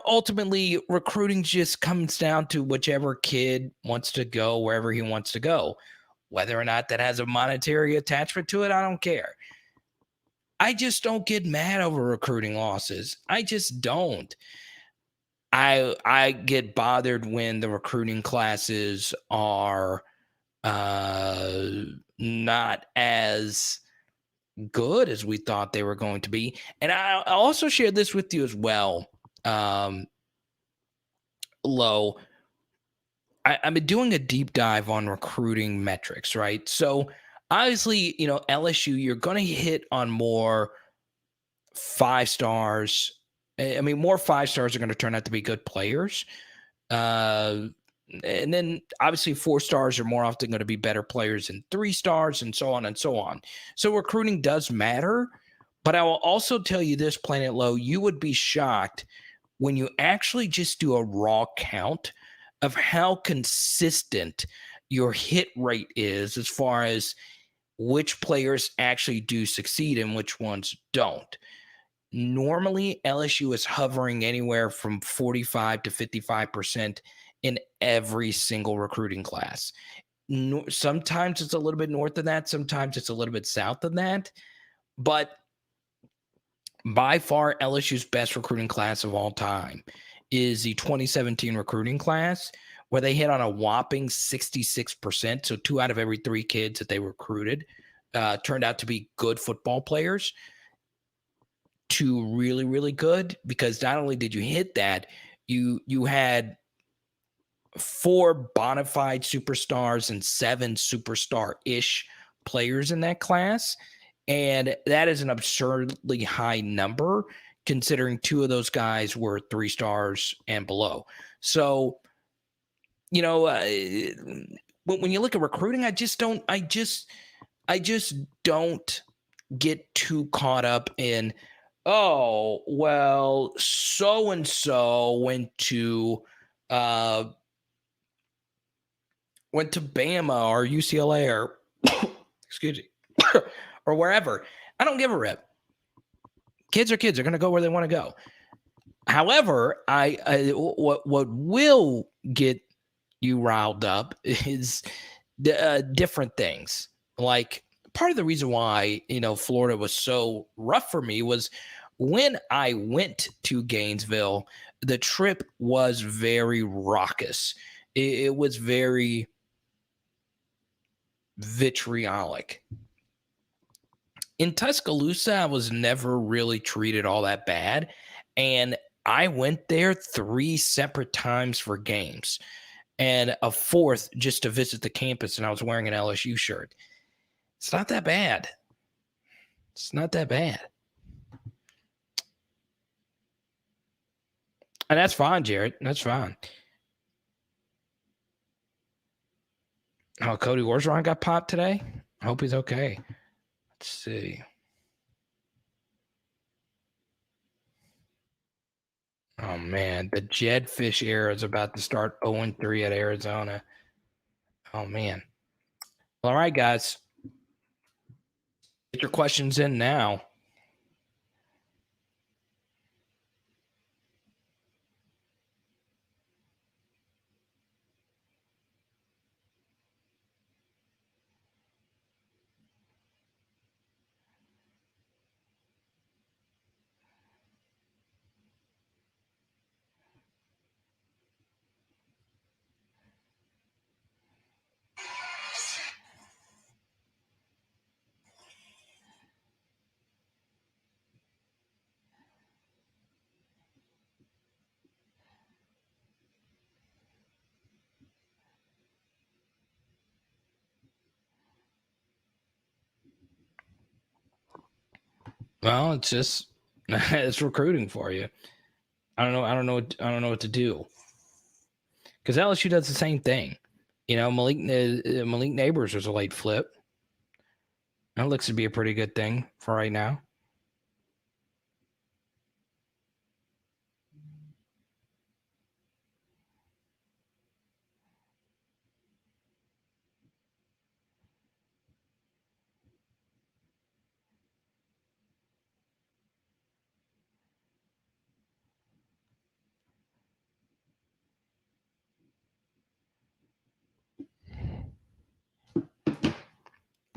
ultimately recruiting just comes down to whichever kid wants to go wherever he wants to go. Whether or not that has a monetary attachment to it, I don't care. I just don't get mad over recruiting losses. I just don't. I get bothered when the recruiting classes are not as good as we thought they were going to be. And I also shared this with you as well. Low. I've been doing a deep dive on recruiting metrics, right? So obviously, LSU, you're going to hit on more 5 stars. I mean, more 5 stars are going to turn out to be good players. And then obviously 4 stars are more often going to be better players than 3 stars and so on and so on. So recruiting does matter. But I will also tell you this, Planet Low, you would be shocked when you actually just do a raw count of how consistent your hit rate is as far as which players actually do succeed and which ones don't. Normally, LSU is hovering anywhere from 45 to 55% in every single recruiting class. Sometimes it's a little bit north of that. Sometimes it's a little bit south of that. But by far, LSU's best recruiting class of all time is the 2017 recruiting class, where they hit on a whopping 66%. So 2 out of every 3 kids that they recruited turned out to be good football players. to really, really good, because not only did you hit that, you had 4 bona fide superstars and 7 superstar-ish players in that class. And that is an absurdly high number, considering 2 of those guys were 3 stars and below. So, when you look at recruiting, I just don't get too caught up in, oh, well, so and so went to Bama or UCLA or excuse me, or wherever. I don't give a rip. Kids are kids. They're going to go where they want to go. However, what will get you riled up is different things. Like, part of the reason why, Florida was so rough for me was when I went to Gainesville, the trip was very raucous. It was very vitriolic. In Tuscaloosa, I was never really treated all that bad. And I went there 3 separate times for games and a 4th just to visit the campus, and I was wearing an LSU shirt. It's not that bad. It's not that bad. And that's fine, Jared. That's fine. Oh, Cody Orgeron got popped today? I hope he's okay. Let's see. Oh, man. The Jedfish era is about to start 0-3 at Arizona. Oh, man. Well, all right, guys. Get your questions in now. Well, it's just it's recruiting for you. I don't know what to do, because LSU does the same thing. Malik Neighbors was a late flip. That looks to be a pretty good thing for right now.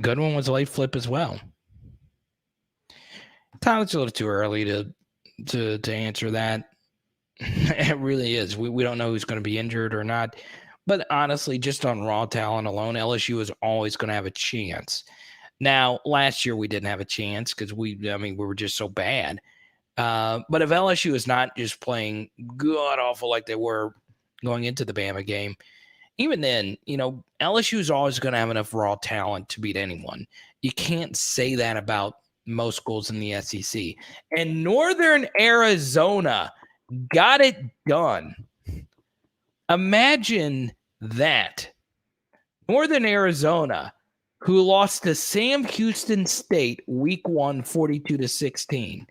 Goodwin was a late flip as well. Tyler's a little too early to answer that. It really is. We don't know who's going to be injured or not. But honestly, just on raw talent alone, LSU is always going to have a chance. Now, last year we didn't have a chance because we were just so bad. But if LSU is not just playing god awful like they were going into the Bama game, even then, LSU is always going to have enough raw talent to beat anyone. You can't say that about most schools in the SEC. And Northern Arizona got it done. Imagine that. Northern Arizona, who lost to Sam Houston State week 1, 42-16.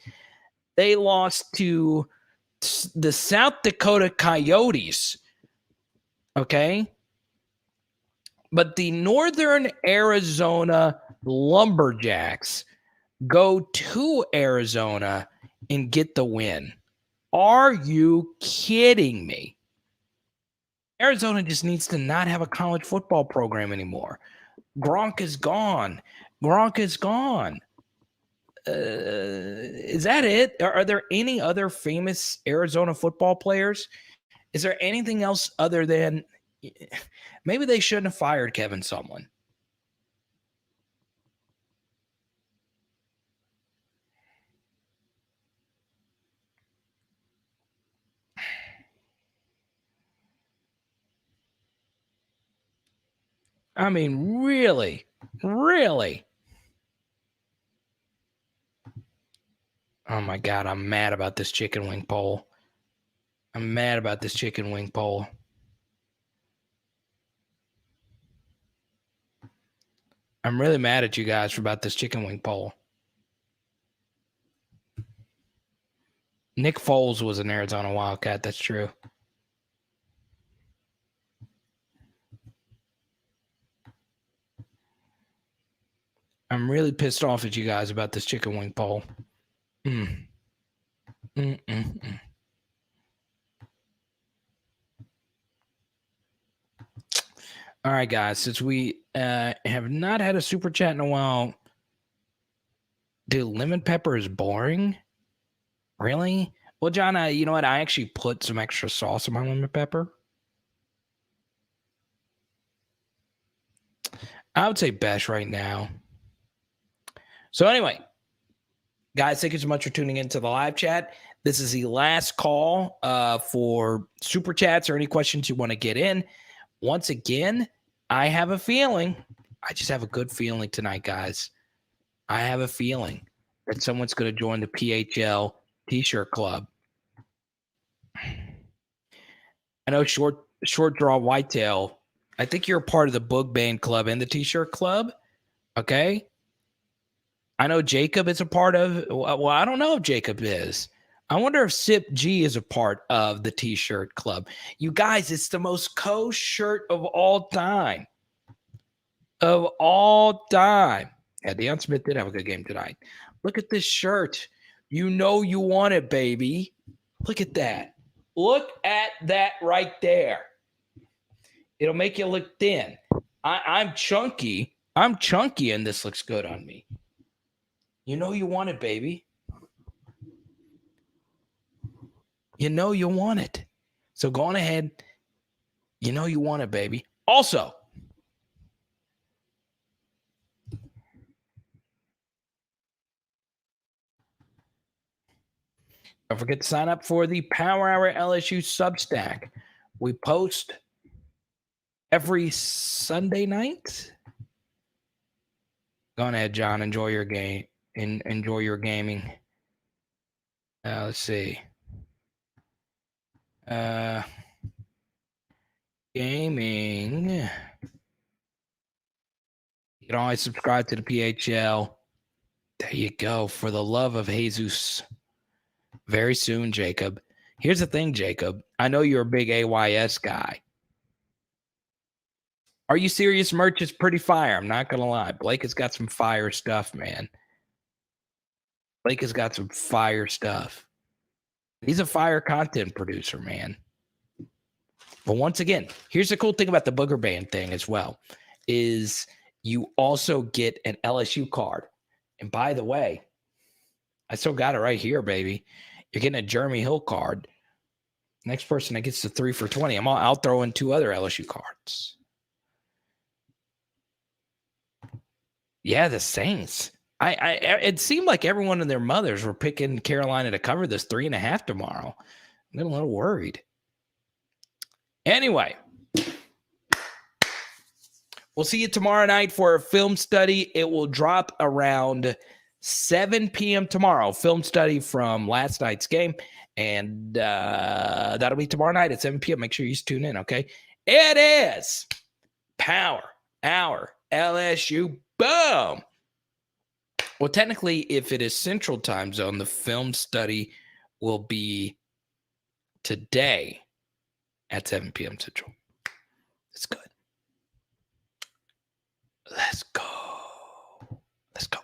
They lost to the South Dakota Coyotes. Okay? But the Northern Arizona Lumberjacks go to Arizona and get the win. Are you kidding me? Arizona just needs to not have a college football program anymore. Gronk is gone. Is that it? Are there any other famous Arizona football players? Is there anything else other than maybe they shouldn't have fired Kevin Sumlin? I mean, really? Really? Oh, my God. I'm mad about this chicken wing poll. I'm mad about this chicken wing poll. I'm really mad at you guys about this chicken wing poll. Nick Foles was an Arizona Wildcat. That's true. I'm really pissed off at you guys about this chicken wing poll. All right, guys. Since we have not had a super chat in a while, dude, lemon pepper is boring. Really? Well, John, you know what? I actually put some extra sauce on my lemon pepper. I would say Bech right now. So anyway, guys, thank you so much for tuning into the live chat. This is the last call for super chats or any questions you want to get in. Once again, I have a feeling. I just have a good feeling tonight, guys. I have a feeling that someone's going to join the PHL T-shirt club. I know short draw whitetail. I think you're a part of the book band club and the T-shirt club. Okay. I know Jacob is a part of. Well, I don't know if Jacob is. I wonder if Sip G is a part of the T-shirt club. You guys, it's the most shirt of all time. Of all time. Yeah, Deion Smith did have a good game tonight. Look at this shirt. You know you want it, baby. Look at that. Look at that right there. It'll make you look thin. I'm chunky. I'm chunky, and this looks good on me. You know you want it, baby. You know you want it. So go on ahead. You know you want it, baby. Also, don't forget to sign up for the Power Hour LSU Substack. We post every Sunday night. Go on ahead, John. Enjoy your game. Enjoy your gaming. Let's see. Gaming. You can always subscribe to the PHL. There you go. For the love of Jesus. Very soon, Jacob. Here's the thing, Jacob. I know you're a big AYS guy. Are You Serious merch is pretty fire. I'm not going to lie. Blake has got some fire stuff, man. Blake has got some fire stuff. He's a fire content producer, man. But once again, here's the cool thing about the Booger Band thing as well, is you also get an LSU card. And by the way, I still got it right here, baby. You're getting a Jeremy Hill card. Next person that gets the 3 for $20, I'll throw in 2 other LSU cards. Yeah, the Saints. It seemed like everyone and their mothers were picking Carolina to cover this 3.5 tomorrow. I'm a little worried. Anyway, we'll see you tomorrow night for a film study. It will drop around 7 p.m. tomorrow. Film study from last night's game. And that'll be tomorrow night at 7 p.m. Make sure you tune in, okay? It is Power Hour LSU. Boom. Well, technically, if it is Central Time Zone, the film study will be today at 7 p.m. Central. That's good. Let's go. Let's go.